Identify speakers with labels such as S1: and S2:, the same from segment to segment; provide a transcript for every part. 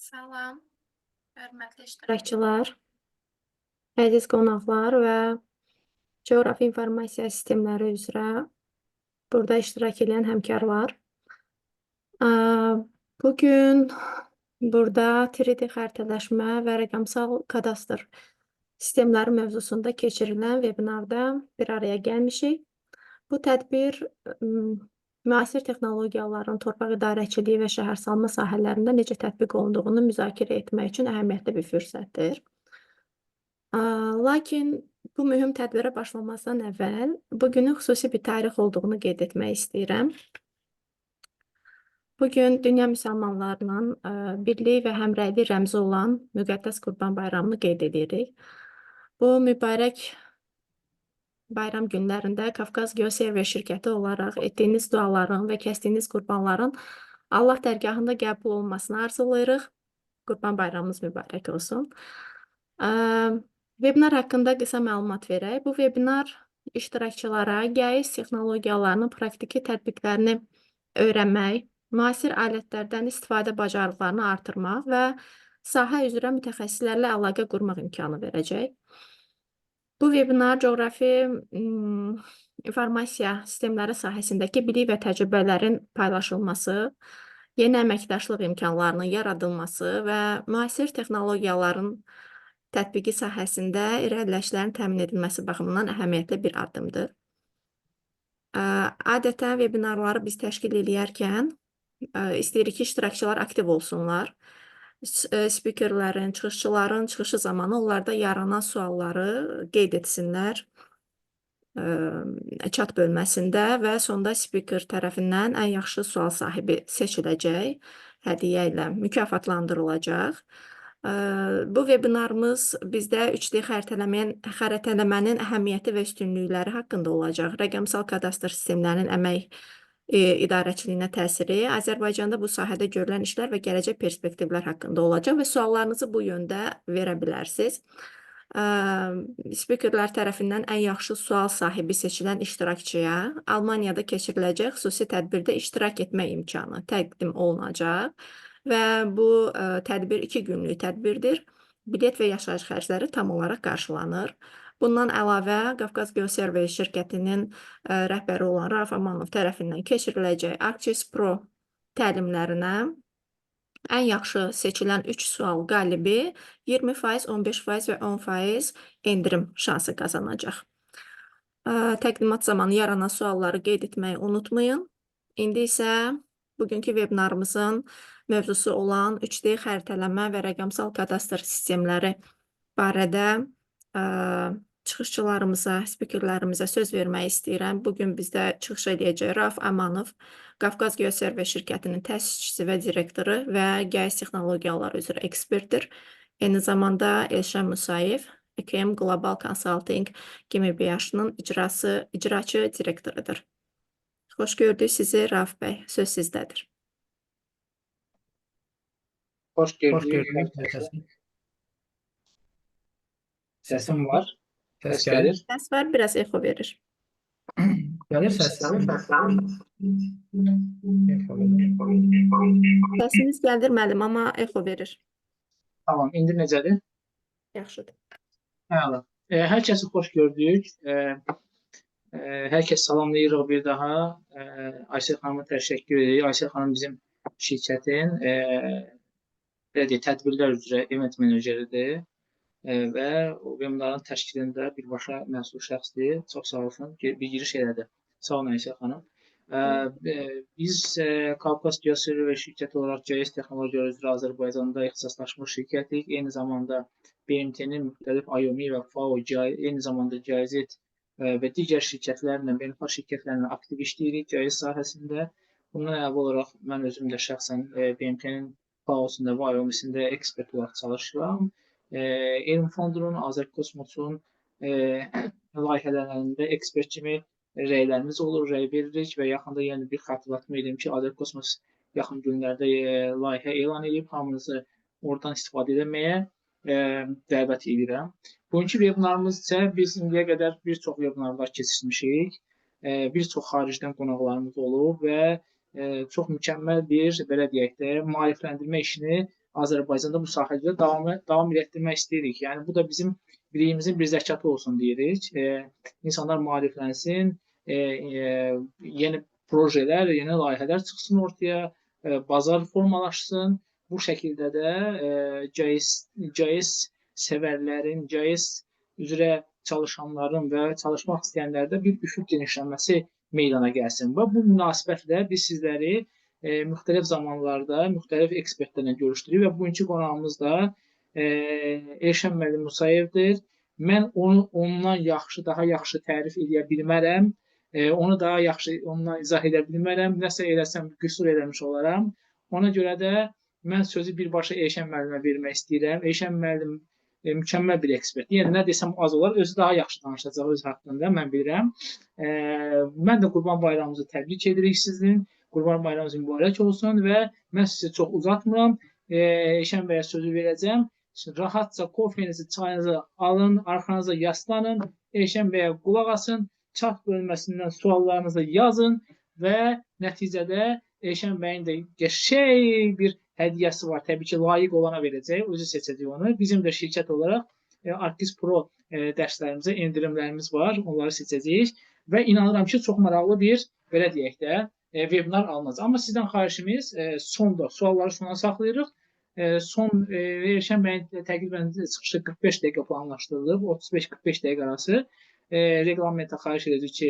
S1: Salam, hörmətli iştirakçılar, əziz qonaqlar və coğrafi informasiya sistemləri üzrə burada iştirak edən həmkarlar. Bugün burada 3D xəritələşmə və rəqəmsal kadastr sistemləri mövzusunda keçirilən webinarda bir araya gəlmişik. Bu tədbir müasir texnologiyaların torpaq idarəçiliyi və şəhərsalma sahələrində necə tətbiq olunduğunu müzakirə etmək üçün əhəmiyyətli bir fürsətdir. Lakin bu mühüm tədbirə başlamazdan əvvəl bugünün xüsusi bir tarix olduğunu qeyd etmək istəyirəm. Bugün dünya müsəlmanlarının birlik və həmrəylik rəmzi olan Müqəddəs Qurban Bayramını qeyd edirik. Bu mübarək bayram günlərində Qafqaz Geoserver şirkəti olaraq etdiyiniz duaların və kəsdiyiniz qurbanların Allah dərgahında qəbul olmasını arzulayırıq. Qurban bayramımız mübarək olsun. Webinar haqqında qısa məlumat verək. Bu webinar iştirakçılara GIS texnologiyalarının praktiki tətbiqlərini öyrənmək, müasir alətlərdən istifadə bacarıqlarını artırmaq və sahə üzrə mütəxəssislərlə əlaqə qurmaq imkanı verəcək. Bu webinar coğrafi informasiya sistemləri sahəsindəki bilik və təcrübələrin paylaşılması, yeni əməkdaşlıq imkanlarının yaradılması və müasir texnologiyaların tətbiqi sahəsində irəliləyişlərin təmin edilməsi baxımından əhəmiyyətli bir addımdır. Adətən webinarları biz təşkil edərkən istəyirik ki, iştirakçılar aktiv olsunlar. Spikerlərin, çıxışçıların çıxışı zamanı onlarda yaranan sualları qeyd etsinlər chat bölməsində və sonda spiker tərəfindən ən yaxşı sual sahibi seçiləcək, hədiyyə ilə mükafatlandırılacaq. Bu webinarımız bizdə 3D xəritələmənin əhəmiyyəti və üstünlükləri haqqında olacaq. Rəqəmsal kadastr sistemlərinin əmək idarəçiliyinə təsiri, Azərbaycanda bu sahədə görülən işlər və gələcək perspektivlər haqqında olacaq və suallarınızı bu yöndə verə bilərsiniz. Spikerlər tərəfindən ən yaxşı sual sahibi seçilən iştirakçıya Almaniyada keçiriləcək xüsusi tədbirdə iştirak etmək imkanı təqdim olunacaq və bu tədbir 2 günlük tədbirdir. Bilet və yaşayış xərcləri tam olaraq qarşılanır. Bundan əlavə, Qafqaz Geoserver şirkətinin rəhbəri olan Rauf Amanov tərəfindən keçiriləcək ArcGIS Pro təlimlərinə ən yaxşı seçilən 3 sual qalibi 20%, 15% və 10% endirim şansı qazanacaq. Təqdimat zamanı yaranan sualları qeyd etməyi unutmayın. İndi isə bugünkü webinarımızın mövzusu olan 3D xəritələmə və rəqəmsal kadastr sistemləri barədə çıxışçılarımıza, spikerlərimizə söz vermək istəyirəm. Bugün bizdə çıxış edəcək Rauf Amanov, Qafqaz Geoserver şirkətinin təsisçisi və direktoru və GIS texnologiyaları üzrə ekspertdir. Eyni zamanda Elşən Musayev, EKM Global Consulting GmbH-nın icraçı direktorudur. Xoş gördük sizi, Rauf bəy. Söz sizdədir.
S2: Xoş gördük. Səsim var. Səs gəlir.
S1: Səs var, biraz exo verir.
S2: Gəlir səs.
S1: Səsiniz gəldir müəllim, amma exo verir.
S2: Tamam, indi necədir?
S1: Yaxşıdır.
S2: Əla. Hər kəsi xoş gördük. Hər kəs salamlayırıq bir daha. Aysel xanıma təşəkkür edirik. Aysel xanım bizim şirkətin tədbirlər üzrə event meneceridir. Və webinarın təşkilində birbaşa məsul şəxsdir. Çox sağ olsun, bir giriş elədi. Sağ olun Aysel xanım. Biz Qafqaz Geoserver şirkəti olaraq GIS texnologiyaları üzrə Azərbaycanda ixtisaslaşmış şirkətik. Eyni zamanda BMT-nin müxtəlif IOMI və FAO, eyni zamanda GIZ və digər şirkətlərlə, beynəlxalq şirkətlərlə aktiv işləyirik GIS sahəsində. Bundan əlavə olaraq mən özüm də şəxsən BMT-nin FAO-sunda və IOMI-sində ekspert olaraq çalışıram. Elm Fondunun, Azərkosmosun layihələrində ekspert kimi rəylərimiz olur, rəy veririk və yaxında yəni bir xatırlatma edim ki, Azərkosmos yaxın günlərdə layihə elan edib, hamınızı oradan istifadə etməyə dəvət edirəm. Bugünkü webinarımız isə biz indiyə qədər bir çox webinarlar keçirmişik, bir çox xaricdən qonaqlarımız olub və çox mükəmməl bir, belə deyək də, maarifləndirmə işini Azərbaycanda bu sahədə davam etdirmək istəyirik. Yəni bu da bizim biriyimizin bir zəkatı olsun deyirik. İnsanlar maariflənsin, yeni projelər, yeni layihələr çıxsın ortaya, bazar formalaşsın. Bu şəkildə də caiz sevərlərin, caiz üzrə çalışanların və çalışmaq istəyənlərdə bir üfüq genişlənməsi meydana gəlsin. Və bu münasibətlə biz sizləri müxtəlif zamanlarda müxtəlif ekspertlərlə görüşdürürük və bugünkü qonağımız da Elşən müəllim Musayevdir. Mən onu ondan yaxşı, daha yaxşı tərif edə bilmərəm. Onu daha yaxşı ondan izah edə bilmərəm. Nəsə eləsəm qüsur eləmiş olaram. Ona görə də mən sözü birbaşa Elşən müəllimə vermək istəyirəm. Elşən müəllim mükəmməl bir ekspert. Yəni nə desəm az olar, özü daha yaxşı danışacaq öz haqqında, mən bilirəm. Mən də Qurban Bayramınızı təbrik edirik sizin. Qurban Bayramınız mübarək olsun və mən sizi çox uzatmıram. Elşən bəyə sözü verəcəm. Rahatca kofenizi, çayınızı alın, arxanıza yaslanın, Elşən bəyə qulaq asın, chat bölməsindən suallarınızı yazın və nəticədə Elşən bəyin də qəşəng bir hədiyyəsi var. Təbii ki, layiq olana verəcək, özü seçəcək onu. Bizim də şirkət olaraq Artist Pro dərslərimizə endirimlərimiz var, onları seçəcəyik və inanıram ki, çox maraqlı bir, belə deyək də, webinar alınacaq. Amma sizdən xahişimiz sonda sualları sona saxlayırıq. Son Elşən bəyin təqribən çıxışı 45 dəqiqə planlaşdırılıb, 35-45 dəqiqə arası reglamentə xahiş edirik ki,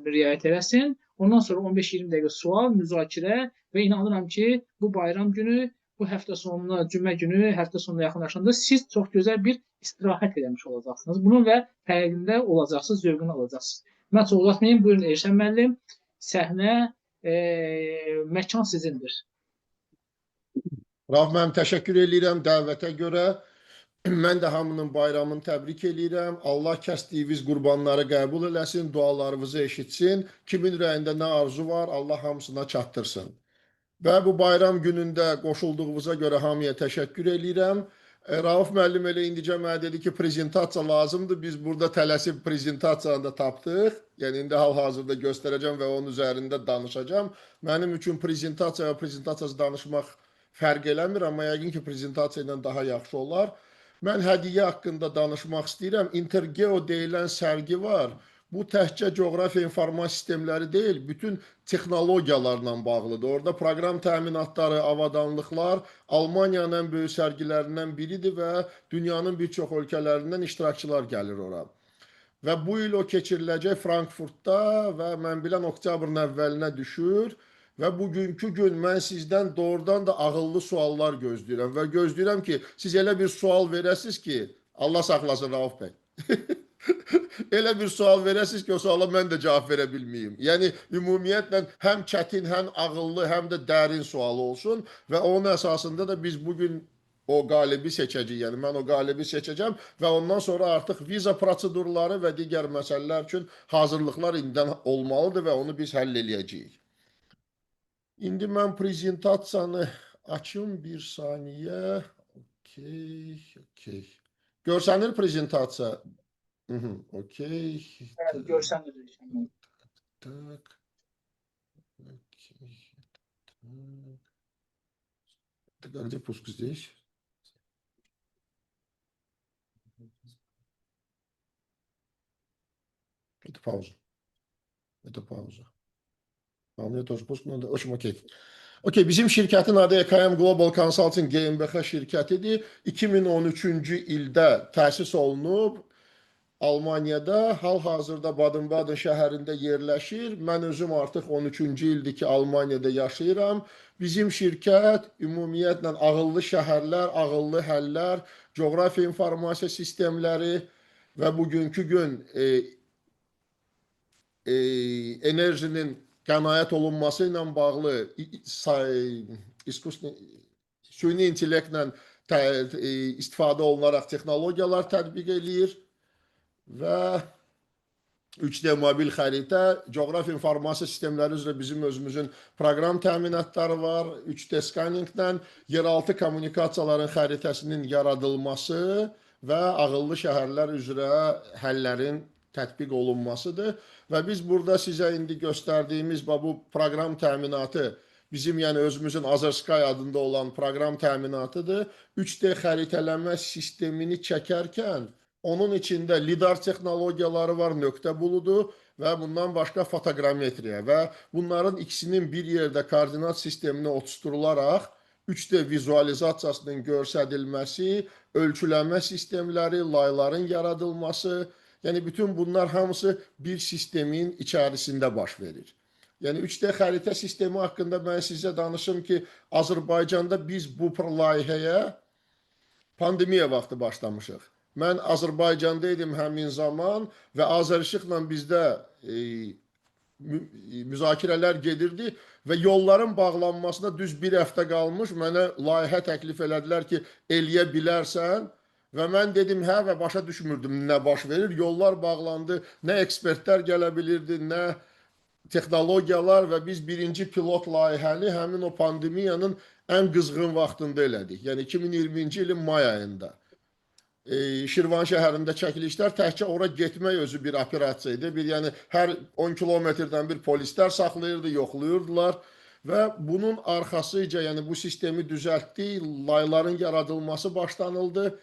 S2: riayət eləsin. Ondan sonra 15-20 dəqiqə sual, müzakirə və inanıram ki, bu bayram günü, bu həftə sonuna, cümə günü, həftə sonuna yaxınlaşanda siz çox gözəl bir istirahət eləmiş olacaqsınız. Bunun və fərqində olacaqsınız, zövqünü alacaqsınız. Mən çox uzatmayayım, buyurun Elşən müəllim, səhnə, məkan sizindir.
S3: Rauf müəllim, təşəkkür edirəm dəvətə görə. Mən də hamının bayramını təbrik edirəm. Allah kəsdiyiniz qurbanları qəbul eləsin, dualarınızı eşitsin. Kimin ürəyində nə arzu var, Allah hamısına çatdırsın. Və bu bayram günündə qoşulduğunuza görə hamıya təşəkkür edirəm. Rauf müəllim elə indicə mənə dedi ki, prezentasiya lazımdır. Biz burada tələsib prezentasiyanı da tapdıq. Yəni indi hal-hazırda göstərəcəm və onun üzərində danışacağam. Mənim üçün prezentasiya və prezentasiyası danışmaq fərq eləmir, amma yəqin ki, prezentasiya ilə daha yaxşı olar. Mən hədiyyə haqqında danışmaq istəyirəm. Intergeo deyilən sərgi var. Bu təkcə coğrafiya informasiya sistemləri deyil, bütün texnologiyalarla bağlıdır. Orada proqram təminatları, avadanlıqlar Almaniyanın ən böyük sərgilərindən biridir və dünyanın bir çox ölkələrindən iştirakçılar gəlir ora. Və bu il o keçiriləcək Frankfurtda və mən bilən oktyabrın əvvəlinə düşür. Və bugünkü gün mən sizdən doğrudan da ağıllı suallar gözləyirəm və gözləyirəm ki, siz elə bir sual verəsiniz ki, Allah saxlasın Rauf bəy. Elə bir sual verəsiniz ki, o suala mən də cavab verə bilməyim. Yəni, ümumiyyətlə həm çətin, həm ağıllı, həm də dərin sual olsun və onun əsasında da biz bugün o qalibi seçəcəyik. Yəni, mən o qalibi seçəcəm və ondan sonra artıq viza prosedurları və digər məsələlər üçün hazırlıqlar indidən olmalıdır və onu biz həll eləyəcəyik. İndi mən prezentasiyanı açım bir saniyə. Okey. Görsənir prezentasiya? Okey.
S2: Bəli, görsənir.
S3: Так. Так, а где пуск здесь? Это пауза. Это пауза. А у меня тоже пуск надо. В общем, okey. Okey, bizim şirkətin adı EKM Global Consulting GmbH şirkətidir. 2013-cü ildə təsis olunub. Almaniyada, hal-hazırda Baden-Baden şəhərində yerləşir. Mən özüm artıq 13-cü ildir ki, Almaniyada yaşayıram. Bizim şirkət ümumiyyətlə ağıllı şəhərlər, ağıllı həllər, coğrafiya informasiya sistemləri və bugünkü gün enerjinin qənaət olunması ilə bağlı süni intellektlə istifadə olunaraq texnologiyalar tətbiq eləyir və 3D mobil xəritə, coğrafiya informasiya sistemləri üzrə bizim özümüzün proqram təminatları var, 3D skaninglə yeraltı kommunikasiyaların xəritəsinin yaradılması və ağıllı şəhərlər üzrə həllərin tətbiq olunmasıdır. Və biz burada sizə indi göstərdiyimiz bu proqram təminatı bizim yəni özümüzün Azersky adında olan proqram təminatıdır. 3D xəritələmə sistemini çəkərkən onun içində lidar texnologiyaları var, nöqtə buludu və bundan başqa fotoqrametriya və bunların ikisinin bir yerdə koordinat sisteminə oturtularaq 3D vizualizasiyasının göstərilməsi, ölçüləmə sistemləri, layların yaradılması, yəni bütün bunlar hamısı bir sistemin içərisində baş verir. Yəni 3D xəritə sistemi haqqında mən sizə danışım ki, Azərbaycanda biz bu layihəyə pandemiya vaxtı başlamışıq. Mən Azərbaycanda idim həmin zaman və Azərişıqla bizdə müzakirələr gedirdi və yolların bağlanmasına düz bir həftə qalmış mənə layihə təklif elədilər ki, eləyə bilərsən və mən dedim hə və başa düşmürdüm nə baş verir. Yollar bağlandı, nə ekspertlər gələ bilirdi, nə texnologiyalar və biz birinci pilot layihəni həmin o pandemiyanın ən qızğın vaxtında elədik. Yəni 2020-ci ilin may ayında. Şirvan şəhərində çəkilişlər, təkcə ora getmək özü bir operasiya idi. Yəni hər 10 kilometrdən bir polislər saxlayırdı, yoxlayırdılar və bunun arxasıca, yəni bu sistemi düzəltdi, layların yaradılması başlanıldı.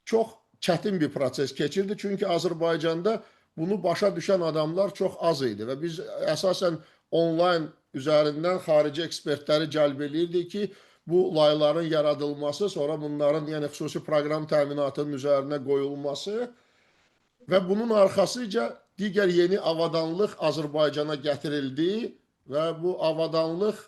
S3: Çox çətin bir proses keçirdi, çünki Azərbaycanda bunu başa düşən adamlar çox az idi və biz əsasən onlayn üzərindən xarici ekspertləri cəlb edirdik ki, bu layların yaradılması, sonra bunların yəni xüsusi proqram təminatının üzərinə qoyulması və bunun arxasıca digər yeni avadanlıq Azərbaycana gətirildi və bu avadanlıq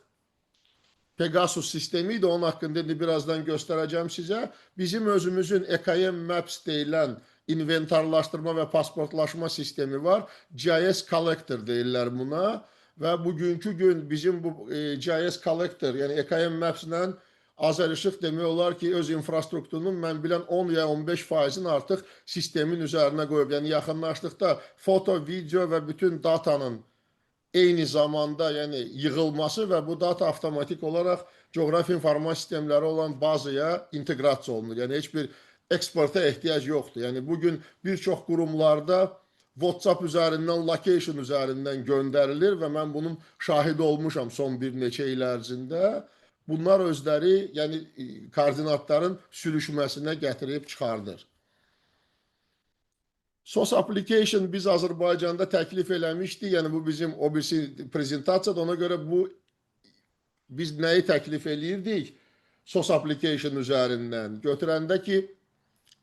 S3: Pegasus sistemi idi, onun haqqında indi birazdan göstərəcəm sizə. Bizim özümüzün EKM Maps deyilən inventarlaşdırma və pasportlaşma sistemi var. GIS Collector deyirlər buna və bugünkü gün bizim bu GIS Collector, yəni EKM Maps-lə Azərişıq demək olar ki, öz infrastrukturunun mən bilən 10 ya 15%-ni artıq sistemin üzərinə qoyub. Yəni yaxınlaşdıqda foto, video və bütün datanın eyni zamanda yəni yığılması və bu data avtomatik olaraq coğrafi informasiya sistemləri olan bazaya inteqrasiya olunur. Yəni heç bir eksporta ehtiyac yoxdur. Yəni bugün bir çox qurumlarda WhatsApp üzərindən, location üzərindən göndərilir və mən bunun şahidi olmuşam son bir neçə il ərzində. Bunlar özləri yəni koordinatların sürüşməsinə gətirib çıxardır. SOS Application biz Azərbaycanda təklif eləmişdik. Yəni bu bizim o birisi prezentasiyadır. Ona görə biz nəyi təklif eləyirdik? SOS Application üzərindən götürəndə ki,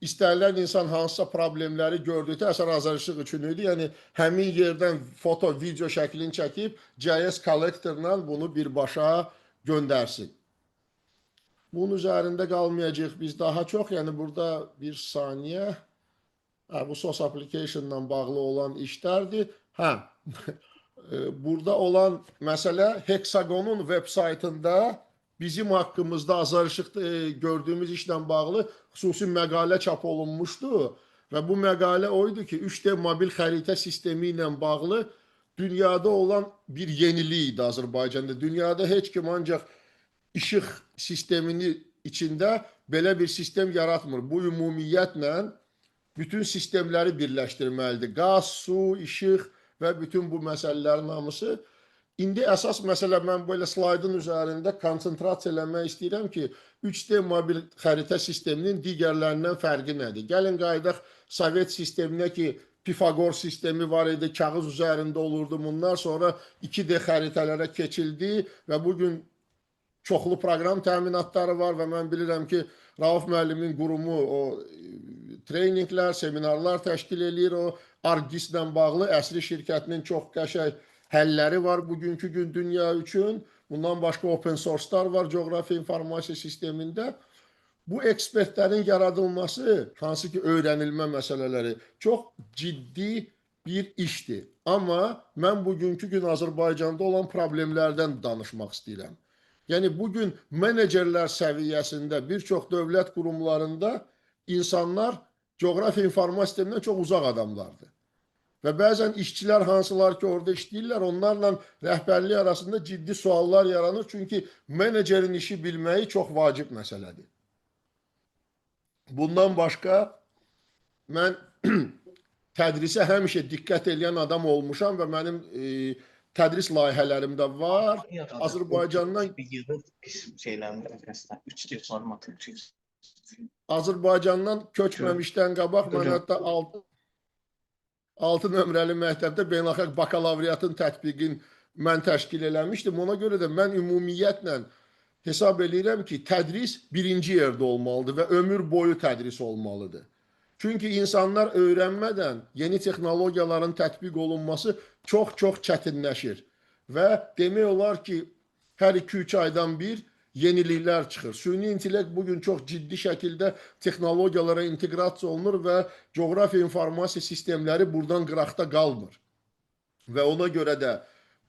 S3: istənilən insan hansısa problemləri gördükdə əsər Azərişıq üçün idi. Yəni həmin yerdən foto, video şəklini çəkib GIS Collector-la bunu birbaşa göndərsin. Bunun üzərində qalmayacaq biz daha çox. Yəni burada bir saniyə. Bu SOS Application-la bağlı olan işlərdir. Burada olan məsələ Hexagonun web saytında bizim haqqımızda Azərişıqda gördüyümüz işlə bağlı xüsusi məqalə çap olunmuşdu və bu məqalə o idi ki, 3D mobil xəritə sistemi ilə bağlı dünyada olan bir yenilik idi Azərbaycanda. Dünyada heç kim ancaq işıq sisteminin içində belə bir sistem yaratmır. Bu ümumiyyətlə bütün sistemləri birləşdirməlidir. Qaz, su, işıq və bütün bu məsələlərin hamısı. İndi əsas məsələ mən belə slaydın üzərində konsentrasiya eləmək istəyirəm ki, 3D mobil xəritə sisteminin digərlərindən fərqi nədir? Gəlin qayıdaq Sovet sisteminə ki, Pifagor sistemi var idi, kağız üzərində olurdu bunlar, sonra 2D xəritələrə keçildi və bugün çoxlu proqram təminatları var və mən bilirəm ki, Rauf müəllimin qurumu o treyninqlər, seminarlar təşkil eləyir, o ARGIS-lə bağlı əsri şirkətinin çox qəşəng həlləri var bugünkü gün dünya üçün. Bundan başqa open source-lar var coğrafi informasiya sistemində. Bu ekspertlərin yaradılması, hansı ki öyrənilmə məsələləri çox ciddi bir işdir. Amma mən bugünkü gün Azərbaycanda olan problemlərdən danışmaq istəyirəm. Yəni bugün menecerlər səviyyəsində bir çox dövlət qurumlarında insanlar coğrafi informasiya sistemindən çox uzaq adamlardır. Və bəzən işçilər hansılar ki orada işləyirlər, onlarla rəhbərlik arasında ciddi suallar yaranır. Çünki menecerin işi bilməyi çox vacib məsələdir. Bundan başqa mən tədrisə həmişə diqqət edən adam olmuşam və mənim tədris layihələrimdə var.
S4: Almanya'da da
S3: Azərbaycandan
S4: bir yığır şeylərində əslində 3D formatı 300.
S3: Azərbaycandan köçməmişdən qabaq mən hətta 6 nömrəli məktəbdə beynəlxalq bakalavriatın tətbiqini mən təşkil eləmişdim. Ona görə də mən ümumiyyətlə hesab edirəm ki, tədris birinci yerdə olmalıdır və ömür boyu tədris olmalıdır. Çünki insanlar öyrənmədən yeni texnologiyaların tətbiq olunması çox-çox çətinləşir. Və demək olar ki, hər 2-3 aydan bir yeniliklər çıxır. Süni intellekt bugün çox ciddi şəkildə texnologiyalara inteqrasiya olunur və coğrafiya informasiya sistemləri buradan qıraqda qalmır. Və ona görə də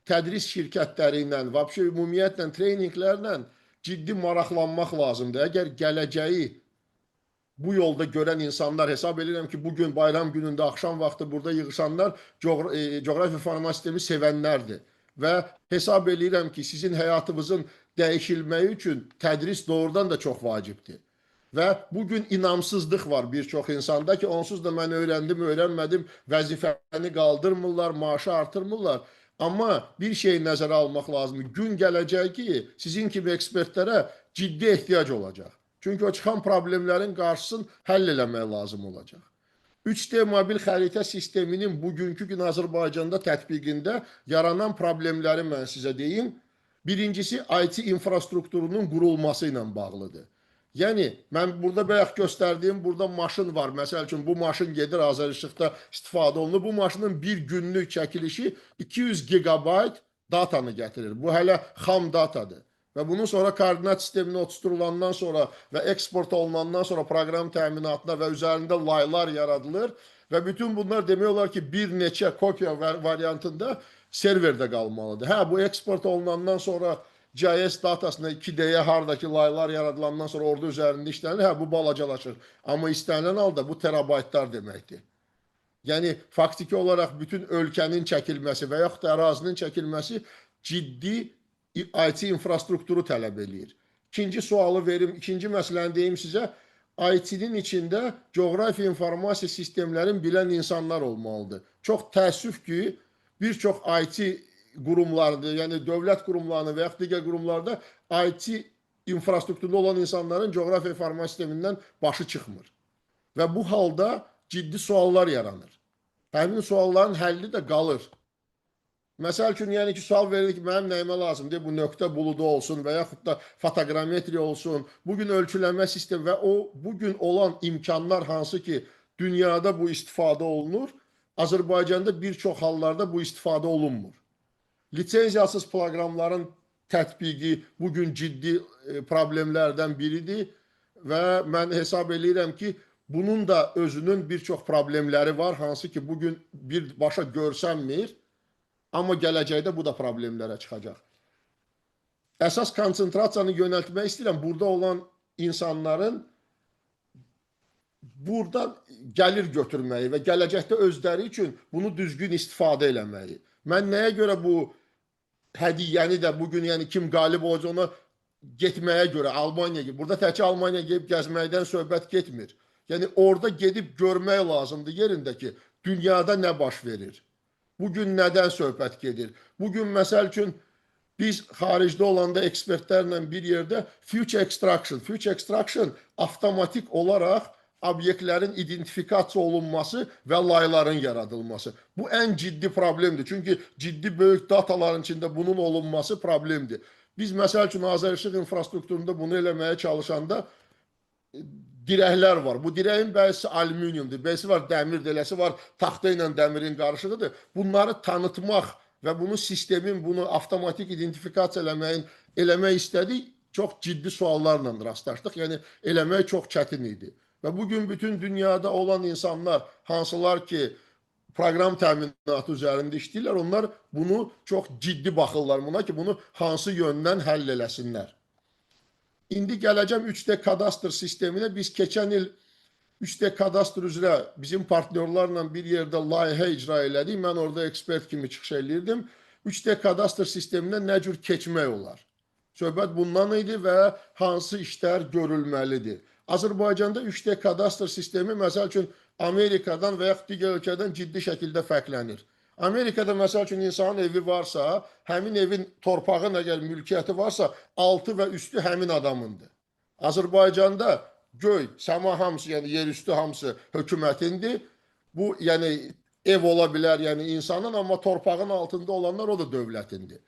S3: tədris şirkətləri ilə, vəbşə ümumiyyətlə treninqlərlə ciddi maraqlanmaq lazımdır. Əgər gələcəyi bu yolda görən insanlar, hesab edirəm ki, bugün bayram günündə axşam vaxtı burada yığışanlar coğrafiya informasiya sistemi sevənlərdir. Və hesab edirəm ki, sizin həyatınızın dəyişilməyi üçün tədris doğrudan da çox vacibdir. Və bugün inamsızlıq var bir çox insanda ki, onsuz da mən öyrəndim, öyrənmədim, vəzifəni qaldırmırlar, maaşı artırmırlar. Amma bir şey nəzərə almaq lazımdır. Gün gələcək ki, sizin kimi ekspertlərə ciddi ehtiyac olacaq. Çünki o çıxan problemlərin qarşısını həll eləmək lazım olacaq. 3D mobil xəritə sisteminin bugünkü gün Azərbaycanda tətbiqində yaranan problemləri mən sizə deyim. Birincisi, IT infrastrukturunun qurulması ilə bağlıdır. Yəni, mən burada bayaq göstərdiyim, burada maşın var. Məsəl üçün, bu maşın gedir, Azərişıqda istifadə olunur. Bu maşının bir günlük çəkilişi 200 gigabayt datanı gətirir. Bu hələ xam datadır. Və bunun sonra koordinat sisteminə oturtulandan sonra və eksport olunandan sonra proqram təminatına və üzərində laylar yaradılır. Və bütün bunlar demək olar ki, bir neçə kopya variantında serverdə qalmalıdır. Hə, bu eksport olunandan sonra GIS datasına 2D-yə haradakı laylar yaradılandan sonra orada üzərində işlənir. Hə, bu balacalaşır. Amma istənilən halda bu terabaytlar deməkdir. Yəni, faktiki olaraq bütün ölkənin çəkilməsi və yaxud da ərazinin çəkilməsi ciddi IT infrastrukturu tələb edir. İkinci sualı verim, ikinci məsələni deyim sizə. IT-nin içində coğrafiya informasiya sistemlərin bilən insanlar olmalıdır. Çox təəssüf ki, bir çox IT qurumlardır, yəni dövlət qurumlarının və yaxud digər qurumlarda IT infrastrukturunda olan insanların coğrafiya informasiya sistemindən başı çıxmır. Və bu halda ciddi suallar yaranır. Həmin sualların həlli də qalır. Məsəl üçün, yəni ki, sual verir ki, mənim nəyimə lazımdır, bu nöqtə buludu olsun və yaxud da fotoqrametriya olsun, bugün ölçüləmə sistemi və o bugün olan imkanlar hansı ki, dünyada bu istifadə olunur, Azərbaycanda bir çox hallarda bu istifadə olunmur. Lisenziyasız proqramların tətbiqi bugün ciddi problemlərdən biridir və mən hesab edirəm ki, bunun da özünün bir çox problemləri var, hansı ki, bugün birbaşa görsənmir. Amma gələcəkdə bu da problemlərə çıxacaq. Əsas konsentrasiyanı yönəltmək istəyirəm. Burada olan insanların buradan gəlir götürməyi və gələcəkdə özləri üçün bunu düzgün istifadə eləməyi. Mən nəyə görə bu hədiyyəni də bugün, yəni kim qalib olacaq ona getməyə görə Almaniya gibi. Burada təkcə Almaniya gedib gəzməkdən söhbət getmir. Yəni orada gedib görmək lazımdır yerində ki, dünyada nə baş verir? Bugün nədən söhbət gedir? Bugün məsəl üçün biz xaricdə olanda ekspertlərlə bir yerdə future extraction avtomatik olaraq obyektlərin identifikasiya olunması və layların yaradılması. Bu ən ciddi problemdir. Çünki ciddi böyük dataların içində bunun olunması problemdir. Biz məsəl üçün Azərişıq infrastrukturunda bunu eləməyə çalışanda dirəklər var. Bu dirəyin bəlisi alüminiumdur, bəlisi var dəmir, eləsi var taxta ilə dəmirin qarışığıdır. Bunları tanıtmaq və bunu sistemin, bunu avtomatik identifikasiya eləmək istədik, çox ciddi suallarla rastlaşdıq. Yəni, eləmək çox çətin idi. Və bugün bütün dünyada olan insanlar, hansılar ki, proqram təminatı üzərində işləyirlər, onlar bunu çox ciddi baxırlar buna ki, bunu hansı yöndən həll eləsinlər. İndi gələcəm 3D kadastr sisteminə. Biz keçən il 3D kadastr üzrə bizim partnyorlarla bir yerdə layihə icra elədik. Mən orada ekspert kimi çıxış eləyirdim. 3D kadastr sisteminə nə cür keçmək olar? Söhbət bundan idi və hansı işlər görülməlidir? Azərbaycanda 3D kadastr sistemi məsəl üçün Amerikadan və yaxud digər ölkədən ciddi şəkildə fərqlənir. Amerikada məsəl üçün insanın evi varsa, həmin evin torpağın əgər mülkiyyəti varsa, altı və üstü həmin adamındır. Azərbaycanda göy, səma hamısı, yəni yerüstü hamısı hökumətindir. Bu, yəni ev ola bilər, yəni insanın, amma torpağın altında olanlar o da dövlətindir.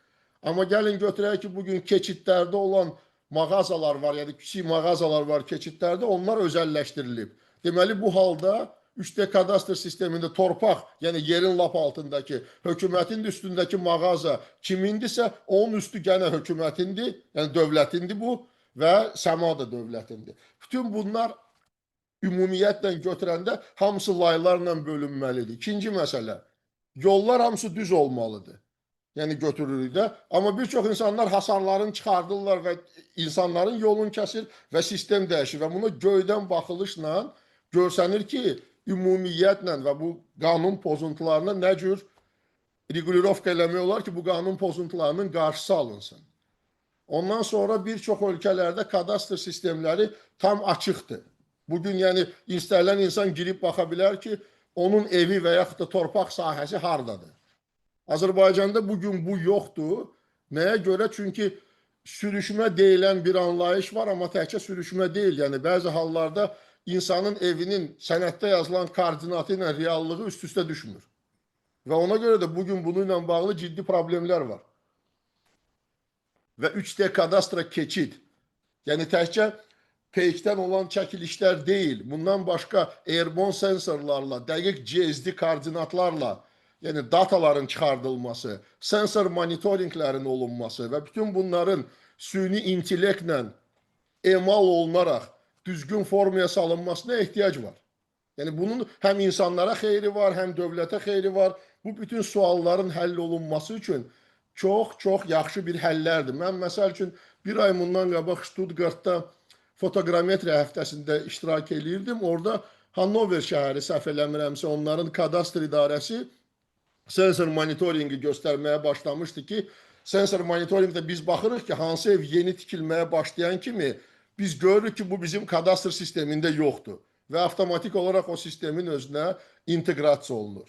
S3: Amma gəlin götürək ki, bugün keçidlərdə olan mağazalar var, yəni kiçik mağazalar var keçidlərdə, onlar özəlləşdirilib. Deməli, bu halda 3D kadastr sistemində torpaq, yəni yerin lap altındakı, hökumətin üstündəki mağaza kimindirsə, onun üstü gənə hökumətindir, yəni dövlətindir bu və səma da dövlətindir. Bütün bunlar ümumiyyətlə götürəndə hamısı laylarla bölünməlidir. İkinci məsələ, yollar hamısı düz olmalıdır. Yəni götürürük də. Amma bir çox insanlar hasarlarını çıxardırlar və insanların yolunu kəsir və sistem dəyişir. Və buna göydən baxılışla görsənir ki, ümumiyyətlə və bu qanun pozuntularına nə cür regulirovka eləmək olar ki, bu qanun pozuntularının qarşısı alınsın. Ondan sonra bir çox ölkələrdə kadastr sistemləri tam açıqdır. Bugün yəni istənilən insan girib baxa bilər ki, onun evi və yaxud da torpaq sahəsi hardadır. Azərbaycanda bugün bu yoxdur. Nəyə görə? Çünki sürüşmə deyilən bir anlayış var, amma təkcə sürüşmə deyil. Yəni bəzi hallarda insanın evinin sənəddə yazılan koordinatı ilə reallığı üst-üstə düşmür. Və ona görə də bugün bununla bağlı ciddi problemlər var. Və 3D kadastra keçid. Yəni təkcə peykdən olan çəkilişlər deyil. Bundan başqa airborne sensorlarla, dəqiq GSD koordinatlarla, yəni dataların çıxardılması, sensor monitoringlərin olunması və bütün bunların süni intellektlə emal olunaraq düzgün formaya salınmasına ehtiyac var. Yəni bunun həm insanlara xeyri var, həm dövlətə xeyri var. Bu bütün sualların həll olunması üçün çox yaxşı bir həllərdir. Mən məsəl üçün bir ay bundan qabaq Stuttgartda fotoqrametriya həftəsində iştirak edirdim. Orada Hannover şəhəri, səhv eləmirəmsə, onların kadastr idarəsi sensor monitoringi göstərməyə başlamışdı ki, sensor monitoringdə biz baxırıq ki, hansı ev yeni tikilməyə başlayan kimi biz görürük ki, bu bizim kadastr sistemində yoxdur və avtomatik olaraq o sistemin özünə inteqrasiya olunur.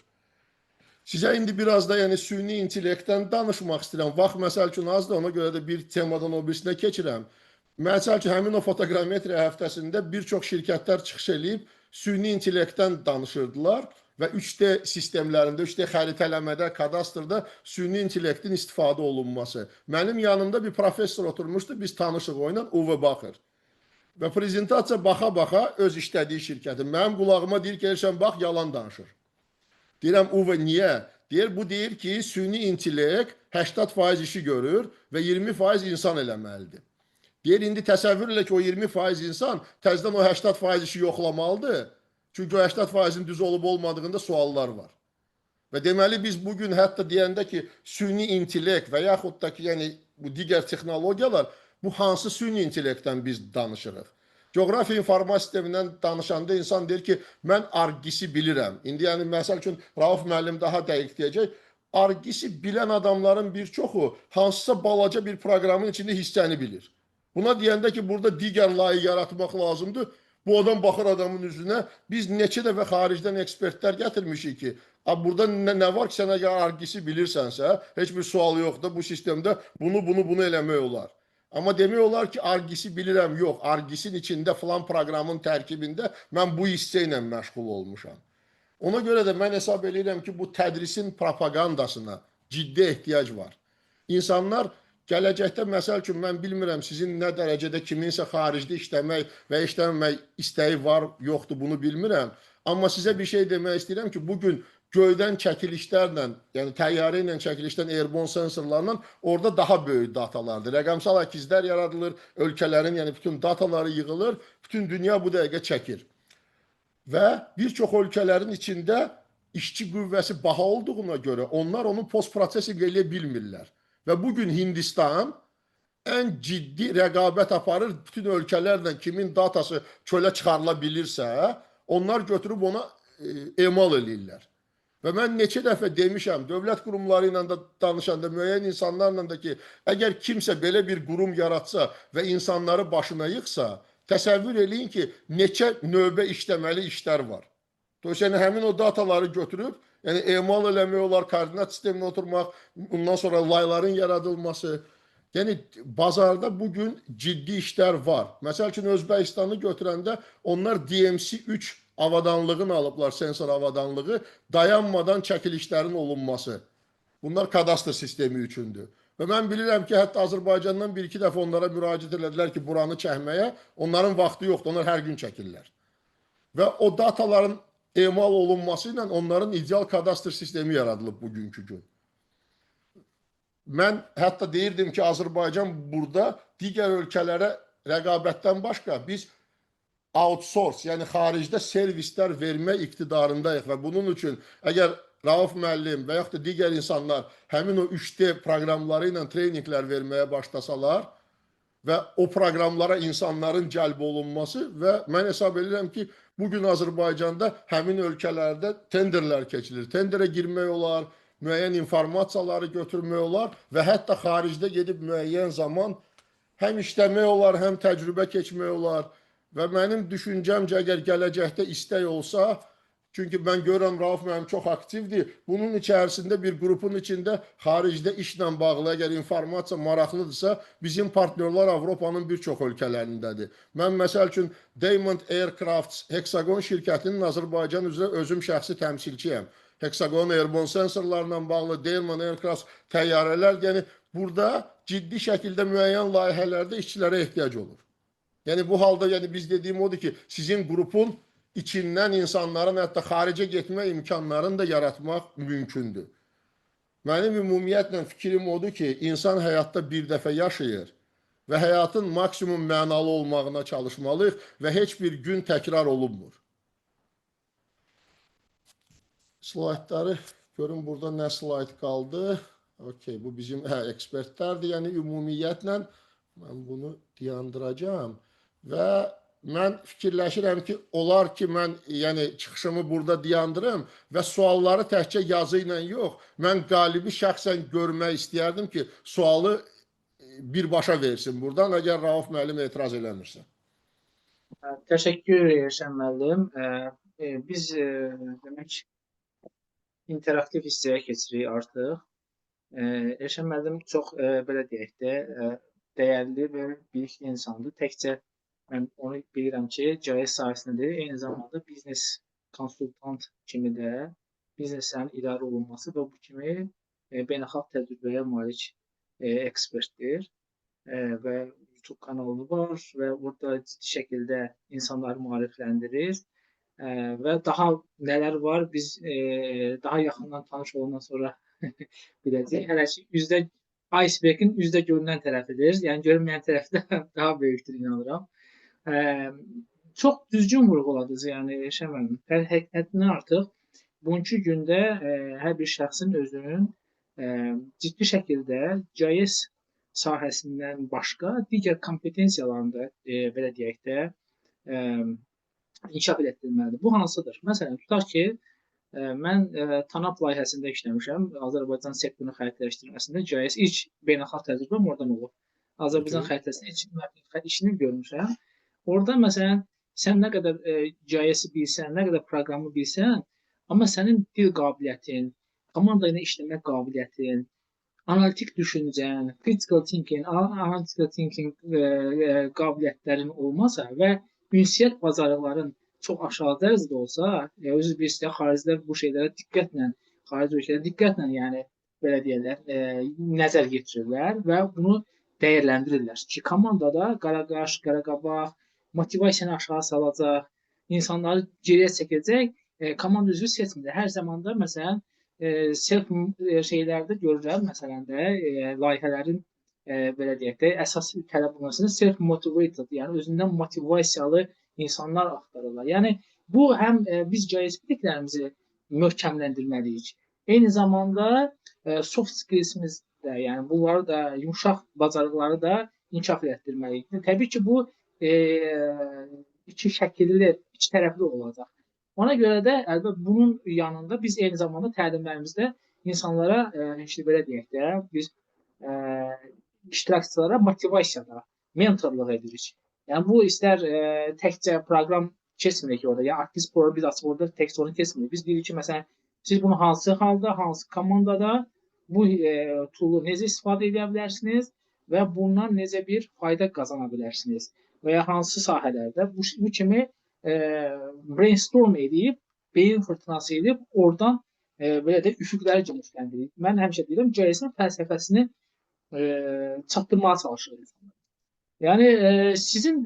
S3: Sizə indi biraz da yəni süni intellektdən danışmaq istəyirəm. Vaxt məsəl üçün azdır, ona görə də bir temadan o birisinə keçirəm. Məsəl üçün həmin o fotoqrametriya həftəsində bir çox şirkətlər çıxış eləyib süni intellektdən danışırdılar və 3D sistemlərində, 3D xəritələmədə, kadastrda süni intellektin istifadə olunması. Mənim yanımda bir professor oturmuşdu, biz tanışıq o ilə, Uwe Bacher. Və prezentasiya baxa-baxa öz işlədiyi şirkəti. Mənim qulağıma deyir ki, Elşən, bax, yalan danışır. Deyirəm, Uwe, niyə? Deyir, bu deyir ki, süni intellekt 80% işi görür və 20% insan eləməlidir. Deyir, indi təsəvvür elə ki, o 20% insan təzdən o 80% işi yoxlamalıdır. Çünki o 80%-in düz olub olmadığında suallar var. Və deməli biz bugün hətta deyəndə ki, süni intellekt və yaxud da ki, yəni bu digər texnologiyalar, bu hansı süni intellektdən biz danışırıq? Coğrafiya informasiya sistemindən danışanda insan deyir ki, mən argisi bilirəm. İndi yəni məsəl üçün Rauf müəllim daha dəqiq deyəcək. Argisi bilən adamların bir çoxu hansısa balaca bir proqramın içində hissəni bilir. Buna deyəndə ki, burada digər layı yaratmaq lazımdır. Bu adam baxır adamın üzünə. Biz neçə dəfə xaricdən ekspertlər gətirmişik ki, burada nə var ki, sən əgər argisi bilirsənsə, heç bir sual yoxdur. Bu sistemdə bunu eləmək olar. Amma demək olar ki, argisi bilirəm, yox. Argisin içində filan proqramın tərkibində mən bu hissə ilə məşğul olmuşam. Ona görə də mən hesab edirəm ki, bu tədrisin propagandasına ciddi ehtiyac var. İnsanlar gələcəkdə, məsəl üçün, mən bilmirəm sizin nə dərəcədə kiminsə xaricdə işləmək və işləməmək istəyi var, yoxdur, bunu bilmirəm. Amma sizə bir şey demək istəyirəm ki, bugün göydən çəkilişlərlə, yəni təyyarə ilə çəkilişdən airborne sensorlarla orada daha böyük datalardır. Rəqəmsal əkizlər yaradılır, ölkələrin, yəni bütün dataları yığılır, bütün dünya bu dəqiqə çəkir. Və bir çox ölkələrin içində işçi qüvvəsi baha olduğuna görə onlar onu post-prosesing eləyə bilmirlər. Və bugün Hindistan ən ciddi rəqabət aparır bütün ölkələrlə kimin datası çölə çıxarıla bilirsə, onlar götürüb ona emal eləyirlər. Və mən neçə dəfə demişəm, dövlət qurumları ilə də danışanda, müəyyən insanlarla da ki, əgər kimsə belə bir qurum yaratsa və insanları başına yıxsa, təsəvvür eləyin ki, neçə növbə işləməli işlər var. Yəni, həmin o dataları götürüb Yəni emal eləmək olar, koordinat sisteminə oturmaq, ondan sonra layların yaradılması. Yəni bazarda bugün ciddi işlər var. Məsəl üçün Özbəkistanı götürəndə onlar DMC-3 avadanlığını alıblar, sensor avadanlığı, dayanmadan çəkilişlərin olunması. Bunlar kadastr sistemi üçündür. Və mən bilirəm ki, hətta Azərbaycandan bir-iki dəfə onlara müraciət elədilər ki, buranı çəkməyə, onların vaxtı yoxdur, onlar hər gün çəkirlər. Və o dataların emal olunması ilə onların ideal kadastr sistemi yaradılıb bugünkü gün. Mən hətta deyirdim ki, Azərbaycan burada digər ölkələrə rəqabətdən başqa biz outsource, yəni xaricdə servislər vermə iqtidarındayıq və bunun üçün əgər Rauf müəllim və yaxud da digər insanlar həmin o 3D proqramları ilə treninqlər verməyə başlasalar və o proqramlara insanların cəlb olunması və mən hesab edirəm ki, bugün Azərbaycanda həmin ölkələrdə tenderlər keçilir. Tenderə girmək olar, müəyyən informasiyaları götürmək olar və hətta xaricdə gedib müəyyən zaman həm işləmək olar, həm təcrübə keçmək olar. Və mənim düşüncəmcə əgər gələcəkdə istək olsa, çünki mən görürəm Rauf müəllim çox aktivdir, bunun içərisində bir qrupun içində xaricdə işlə bağlı əgər informasiya maraqlıdırsa, bizim partnyorlar Avropanın bir çox ölkələrindədir. Mən məsəl üçün Diamond Aircraft Hexagon şirkətinin Azərbaycan üzrə özüm şəxsi təmsilçiyəm. Hexagon Airborne sensorlarla bağlı Diamond Aircraft təyyarələr, yəni burada ciddi şəkildə müəyyən layihələrdə işçilərə ehtiyac olur. Yəni bu halda biz dediyim odur ki, sizin qrupun içindən insanların hətta xaricə getmə imkanlarını da yaratmaq mümkündür. Mənim ümumiyyətlə fikrim odur ki, insan həyatda bir dəfə yaşayır və həyatın maksimum mənalı olmağına çalışmalıyıq və heç bir gün təkrar olunmur. Slaytları görün, burada nə slayt qaldı? Okey, bu bizim ekspertlərdir. Yəni ümumiyyətlə mən bunu dayandıracağam və mən fikirləşirəm ki, olar ki, mən çıxışımı burada dayandırım və sualları təkcə yazı ilə yox, mən qalibi şəxsən görmək istəyərdim ki, sualı birbaşa versin buradan, əgər Rauf müəllim etiraz eləmirsə.
S2: Təşəkkür Elşən müəllim. Biz demək interaktiv hissəyə keçirik artıq. Elşən müəllim çox belə deyək də dəyərli və bilikli insandır. Təkcə mən onu bilirəm ki, GIS sahəsindədir. Eyni zamanda biznes konsultant kimi də bizneslərin idarə olunması və bu kimi beynəlxalq təcrübəyə malik ekspertdir və YouTube kanalı var və burada ciddi şəkildə insanları maarifləndirir və daha nələr var biz daha yaxından tanış olandan sonra biləcəyik. Hələ ki, icebergin üzdə görünən tərəfidir. Yəni görünməyən tərəfi də daha böyükdür, inanıram. Çox düzgün vurğuladınız, yəni Elşən müəllim. Həqiqətən artıq bugünkü gündə hər bir şəxsin özünün ciddi şəkildə GIS sahəsindən başqa digər kompetensiyalarını da belə deyək də inkişaf etdirməlidir. Bu hansıdır? Məsələn, tutaq ki, mən TANAP layihəsində işləmişəm. Azərbaycan sektorunun xəritələşdirməsində GIS ilk beynəlxalq təcrübəm oradan olub. Azərbaycan xəritəsində ilk işini görmüşəm. Orada məsələn, sən nə qədər GIS-i bilsən, nə qədər proqramı bilsən, amma sənin dil qabiliyyətin, komanda ilə işləmək qabiliyyətin, analitik düşüncən, critical thinking qabiliyyətlərin olmasa və ünsiyyət bacarıqların çox aşağı dərəcədə olsa, özünüz bilirsiniz, xaricilər bu şeylərə diqqətlə, xarici ölkələrə diqqətlə, yəni belə deyirlər, nəzər yetirirlər və bunu dəyərləndirirlər ki, komandada qaraqaş, qaraqabaq, motivasiyanı aşağı salacaq, insanları geriyə çəkəcək komanda üzvü seçmir. Hər zamanda məsələn self şeylərdə görürəm, məsələn də layihələrin belə deyək də əsas tələb olunmasını self motivated, yəni özündən motivasiyalı insanlar axtarırlar. Yəni bu həm biz GIS biliklərimizi möhkəmləndirməliyik. Eyni zamanda soft skillsimiz də, yəni bunları da yumşaq bacarıqları da inkişaf etdirməliyik. Təbii ki, bu iki şəkilli, iki tərəfli olacaq. Ona görə də əlbəttə bunun yanında biz eyni zamanda təlimlərimizdə insanlara belə deyək də biz iştirakçılara motivasiyada mentorluq edirik. Yəni bu istər təkcə proqram keçmirik orada. Yəni Artist Pro biz açıq orada təkcə onu keçmirik. Biz deyirik ki, məsələn Siz bunu hansı halda, hansı komandada bu tool'u necə istifadə edə bilərsiniz və bundan necə bir fayda qazana bilərsiniz və ya hansı sahələrdə bu kimi brainstorm edib, beyin fırtınası edib, oradan belə də üfüqləri genişləndirir. Mən həmişə deyirəm, GIS-in fəlsəfəsini çatdırmağa çalışırıq. Yəni sizin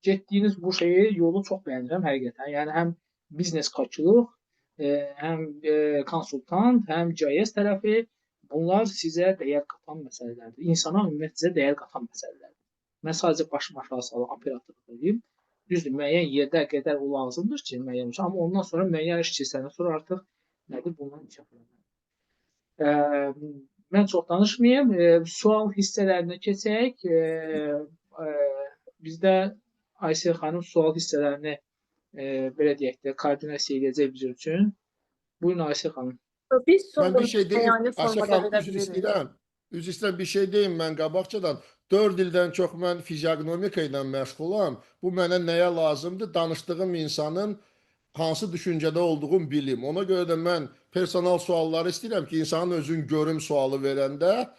S2: getdiyiniz bu yolu çox bəyənirəm həqiqətən. Yəni həm biznes koçluq, həm konsultant, həm GIS tərəfi, bunlar sizə dəyər qatan məsələlərdir. İnsana ümumiyyətlə dəyər qatan məsələlərdir. Mən sadəcə başım aşağı salıb operatorluq edeyim. Düzdür, müəyyən yerdə qədər o lazımdır ki, müəyyən şey, amma ondan sonra müəyyən iş keçəndən sonra artıq nədir bundan iş yapılır. Mən çox danışmayayım. Sual hissələrinə keçək. Bizdə Aysel xanım sual hissələrini belə deyək də koordinasiya edəcək bizim üçün. Buyurun Aysel xanım.
S5: Biz
S3: Mən
S5: sonra
S3: bir şey deyim,
S5: əyani
S3: Aysel
S5: formada
S3: xanım,
S5: verə
S3: üzr
S5: bilirik.
S3: istəyirəm. Üzr istəyirəm, bir şey deyim mən qabaqcadan. 4 ildən çox mən fiziognomika ilə məşğulam. Bu mənə nəyə lazımdır? Danışdığım insanın hansı düşüncədə olduğunu bilim. Ona görə də mən personal sualları istəyirəm ki, insanın özünü görüm sualı verəndə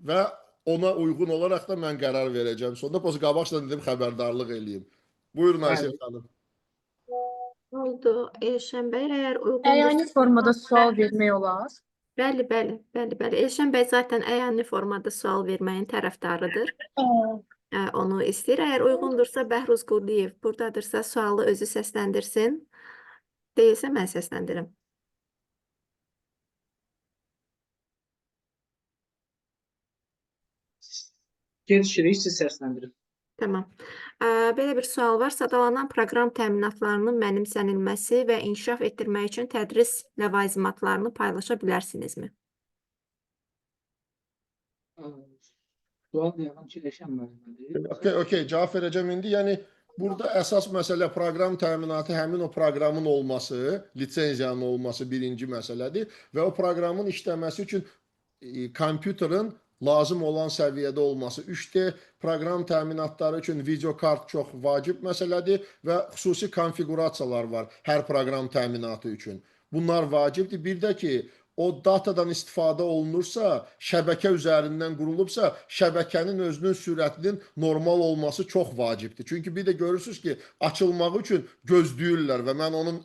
S3: və ona uyğun olaraq da mən qərar verəcəm. Sonda qabaqcadan dedim xəbərdarlıq eləyim. Buyurun Aysel xanım.
S1: Oldu. Elşən bəy, əgər uyğundursa...
S5: Əyani formada sual vermək olar.
S1: Bəli. Elşən bəy zaten əyani formada sual verməyin tərəfdarıdır. Onu istəyir. Əgər uyğundursa Bəhruz Qurdiyev buradadırsa sualı özü səsləndirsin. Deyilsə mən səsləndirim.
S2: Gedişirik, siz səsləndirin.
S1: Tamam. Belə bir sual var. Sadalanan proqram təminatlarının mənimsənilməsi və inkişaf etdirmək üçün tədris ləvazimatlarını paylaşa bilərsinizmi?
S2: Sual deyəəm ki, Elşən müəllimdir.
S3: Okey, cavab verəcəm indi. Yəni burada əsas məsələ proqram təminatı, həmin o proqramın olması, lisenziyanın olması birinci məsələdir və o proqramın işləməsi üçün kompüterin lazım olan səviyyədə olması. 3D proqram təminatları üçün video kart çox vacib məsələdir və xüsusi konfiqurasiyalar var hər proqram təminatı üçün. Bunlar vacibdir. Bir də ki, o datadan istifadə olunursa, şəbəkə üzərindən qurulubsa, şəbəkənin özünün sürətinin normal olması çox vacibdir. Çünki bir də görürsünüz ki, açılmağı üçün gözləyirlər və mən onun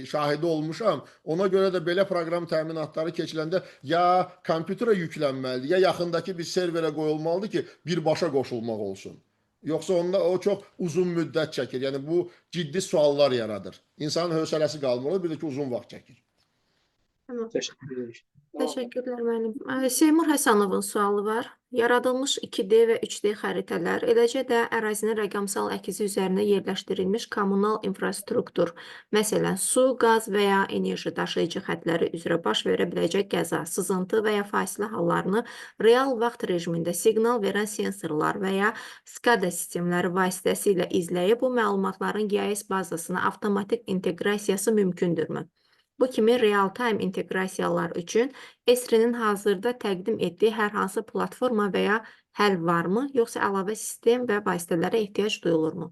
S3: şahidi olmuşam. Ona görə də belə proqram təminatları keçiləndə ya kompüterə yüklənməlidir, ya yaxındakı bir serverə qoyulmalıdır ki, birbaşa qoşulmaq olsun. Yoxsa onda o çox uzun müddət çəkir. Yəni bu ciddi suallar yaradır. İnsanın hövsələsi qalmalı, bir də ki, uzun vaxt çəkir.
S1: Tamam.
S2: Təşəkkür edirik.
S1: Təşəkkürlər müəllim. Seymur Həsənovun sualı var. Yaradılmış 2D və 3D xəritələr, eləcə də ərazinin rəqəmsal əkizi üzərinə yerləşdirilmiş kommunal infrastruktur, məsələn, su, qaz və ya enerji daşıyıcı xətləri üzrə baş verə biləcək qəza, sızıntı və ya fasilə hallarını real vaxt rejimində siqnal verən sensorlar və ya SCADA sistemləri vasitəsilə izləyib, bu məlumatların GIS bazasına avtomatik inteqrasiyası mümkündürmü? Bu kimi real-time inteqrasiyalar üçün Esri-nin hazırda təqdim etdiyi hər hansı platforma və ya həll varmı, yoxsa əlavə sistem və vasitələrə ehtiyac duyulurmu?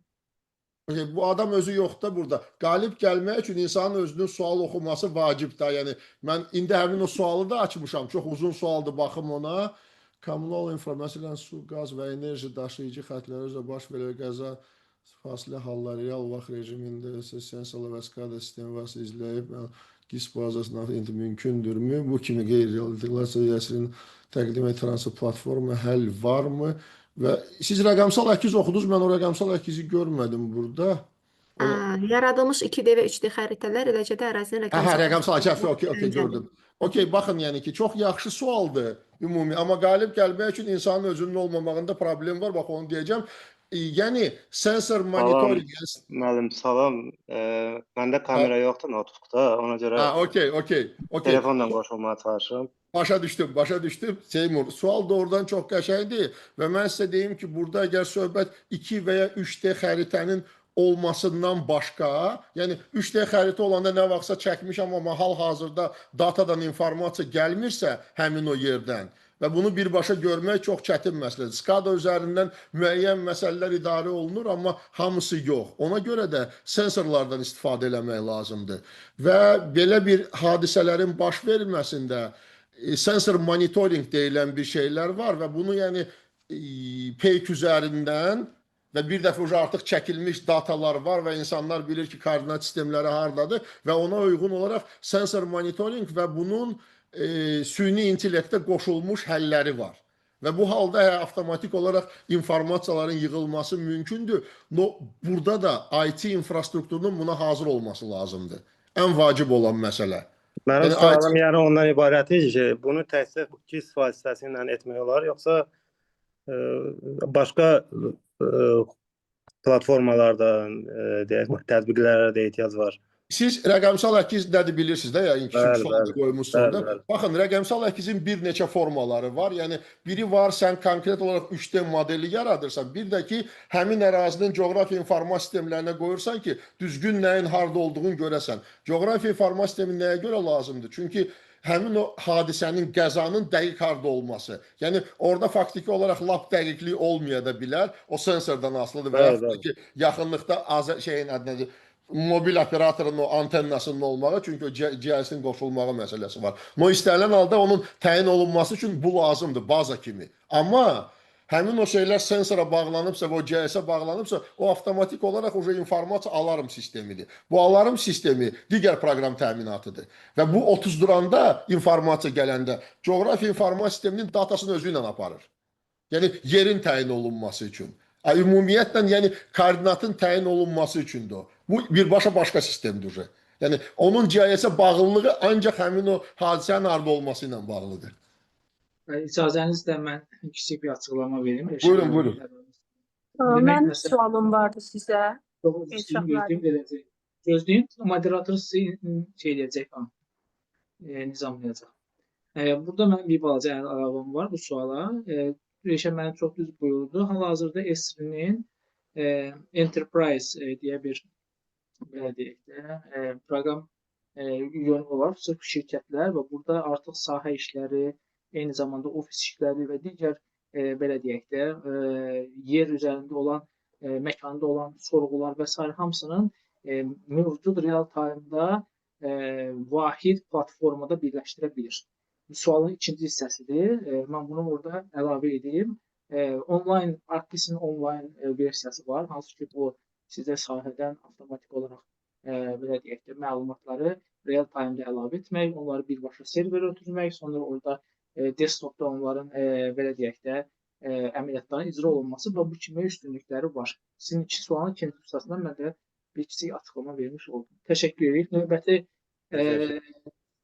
S3: Bu adam özü yoxdur burada. Qalib gəlmək üçün insanın özünün sual oxuması vacibdir. Yəni mən indi həmin o sualı da açmışam. Çox uzun sualdır, baxım ona. Kommunal informasiya, su, qaz və enerji daşıyıcı xətləri üzrə baş verən qəza, fasilə halları real vaxt rejimində sensorlar və SCADA sistemi vasitəsilə izləyib GIS bazasına mümkündürmü? Bu kimi qeyri-real inteqrasiya Esri-nin təqdim etdiyi platforma həll varmı? Və siz rəqəmsal əkiz oxudunuz, mən o rəqəmsal əkizi görmədim burada.
S1: Yaradılmış 2D və 3D xəritələr, eləcə də ərazinin
S3: rəqəmsal əkizi, okey, gördüm. Okey, baxın, yəni ki, çox yaxşı sualdır ümumi, amma qalib gəlmək üçün insanın özünün olmamağında problem var, bax onu deyəcəm. Yəni sensor monitoring...
S6: Müəllim, salam. Məndə kamera yoxdur notebookda, ona görə
S3: Okey.
S6: telefonla qoşulmaya çalışıram.
S3: Başa düşdüm. Seymur, sual doğrudan çox qəşəngdir və mən sizə deyim ki, burada əgər söhbət 2 və ya 3D xəritənin olmasından başqa, yəni 3D xəritə olanda nə vaxtsa çəkmişəm, amma hal-hazırda datadan informasiya gəlmirsə həmin o yerdən Və bunu birbaşa görmək çox çətin məsələdir. SCADA üzərindən müəyyən məsələlər idarə olunur, amma hamısı yox. Ona görə də sensorlardan istifadə etmək lazımdır. Və belə bir hadisələrin baş verməsində sensor monitoring deyilən bir şeylər var və bunu yəni peyk üzərindən və bir dəfə artıq çəkilmiş datalar var və insanlar bilir ki, koordinat sistemləri hardadır və ona uyğun olaraq sensor monitoring və bunun süni intellektə qoşulmuş həlləri var. Və bu halda avtomatik olaraq informasiyaların yığılması mümkündür. Burada da IT infrastrukturunun buna hazır olması lazımdır. Ən vacib olan məsələ.
S6: Mənim
S3: Yəni,
S6: sualım yəni ondan ibarətdir ki, bunu təkcə GIS vasitəsilə etmək olar, yoxsa başqa platformalardan, deyək, tətbiqlərə də ehtiyac var.
S3: Siz rəqəmsal əkiz nədir bilirsiniz də, yəni ki, sualda qoymuşsunuz orada. Baxın, rəqəmsal əkizin bir neçə formaları var. Yəni, biri var, sən konkret olaraq 3D modeli yaradırsan. Bir də ki, həmin ərazinin coğrafiya informasiya sistemlərinə qoyursan ki, düzgün nəyin harda olduğunu görəsən. Coğrafiya informasiya sistemi nəyə görə lazımdır? Çünki həmin o hadisənin, qəzanın dəqiq harda olması. Yəni, orada faktiki olaraq lap dəqiqlik olmaya da bilər. O sensordan asılıdır və yaxud da ki, yaxınlıqda şeyin adını mobil operatorun o antennasının olmağı, çünki o GIS-in qoşulmağı məsələsi var. O istənilən halda onun təyin olunması üçün bu lazımdır, baza kimi. Amma həmin o şeylər sensora bağlanıbsa və o GIS-ə bağlanıbsa, o avtomatik olaraq o informasiya alarm sistemidir. Bu alarm sistemi digər proqram təminatıdır. Və bu 30 duranda informasiya gələndə coğrafiya informasiya sisteminin datasını özü ilə aparır. Yəni yerin təyin olunması üçün. Ümumiyyətlə, yəni koordinatın təyin olunması üçündür o. Bu birbaşa başqa sistemdir. Yəni onun GIS-ə bağlılığı ancaq həmin o hadisənin harda olması ilə bağlıdır.
S2: İcazənizlə mən kiçik bir açıqlama verim.
S3: Buyurun, buyurun.
S5: Mənim sualım vardı sizə.
S2: Gözləyin, moderator sizi şey edəcək, nizamlayacaq. Burada mənim bir balaca əlavəm var bu suala. Rəşə mənə çox düz buyurdu. Hal-hazırda Esri-nin Enterprise deyə bir belə deyək də, proqram yönü var, sırf şirkətlər və burada artıq sahə işləri, eyni zamanda ofis işləri və digər belə deyək də, yer üzərində olan, məkanda olan sorğular və s. hamısının mövcud real time-da vahid platformada birləşdirə bilir. Sualın ikinci hissəsidir. Mən bunu orada əlavə edeyim. Online, ArcGIS-in online versiyası var. Hansı ki, bu sizə sahədən avtomatik olaraq belə deyək də, məlumatları real time-da əlavə etmək, onları birbaşa serverə ötürmək, sonra orada desktopda onların belə deyək də, əməliyyatların icra olunması və bu kimi üstünlükləri var. Sizin iki sualın ikinci hissəsindən mən də bir kiçik açıqlama vermiş oldum. Təşəkkür edirik. Növbəti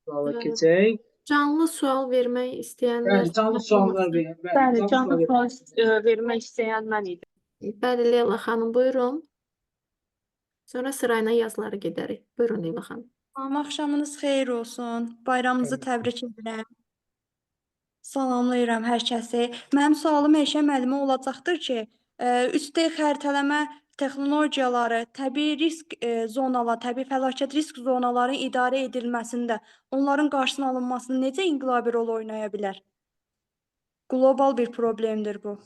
S2: suala keçək.
S1: Canlı sual vermək istəyənlər.
S2: Canlı suallar verin.
S5: Bəli, canlı sual vermək istəyən mən idim.
S1: Bəli, Leyla xanım, buyurun. Sonra sırayla yazıları gedərik. Buyurun, Leyla xanım.
S7: Axşamınız xeyir olsun. Bayramınızı təbrik edirəm. Salamlayıram hər kəsi. Mənim sualım Eşə müəllimə olacaqdır ki, 3D xəritələmə texnologiyaları, təbii risk zonaları, təbii fəlakət risk zonaların idarə edilməsində onların qarşısının alınmasında necə inqilabi rol oynaya bilər? Qlobal bir problemdir bu.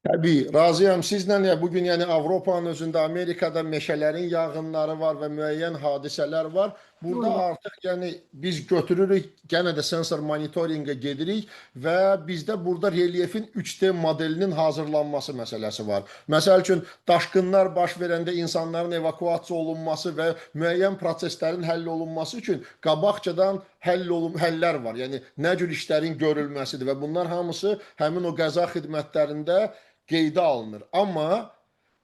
S3: Təbii, razıyam sizlə. Bugün yəni Avropanın özündə, Amerikada meşələrin yanğınları var və müəyyən hadisələr var. Burada artıq yəni biz götürürük, yenə də sensor monitorinqə gedirik və bizdə burada relyefin 3D modelinin hazırlanması məsələsi var. Məsəl üçün, daşqınlar baş verəndə insanların evakuasiya olunması və müəyyən proseslərin həll olunması üçün qabaqcadan həllər var. Yəni, nə cür işlərin görülməsidir və bunlar hamısı həmin o qəza xidmətlərində qeydə alınır. Amma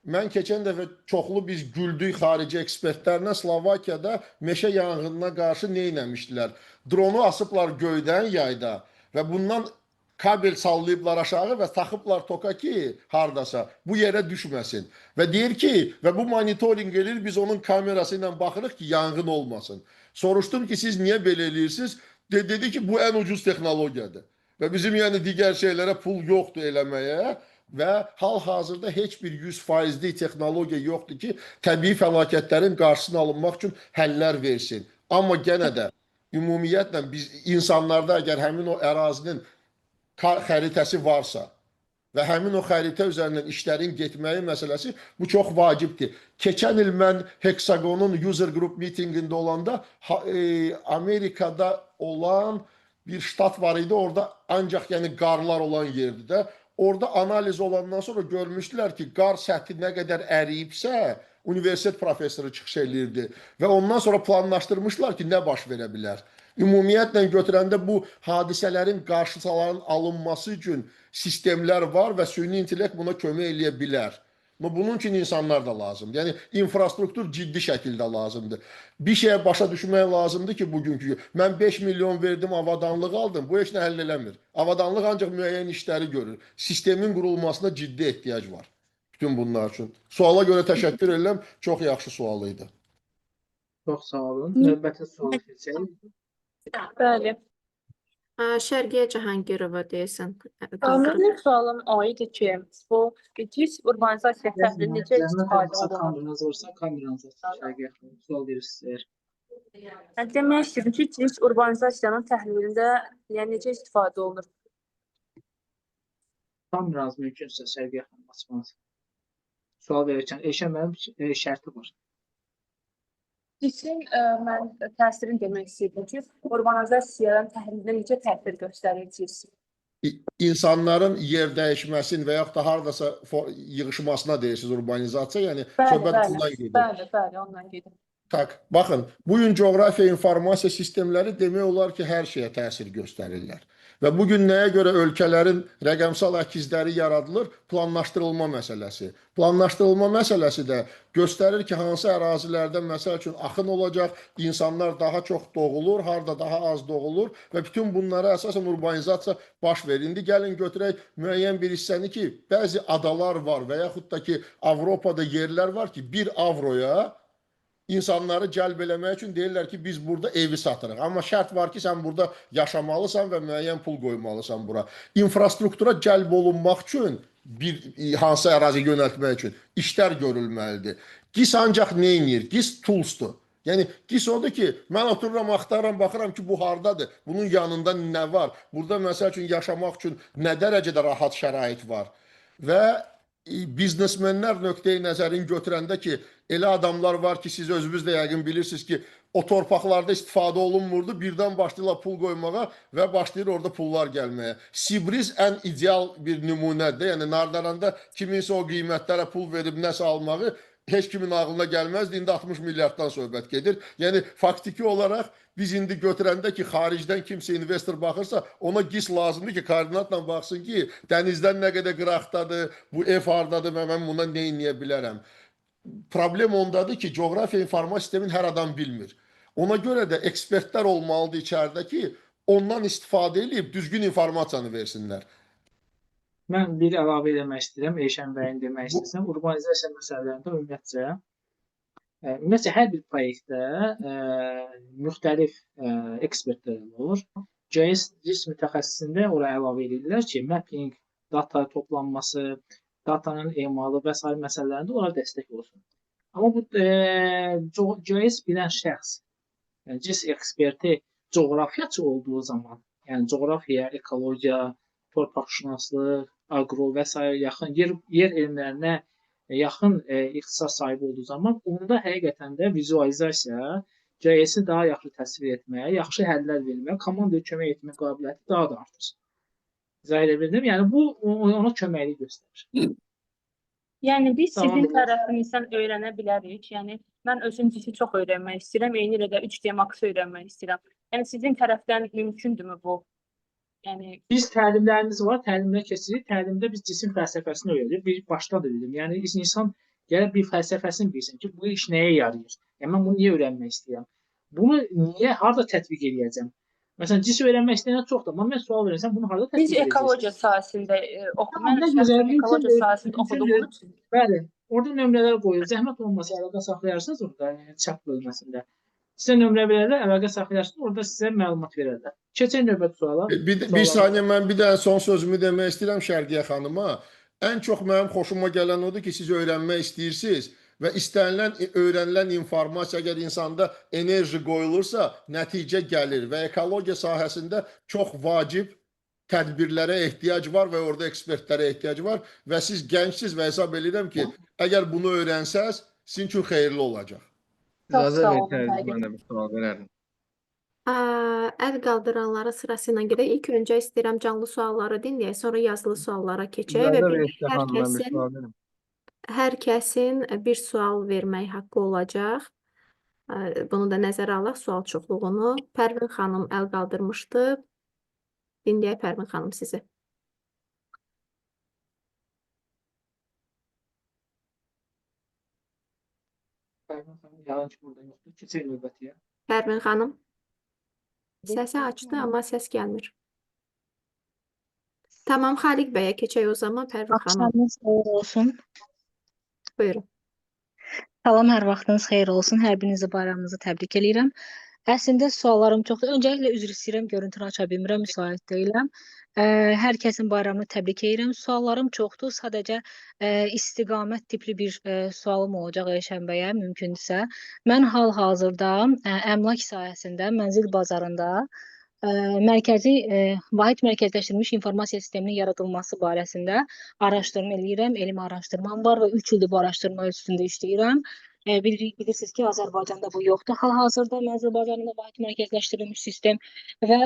S3: mən keçən dəfə çoxlu biz güldük xarici ekspertlərlə Slovakiyada meşə yanğınına qarşı nə etmişdilər? Dronu asıblar göydən yayda və bundan kabel sallayıblar aşağı və taxıblar toka ki, hardasa bu yerə düşməsin. Və deyir ki, və bu monitoring edir, biz onun kamerası ilə baxırıq ki, yanğın olmasın. Soruşdum ki, siz niyə belə eləyirsiniz? Dedi ki, bu ən ucuz texnologiyadır. Və bizim yəni digər şeylərə pul yoxdur eləməyə. Və hal-hazırda heç bir 100%lik texnologiya yoxdur ki, təbii fəlakətlərin qarşısını alınmaq üçün həllər versin. Amma yenə də ümumiyyətlə biz insanlarda əgər həmin o ərazinin xəritəsi varsa və həmin o xəritə üzərindən işlərin getməyi məsələsi bu çox vacibdir. Keçən il mən Hexagonun user group meetingində olanda Amerikada olan bir ştat var idi. Orada ancaq yəni qarlar olan yerdir də. Orada analiz olandan sonra görmüşdülər ki, qar səthi nə qədər əriyibsə, universitet professoru çıxış eləyirdi və ondan sonra planlaşdırmışlar ki, nə baş verə bilər. Ümumiyyətlə götürəndə bu hadisələrin qarşısaların alınması üçün sistemlər var və süni intellekt buna kömək eləyə bilər. Ama bunun için insanlar da lazım. Yani infrastruktur ciddi şekilde lazımdır. Bir şeye başa düşmeye lazımdır ki bugünkü. Ben 5 milyon verdim, avadanlık aldım. Bu heç nə həll eləmir. Avadanlık ancaq müəyyən işləri görür. Sistemin qurulmasına ciddi ehtiyac var. Bütün bunlar için. Suala göre teşekkür ederim. Çok yaxşı sualıydı.
S2: Çox sağ olun. Növbəti suala keçək.
S5: Bəli.
S1: Şərqiyə Cahangirova deyəsən.
S5: Mənim sualım o idi ki, bu GIS urbanizasiya təhlili necə istifadə olunur?
S2: Kameranız varsa kameranızı açın. Şərqiyə xanım, sual verirsiniz.
S5: Yəni, demək istəyirəm ki, GIS urbanizasiyanın təhlilində yəni necə istifadə olunur?
S2: Kameranız mümkünsə Şərqiyə xanım açmanız. Sual verirkən Eşən mənim şərti var.
S5: GIS-in mən təsirini demək istəyirəm ki, urbanizasiyanın təhlilində necə təsir göstərir GIS?
S3: İnsanların yer dəyişməsinin və yaxud da hardasa yığışmasına deyirsiniz urbanizasiya, yəni söhbət bundan gedir.
S5: Bəli, ondan gedir.
S3: Tak, baxın, bugün coğrafiya informasiya sistemləri demək olar ki, hər şeyə təsir göstərirlər. Və bugün nəyə görə ölkələrin rəqəmsal əkizləri yaradılır? Planlaşdırılma məsələsi. Planlaşdırılma məsələsi də göstərir ki, hansı ərazilərdə məsəl üçün axın olacaq, insanlar daha çox doğulur, harda daha az doğulur və bütün bunlara əsasən urbanizasiya baş verir. İndi gəlin götürək müəyyən bir hissəni ki, bəzi adalar var və yaxud da ki, Avropada yerlər var ki, 1 avroya İnsanları cəlb eləmək üçün deyirlər ki, biz burada evi satırıq. Amma şərt var ki, sən burada yaşamalısan və müəyyən pul qoymalısan bura. İnfrastruktura cəlb olunmaq üçün, bir hansı ərazi yönəltmək üçün işlər görülməlidir. GIS ancaq nə edir? GIS toolsdur. Yəni GIS odur ki, mən otururam, axtarıram, baxıram ki, bu hardadır? Bunun yanında nə var? Burada məsəl üçün yaşamaq üçün nə dərəcədə rahat şərait var? Və biznesmenlər nöqteyi nəzərini götürəndə ki, elə adamlar var ki, siz özünüz də yəqin bilirsiniz ki, o torpaqlarda istifadə olunmurdu, birdən başlayırlar pul qoymağa və başlayır orada pullar gəlməyə. Sibriz ən ideal bir nümunədir. Yəni Nardaranda kiminsə o qiymətlərə pul verib nəsə almağı heç kimin ağlına gəlməzdi. İndi 60 milyarddan söhbət gedir. Yəni faktiki olaraq biz indi götürəndə ki, xaricdən kimsə investor baxırsa, ona GIS lazımdır ki, koordinatla baxsın ki, dənizdən nə qədər qıraqdadır, bu ev hardadır və mən buna nə edə bilərəm. Problem ondadır ki, coğrafiya informasiya sistemini hər adam bilmir. Ona görə də ekspertlər olmalıdır içəridə ki, ondan istifadə edib düzgün informasiyanı versinlər.
S2: Mən bir əlavə eləmək istəyirəm, Eşən bəyin demək istəsəm, urbanizasiya məsələlərində ümumiyyətcə hər bir proyektdə müxtəlif ekspertlər olur. GIS mütəxəssisində oraya əlavə edirlər ki, mapping, data toplanması, datanın emalı və s. məsələlərində onlara dəstək olsun. Amma bu GIS bilən şəxs, yəni GIS eksperti coğrafiyaçı olduğu zaman, yəni coğrafiya, ekologiya, torpaqşünaslıq, aqro və s. yaxın yer elmlərinə yaxın ixtisas sahibi olduğu zaman onda həqiqətən də vizualizasiya GIS-i daha yaxşı təsvir etməyə, yaxşı həllər verməyə, komandaya kömək etmə qabiliyyəti daha da artır. İzah edə bildim. Yəni bu ona köməklik göstərir.
S5: Yəni biz
S2: Tamam,
S5: sizin
S2: olur.
S5: tərəfinizdən öyrənə bilərik. Yəni mən özüm GIS-i çox öyrənmək istəyirəm, eyni ilə də 3D Max-ı öyrənmək istəyirəm. Yəni sizin tərəfdən mümkündürmü bu? Yəni
S2: Biz təlimlərimiz var, təlimlər keçirik. Təlimdə biz cisim fəlsəfəsini öyrənirik. Bir başdan da dedim. Yəni insan gəlib bir fəlsəfəsini bilsin ki, bu iş nəyə yarayır? Yəni mən bunu niyə öyrənmək istəyirəm? Bunu niyə, harda tətbiq edəcəm? Məsələn, GIS öyrənmək istəyənlər çoxdur. Amma mən sual verirəm, bunu harda tətbiq
S5: biz
S2: edəcəksən?
S5: ekologiya sahəsində
S2: Tamam, nə gözəl,
S5: şəxsən
S2: mümkün
S5: ekologiya
S2: deyil,
S5: sahəsində
S2: mümkün
S5: oxuduğum üçün
S2: Bəli, orada nömrələr qoyur. Zəhmət olmasa əlaqə saxlayarsınız orada, çap bölməsində. Sizə nömrə verərlər, əlaqə saxlayarsınız, orada sizə məlumat verərlər. Keçək növbəti suala.
S3: Bir saniyə mən bir də son sözümü demək istəyirəm Şərqiyə xanıma. Ən çox mənim xoşuma gələn odur ki, siz öyrənmək istəyirsiniz və istənilən, öyrənilən informasiya əgər insanda enerji qoyulursa, nəticə gəlir və ekologiya sahəsində çox vacib tədbirlərə ehtiyac var və orada ekspertlərə ehtiyac var və siz gəncsiniz və hesab edirəm ki, əgər bunu öyrənsəz, sizin üçün xeyirli olacaq.
S5: Çox
S4: İcazə
S5: sağ olun,
S4: versəniz,
S5: Fərid.
S4: mən də bir sual verərdim.
S1: Əl qaldıranlara sırasıyla gedək. İlk öncə istəyirəm canlı sualları dinləyək, sonra yazılı suallara keçək və
S4: İcazə
S1: bir
S4: versəniz,
S1: hər
S4: xanım, mən bir
S1: kəsin
S4: sual verəm.
S1: hər kəsin bir sual vermək haqqı olacaq. Bunu da nəzərə alaq sual çoxluğunu. Pərvin xanım əl qaldırmışdı. Dinləyək Pərvin xanım sizi.
S2: Yalnız burada yoxdur. Keçək növbətiyə.
S1: Pərvin xanım səsi açdı, amma səs gəlmir. Tamam, Xaliq bəyə keçək o zaman. Pərvin xanım,
S8: Axşamınız xeyir olsun.
S1: buyurun.
S8: Salam, hər vaxtınız xeyir olsun. Hər birinizi bayramınızı təbrik eləyirəm. Əslində suallarım çoxdur. Öncəliklə üzr istəyirəm, görüntünü aça bilmirəm, müsait deyiləm. Hər kəsin bayramını təbrik edirəm. Suallarım çoxdur. Sadəcə istiqamət tipli bir sualım olacaq Elşən bəyə, mümkündürsə. Mən hal-hazırda əmlak sahəsində, mənzil bazarında mərkəzi, vahid mərkəzləşdirilmiş informasiya sisteminin yaradılması barəsində araşdırma eləyirəm. Elmi araşdırmam var və 3 ildir bu araşdırma üstündə işləyirəm. Bilirsiniz ki, Azərbaycanda bu yoxdur. Hal-hazırda mənzil bazarında vahid mərkəzləşdirilmiş sistem və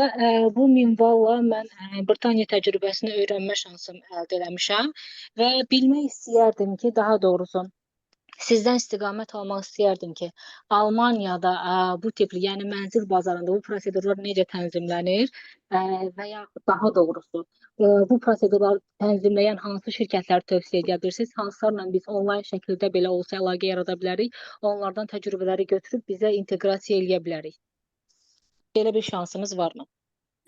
S8: bu minvalla mən Britaniya təcrübəsini öyrənmə şansım əldə eləmişəm və bilmək istəyərdim ki, daha doğrusu sizdən istiqamət almaq istəyərdim ki, Almaniyada bu tipli, yəni mənzil bazarında bu prosedurlar necə tənzimlənir və ya daha doğrusu bu prosedurları tənzimləyən hansı şirkətləri tövsiyə edə bilirsiniz? Hansılarla biz onlayn şəkildə belə olsa əlaqə yarada bilərik, onlardan təcrübələri götürüb bizə inteqrasiya eləyə bilərik. Belə bir şansımız varmı?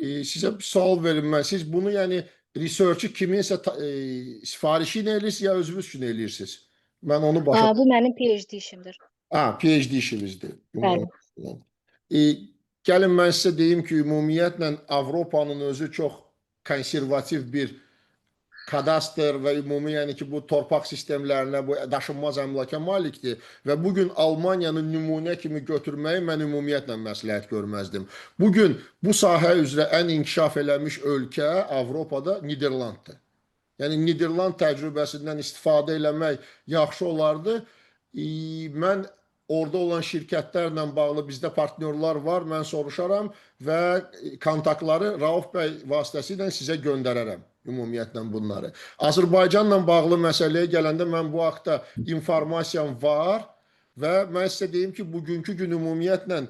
S3: Sizə bir sual verim mən. Siz bunu yəni research-ı kiminsə sifarişi ilə eləyirsiniz ya özünüz üçün eləyirsiniz? Mən onu başa...
S8: Bu mənim PhD işimdir.
S3: PhD işinizdir.
S8: Bəli.
S3: Gəlin mən sizə deyim ki, ümumiyyətlə Avropanın özü çox konservativ bir kadastr və ümumi yəni ki, bu torpaq sistemlərinə, bu daşınmaz əmlaka malikdir və bugün Almaniyanı nümunə kimi götürməyi mən ümumiyyətlə məsləhət görməzdim. Bugün bu sahə üzrə ən inkişaf eləmiş ölkə Avropada Niderlanddır. Yəni Niderland təcrübəsindən istifadə eləmək yaxşı olardı. Mən orada olan şirkətlərlə bağlı bizdə partnyorlar var, mən soruşaram və kontaktları Rauf bəy vasitəsilə sizə göndərərəm ümumiyyətlə bunları. Azərbaycanla bağlı məsələyə gələndə mən bu haqda informasiyam var və mən sizə deyim ki, bugünkü gün ümumiyyətlə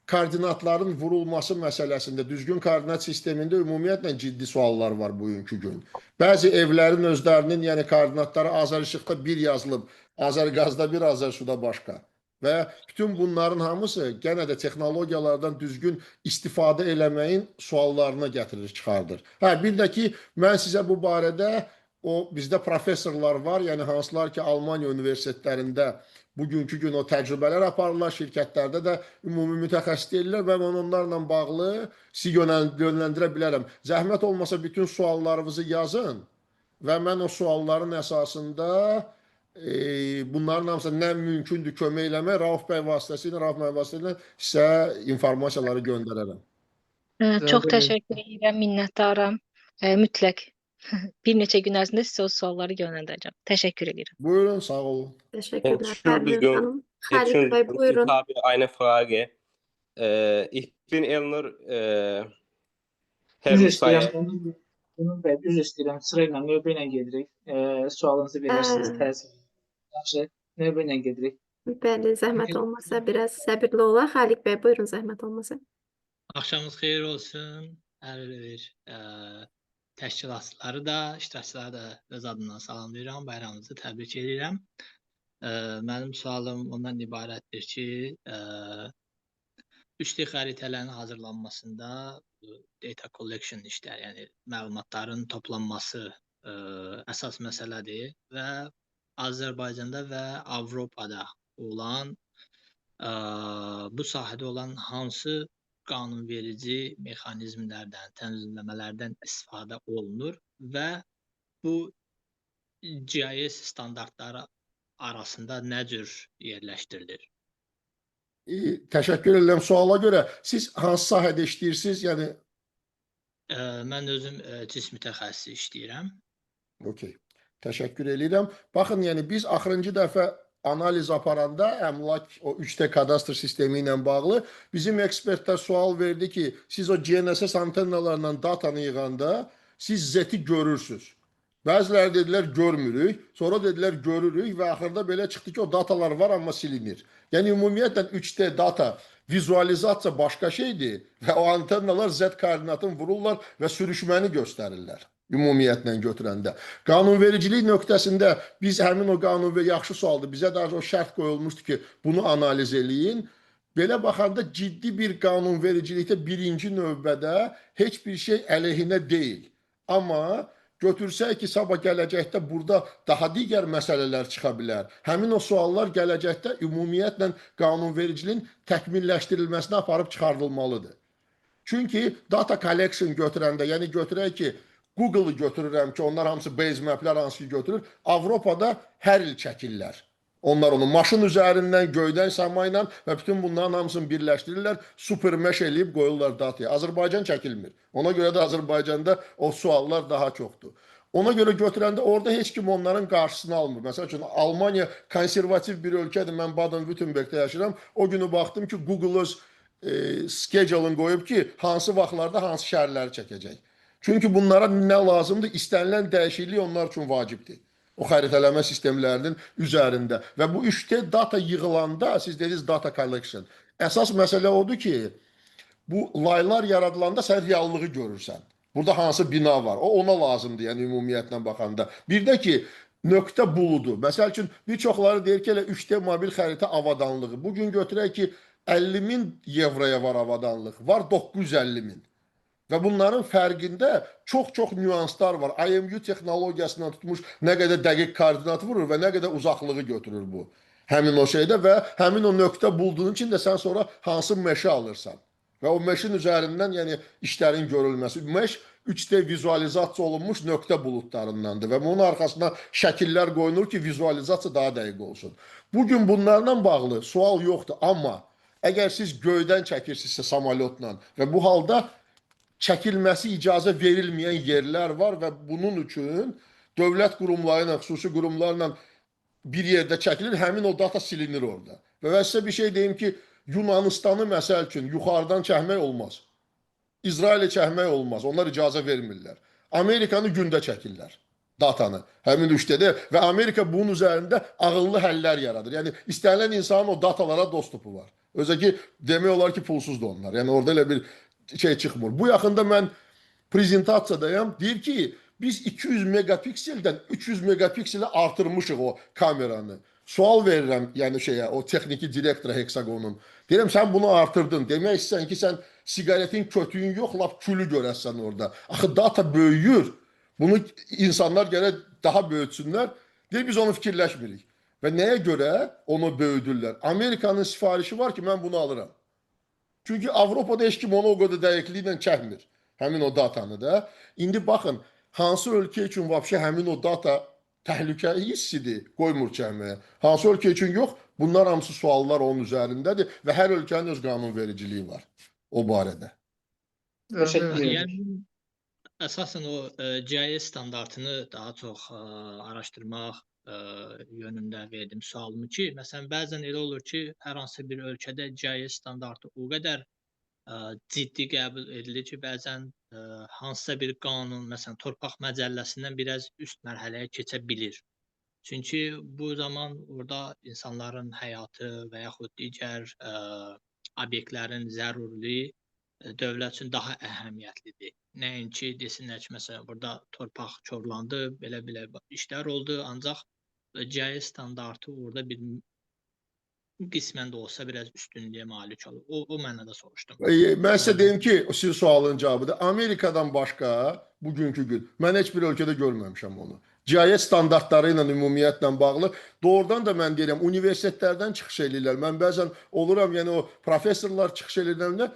S3: koordinatların vurulması məsələsində, düzgün koordinat sistemində ümumiyyətlə ciddi suallar var bugünkü gün. Bəzi evlərin özlərinin, yəni koordinatları Azərişıqda bir yazılıb, Azərqazda bir, Azərsuda başqa. Və bütün bunların hamısı gənə də texnologiyalardan düzgün istifadə eləməyin suallarına gətirir, çıxardır. Bir də ki, mən sizə bu barədə bizdə professorlar var, yəni hansılar ki, Almaniya universitetlərində bugünkü gün o təcrübələr aparırlar, şirkətlərdə də ümumi mütəxəssis deyirlər və mən onlarla bağlı sizi yönləndirə bilərəm. Zəhmət olmasa bütün suallarınızı yazın və mən o sualların əsasında bunların hamısına nə mümkündür kömək eləmək, Rauf bəy vasitəsilə sizə informasiyaları göndərərəm.
S8: Çox təşəkkür edirəm, minnətdaram. Mütləq bir neçə gün ərzində sizə o sualları yönləndirəcəm. Təşəkkür edirəm.
S3: Buyurun, sağ olun.
S1: Teşekkürler Pərvin xanım. Xaliq bəy, buyurun.
S9: Ich habe eine Frage. Ich bin Elnur Herr
S2: Üzr
S9: Musayev.
S2: istəyirəm. Bunun bəy, üzr istəyirəm. Sırayla növbə ilə gedirik. Sualınızı verirsiniz, təsir. Yaxşı, növbə ilə gedirik.
S1: Bəli, zəhmət olmasa biraz səbirli olaq. Xaliq bəy, buyurun zəhmət olmasa.
S10: Axşamınız xeyir olsun. Hər bir təşkilatçıları da, iştirakçıları da öz adından salamlayıram. Bayramınızı təbrik edirəm. Mənim sualım ondan ibarətdir ki, 3D xəritələrin hazırlanmasında data collection işləri, yəni məlumatların toplanması əsas məsələdir və Azərbaycanda və Avropada olan bu sahədə olan hansı qanunverici mexanizmlərdən, tənzimləmələrdən istifadə olunur və bu GIS standartları arasında nə cür yerləşdirilir?
S3: Təşəkkür edirəm suala görə. Siz hansı sahədə işləyirsiniz? Yəni
S10: Mən özüm cismi təxəssüsü işləyirəm.
S3: Okey. Təşəkkür edirəm. Baxın, yəni biz axırıncı dəfə analiz aparanda əmlak o 3D kadastr sistemi ilə bağlı bizim ekspertlər sual verdi ki, siz o GNSS antennalarla datanı yığanda siz Z-i görürsüz. Bəziləri dedilər görmürük, sonra dedilər görürük və axırda belə çıxdı ki, o datalar var amma silinir. Yəni ümumiyyətlə 3D data vizualizasiya başqa şeydir və o antennalar Z koordinatını vururlar və sürüşməni göstərirlər. Ümumiyyətlə götürəndə. Qanunvericilik nöqtəsində biz həmin o qanun yaxşı sualdır. Bizə də o şərt qoyulmuşdu ki, bunu analiz eləyin. Belə baxanda ciddi bir qanunvericilikdə birinci növbədə heç bir şey əleyhinə deyil. Amma götürsək ki, sabah gələcəkdə burada daha digər məsələlər çıxa bilər. Həmin o suallar gələcəkdə ümumiyyətlə qanunvericiliyin təkmilləşdirilməsinə aparıb çıxardılmalıdır. Çünki data collection götürəndə, yəni götürək ki, Google-ı götürürəm ki, onlar hamısı base maplər hansı ki götürür. Avropada hər il çəkirlər. Onlar onu maşın üzərindən, göydən, səma ilə və bütün bunların hamısını birləşdirirlər, super mesh eləyib qoyurlar dataya. Azərbaycan çəkilmir. Ona görə də Azərbaycanda o suallar daha çoxdur. Ona görə götürəndə orada heç kim onların qarşısını almır. Məsəl üçün, Almanya konservativ bir ölkədir. Mən Baden-Württembergdə yaşayıram. O günü baxdım ki, Google öz schedule-ını qoyub ki, hansı vaxtlarda hansı şəhərləri çəkəcək. Çünki bunlara nə lazımdır? İstənilən dəyişiklik onlar üçün vacibdir. O xəritələmə sistemlərinin üzərində. Və bu 3D data yığılanda, siz dediniz data collection. Əsas məsələ odur ki, bu laylar yaradılanda sən reallığı görürsən. Burada hansı bina var? O ona lazımdır, yəni ümumiyyətlə baxanda. Bir də ki, nöqtə buludu. Məsəl üçün, bir çoxları deyir ki, elə 3D mobil xəritə avadanlığı. Bugün götürək ki, 50.000 evroya var avadanlıq. Var 950.000. Və bunların fərqində çox-çox nüanslar var. IMU texnologiyasından tutmuş nə qədər dəqiq koordinat vurur və nə qədər uzaqlığı götürür bu. Həmin o şeydə və həmin o nöqtə bulduğun üçün də sən sonra hansı meşə alırsan. Və o meşin üzərindən yəni işlərin görülməsi. Meş 3D vizualizasiya olunmuş nöqtə buludlarındandır və bunun arxasına şəkillər qoyulur ki, vizualizasiya daha dəqiq olsun. Bugün bunlarla bağlı sual yoxdur, amma əgər siz göydən çəkirsinizsə samolyotla və bu halda çəkilməsi icazə verilməyən yerlər var və bunun üçün dövlət qurumları ilə, xüsusi qurumlarla bir yerdə çəkilir, həmin o data silinir orada. Və sizə bir şey deyim ki, Yunanistanı məsəl üçün yuxarıdan çəkmək olmaz. İsraili çəkmək olmaz, onlar icazə vermirlər. Amerikanı gündə çəkirlər datanı, həmin 3D-də və Amerika bunun üzərində ağıllı həllər yaradır. Yəni, istənilən insanın o datalara dostupu var. Özə ki, demək olar ki, pulsuzdur onlar. Yəni, orada elə bir şey çıxmır. Bu yaxında mən prezentasiyadayım. Deyir ki, biz 200 megapikseldən 300 megapikselə artırmışıq o kameranı. Sual verirəm, yəni şeyə, o texniki direktora Hexagonun. Deyirəm, sən bunu artırdın. Demək istəyirsən ki, sən siqaretin kötüyün yox, lap külü görəsən orada. Axı data böyüyür. Bunu insanlar gərək daha böyütsünlər. Deyir, biz onu fikirləşmirik. Və nəyə görə onu böyüdürlər? Amerikanın sifarişi var ki, mən bunu alıram. Çünki Avropada heç kim onu o qədər dəqiqliklə çəkmir. Həmin o datanı da. İndi baxın, hansı ölkə üçün vəbşə həmin o data təhlükə hissidir, qoymur çəkməyə. Hansı ölkə üçün yox, bunlar hamısı suallar onun üzərindədir və hər ölkənin öz qanunvericiliyi var o barədə.
S2: Təşəkkür edirəm.
S10: Yəni, əsasən o GIS standartını daha çox araşdırmaq yönündə verdim sualımı ki, məsələn, bəzən elə olur ki, hər hansı bir ölkədə GIS standartı o qədər ciddi qəbul edilir ki, bəzən hansısa bir qanun, məsələn, torpaq məcəlləsindən biraz üst mərhələyə keçə bilir. Çünki bu zaman orada insanların həyatı və yaxud digər obyektlərin zəruriliyi dövlət üçün daha əhəmiyyətlidir. Nəinki desinlər ki, məsələn, burada torpaq korlandı, belə-belə işlər oldu, ancaq GIS standartı orada bir qismən də olsa biraz üstünlüyə malik olur. O mənə də soruşdum.
S3: Mən sizə deyim ki, sizin sualın cavabıdır. Amerikadan başqa bugünkü gün mən heç bir ölkədə görməmişəm onu. GIS standartları ilə ümumiyyətlə bağlı doğrudan da mən deyirəm, universitetlərdən çıxış edirlər. Mən bəzən oluram, yəni o professorlar çıxış edirlər.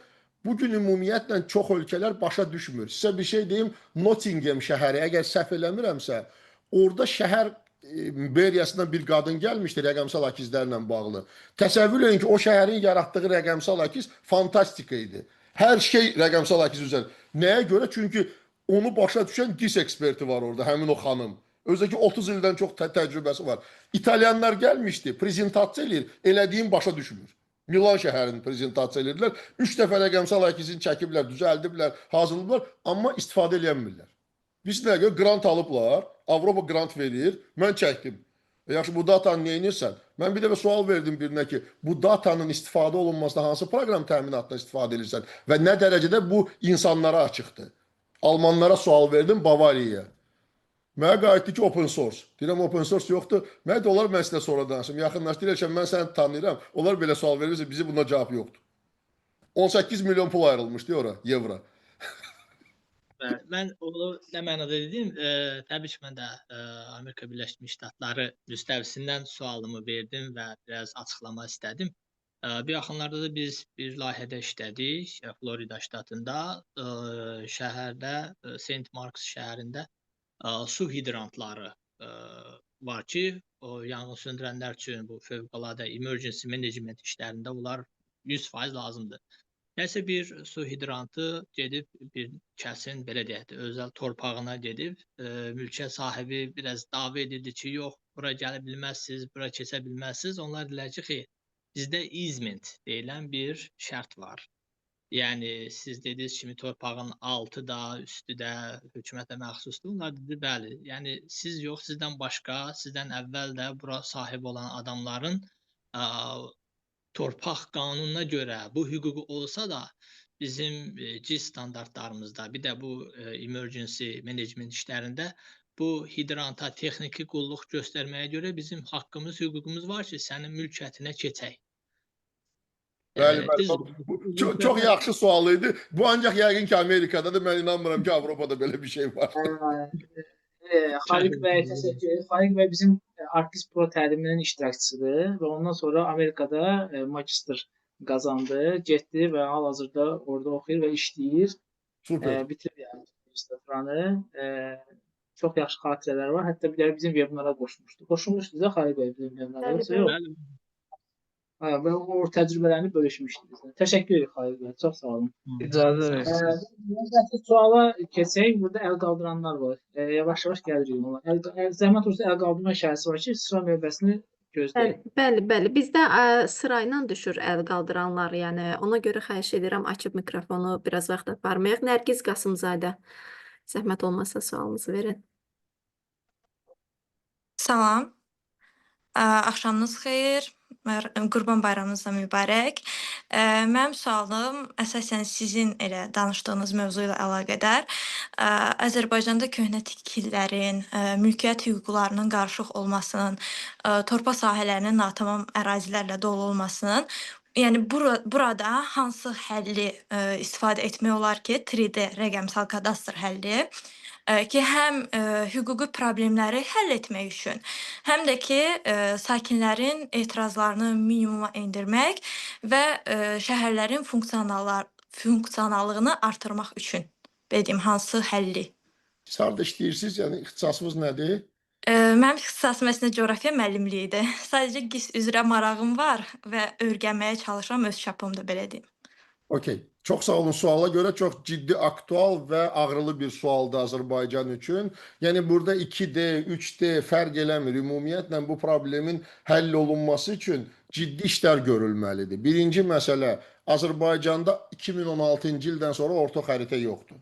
S3: Bugün ümumiyyətlə çox ölkələr başa düşmür. Sizə bir şey deyim, Nottingham şəhəri, əgər səhv eləmirəmsə, orada şəhər beriyasından bir qadın gəlmişdi rəqəmsal əkizlərlə bağlı. Təsəvvür edin ki, o şəhərin yaratdığı rəqəmsal əkiz fantastika idi. Hər şey rəqəmsal əkiz üzərində. Nəyə görə? Çünki onu başa düşən GIS eksperti var orada, həmin o xanım. Özdəki 30 ildən çox təcrübəsi var. İtalyanlar gəlmişdi, prezentasiya eləyir, elədiyin başa düşmür. Milan şəhərinin prezentasiya edirdilər. 3 dəfə rəqəmsal əkizini çəkiblər, düzəldiblər, hazırlayıblar, amma istifadə edənmirlər. Biz nə görə grant alıblar, Avropa grant verir, mən çəkdim. Yaxşı, bu datanı nə edirsən? Mən bir dəfə sual verdim birinə ki, bu datanın istifadə olunmasında hansı proqram təminatına istifadə edirsən və nə dərəcədə bu insanlara açıqdır? Almanlara sual verdim, Bavariyaya. Mənə qayıtdı ki, open source. Deyirəm, open source yoxdur. Mən də olar, mən sizlə sonra danışım. Yaxınlaşdırırken mən səni tanıyıram. Onlar belə sual verirsə, bizi buna cavab yoxdur. 18 milyon pul ayrılmışdı ora, evro.
S10: Bəli, mən onu nə mənada dedim, təbii ki, mən də Amerika Birləşmiş Ştatları müstəvisindən sualımı verdim və biraz açıqlama istədim. Bir yaxınlarda da biz bir layihədə işlədik, Florida ştatında, şəhərdə, St. Marks şəhərində su hidrantları var ki, o yanğın söndürənlər üçün bu fövqəladə emergency management işlərində onlar 100% lazımdır. Nəsə bir su hidrantı gedib bir kəsin, belə deyək də, özəl torpağına gedib, mülkiyyət sahibi biraz dava edirdi ki, yox, bura gələ bilməzsiniz, bura keçə bilməzsiniz. Onlar dedilər ki, xeyr, bizdə easement deyilən bir şərt var. Yəni, siz dediniz kimi torpağın altı da, üstü də hökumətə məxsusdur. Onlar dedi, bəli, yəni siz yox, sizdən başqa, sizdən əvvəl də bura sahib olan adamların torpaq qanununa görə bu hüququ olsa da bizim GIS standartlarımızda, bir də bu emergency management işlərində bu hidranta texniki qulluq göstərməyə görə bizim haqqımız, hüququmuz var ki, sənin mülkiyyətinə keçək.
S3: Bəli, bəli. Çox yaxşı sual idi. Bu ancaq yəqin ki, Amerikadadır. Mən inanmıram ki, Avropada belə bir şey var.
S2: Xaliq bəy, təşəkkür. Xaliq bəy bizim Artist Pro təliminin iştirakçısıdır və ondan sonra Amerikada magistr qazandı, getdi və hal-hazırda orada oxuyur və işləyir.
S3: Super.
S2: Bitirib yəni magistratranı. Çox yaxşı xatirələr var. Hətta bir də bizim webinara qoşmuşdu. Qoşulmuşdu da Xaliq bəy bizim webinara, yoxsa yox? Və o təcrübələrini bölüşmüşdü bizlə. Təşəkkür edirik Xaliq bəy, çox sağ olun.
S4: İcazə verirsiniz.
S2: Növbəti suala keçək. Burada əl qaldıranlar var. Yavaş-yavaş gəlirik ona. Zəhmət olursa əl qaldırma işarəsi var ki, sıra növbəsini gözləyək.
S1: Bəli. Bizdə sırayla düşür əl qaldıranlar, yəni ona görə xahiş edirəm açıb mikrofonu biraz vaxt aparmayaq. Nərgiz Qasımzadə, zəhmət olmasa sualınızı verin.
S11: Salam. Axşamınız xeyir. Qurban bayramınız da mübarək. Mənim sualım əsasən sizin elə danışdığınız mövzu ilə əlaqədar. Azərbaycanda köhnə tikililərin, mülkiyyət hüquqlarının qarışıq olmasının, torpaq sahələrinin natamam ərazilərlə dolu olmasının, yəni burada hansı həlli istifadə etmək olar ki, 3D rəqəmsal kadastr həlli, ki, həm hüquqi problemləri həll etmək üçün, həm də ki, sakinlərin etirazlarını minimuma endirmək və şəhərlərin funksionallığını artırmaq üçün, dediyim, hansı həlli?
S3: Siz harada işləyirsiniz? Yəni ixtisasınız nədir?
S11: Mənim ixtisasım əslində coğrafiya müəllimliyidir. Sadəcə GIS üzrə marağım var və öyrənməyə çalışıram öz çapımda, belə deyim.
S3: Okey. Çox sağ olun. Suala görə çox ciddi, aktual və ağrılı bir sualdır Azərbaycan üçün. Yəni burada 2D, 3D fərq eləmir. Ümumiyyətlə bu problemin həll olunması üçün ciddi işlər görülməlidir. Birinci məsələ, Azərbaycanda 2016-cı ildən sonra orta xəritə yoxdur.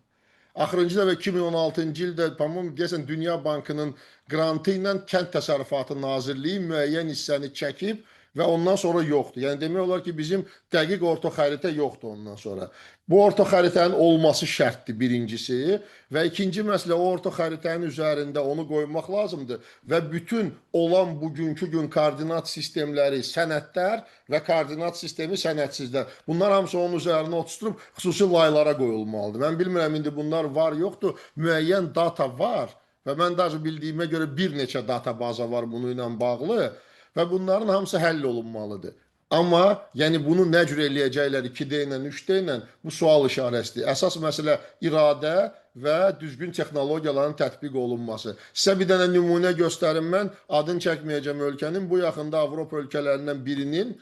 S3: Axırıncı dəfə 2016-cı ildə deyəsən Dünya Bankının qrantı ilə Kənd Təsərrüfatı Nazirliyi müəyyən hissəni çəkib və ondan sonra yoxdur. Yəni demək olar ki, bizim dəqiq orta xəritə yoxdur ondan sonra. Bu orta xəritənin olması şərtdir birincisi və ikinci məsələ o orta xəritənin üzərində onu qoymaq lazımdır və bütün olan bugünkü gün koordinat sistemləri sənədlər və koordinat sistemi sənədsizlər. Bunlar hamısı onun üzərinə oturtulub xüsusi laylara qoyulmalıdır. Mən bilmirəm indi bunlar var, yoxdur. Müəyyən data var və mən daha bildiyimə görə bir neçə databaza var bunu ilə bağlı. Və bunların hamısı həll olunmalıdır. Amma yəni bunu nə cür eləyəcəklər 2D ilə, 3D ilə bu sual işarəsidir. Əsas məsələ iradə və düzgün texnologiyaların tətbiq olunması. Sizə bir dənə nümunə göstərim mən. Adını çəkməyəcəm ölkənin. Bu yaxında Avropa ölkələrindən birinin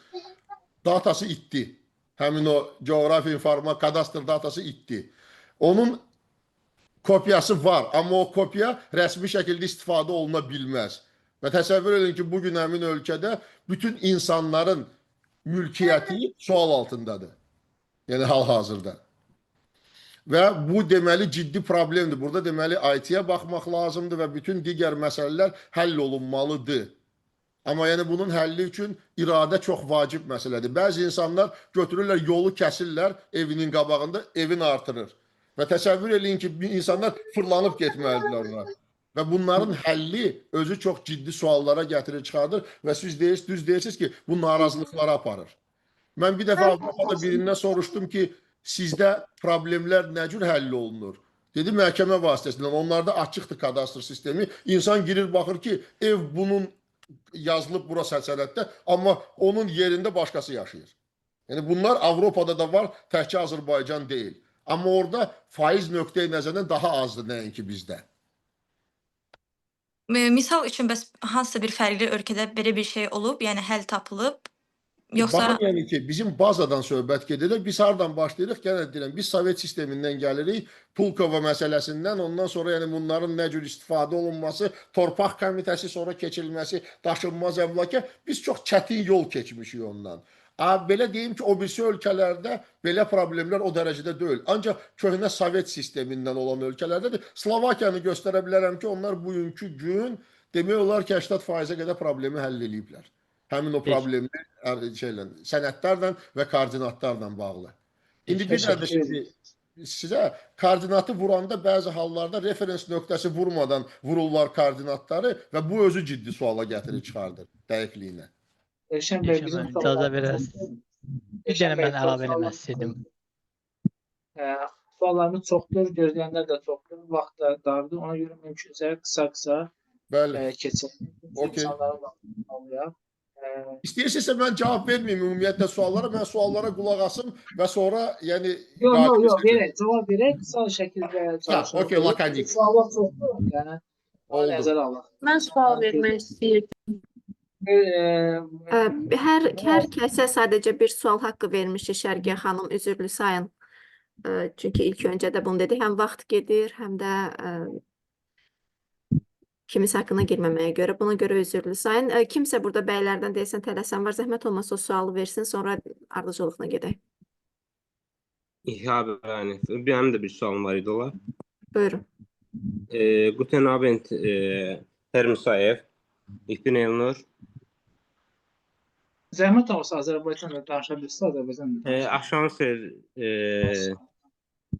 S3: datası itdi. Həmin o coğrafi informasiya kadastr datası itdi. Onun kopyası var, amma o kopya rəsmi şəkildə istifadə oluna bilməz. Və təsəvvür edin ki, bugün həmin ölkədə bütün insanların mülkiyyəti sual altındadır. Yəni hal-hazırda. Və bu deməli ciddi problemdir. Burada deməli IT-yə baxmaq lazımdır və bütün digər məsələlər həll olunmalıdır. Amma yəni bunun həlli üçün iradə çox vacib məsələdir. Bəzi insanlar götürürlər, yolu kəsirlər evinin qabağında, evin artırır. Və təsəvvür edin ki, insanlar fırlanıb getməlidirlər ona. Və bunların həlli özü çox ciddi suallara gətirir, çıxardır və siz düz deyirsiniz ki, bu narazılıqlara aparır. Mən bir dəfə Avropada birindən soruşdum ki, sizdə problemlər nə cür həll olunur? Dedi, məhkəmə vasitəsilə. Onlarda açıqdır kadastr sistemi. İnsan girir, baxır ki, ev bunun yazılıb bura sənəddə, amma onun yerində başqası yaşayır. Yəni bunlar Avropada da var, təkcə Azərbaycan deyil. Amma orada faiz nöqteyi nəzərdən daha azdır nəinki bizdə.
S11: Misal üçün bəs hansısa bir fərqli ölkədə belə bir şey olub, yəni həll tapılıb, yoxsa
S3: Baxın, yəni ki, bizim bazadan söhbət gedir. Biz hardan başlayırıq? Yenə deyirəm, biz Sovet sistemindən gəlirik, Pulkova məsələsindən, ondan sonra yəni bunların nə cür istifadə olunması, torpaq komitəsi sonra keçirilməsi, daşınmaz əmlaka, biz çox çətin yol keçmişik ondan. Belə deyim ki, o birisi ölkələrdə belə problemlər o dərəcədə deyil. Ancaq köhnə Sovet sistemindən olan ölkələrdədir. Slovakiyanı göstərə bilərəm ki, onlar bugünkü gün demək olar ki, 80%-ə qədər problemi həll ediblər. Həmin o problemi sənədlərlə və koordinatlarla bağlı. İndi bir də şimdi sizə koordinatı vuranda bəzi hallarda referens nöqtəsi vurmadan vururlar koordinatları və bu özü ciddi suala gətirir, çıxardır dəqiqliyinə.
S2: Eşən bəy, bizim
S10: icazə verərsiniz. Bir dənə mən əlavə eləmək istədim.
S2: Suallarımız çoxdur, gözləyənlər də çoxdur, vaxt da dardır. Ona görə mümkünsə qısa-qısa keçək. İnsanların vaxtını alıyaq.
S3: İstəyirsinizsə mən cavab verməyim ümumiyyətlə suallara, mən suallara qulaq asım və sonra yəni...
S2: Yox, verək, cavab verək, qısa şəkildə çalışırıq.
S3: Okey, lakanik.
S2: Suallar çoxdur, yəni onu nəzərə alaq.
S5: Mən sual vermək istəyirdim.
S1: Hər kəsə sadəcə bir sual haqqı vermişik Şərqiyə xanım, üzürlü sayın. Çünki ilk öncə də bunu dedi, həm vaxt gedir, həm də kimis haqqına girməməyə görə, buna görə üzürlü sayın. Kimsə burada bəylərdən deyəsən tələsən var, zəhmət olmasa o sualı versin, sonra ardıcılıqla gedək.
S9: Yani, benim de bir sualım var idi olar.
S1: Buyurun.
S9: Guten Abend, Herr Musayev, ich bin Elnur.
S2: Zəhmət olsa Azərbaycanla danışa bilsə Azərbaycanla.
S9: Axşam xeyir,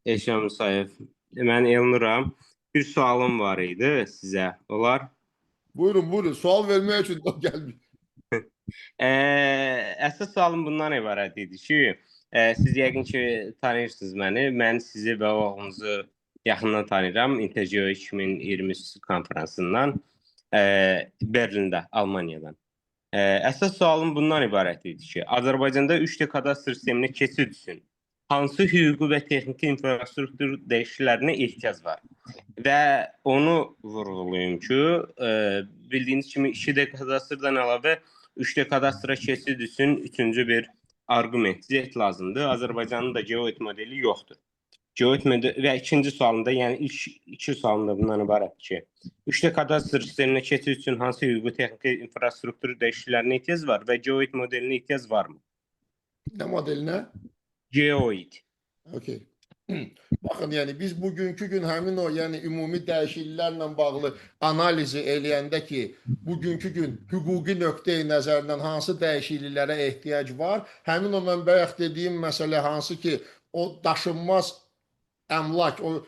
S9: Eşan Musayev. Mən Elnuram. Bir sualım var idi sizə. Olar?
S3: Buyurun. Sual vermək üçün gəlmir.
S9: Əsas sualım bundan ibarət idi ki, siz yəqin ki tanıyırsınız məni. Mən sizi və oğlunuzu yaxından tanıyıram. Intergeo 2020 konferansından Berlində, Almaniyadan. Əsas sualım bundan ibarət idi ki, Azərbaycanda 3D kadastr sisteminə keçid üçün hansı hüquqi və texniki infrastruktur dəyişikliklərinə ehtiyac var? Və onu vurğulayım ki, bildiyiniz kimi 2D kadastrdan əlavə 3D kadastra keçid üçün üçüncü bir arqument lazımdır. Azərbaycanın da GeoID modeli yoxdur. Və ikinci sualımda, yəni ilk iki sualımda bundan ibarət ki, 3D kadastr sisteminə keçid üçün hansı hüquqi texniki infrastruktur dəyişikliklərinə ehtiyac var və GeoID modelinə ehtiyac varmı?
S3: Nə modelinə?
S9: GeoID.
S3: Okey. Baxın, yəni biz bugünkü gün həmin o, yəni ümumi dəyişikliklərlə bağlı analizi eləyəndə ki, bugünkü gün hüquqi nöqteyi nəzərdən hansı dəyişikliklərə ehtiyac var, həmin o mən bayaq dediyim məsələ hansı ki, o daşınmaz əmlak, o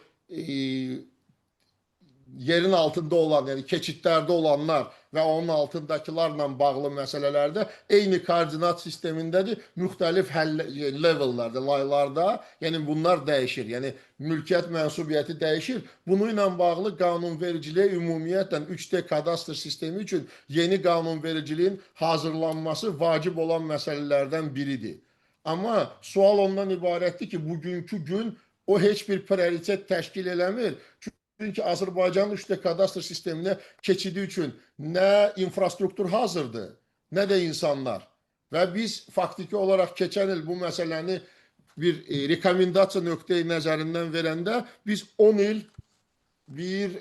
S3: yerin altında olan, yəni keçidlərdə olanlar və onun altındakilarla bağlı məsələlərdə eyni koordinat sistemindədir, müxtəlif levellərdə, laylarda, yəni bunlar dəyişir, yəni mülkiyyət mənsubiyyəti dəyişir. Bununla bağlı qanunvericiliyə ümumiyyətlə 3D kadastr sistemi üçün yeni qanunvericiliyin hazırlanması vacib olan məsələlərdən biridir. Amma sual ondan ibarətdir ki, bugünkü gün o heç bir prioritet təşkil eləmir. Çünki Azərbaycanın 3D kadastr sisteminə keçidi üçün nə infrastruktur hazırdır, nə də insanlar. Və biz faktiki olaraq keçən il bu məsələni bir rekomendasiya nöqteyi nəzərindən verəndə biz 10 il bir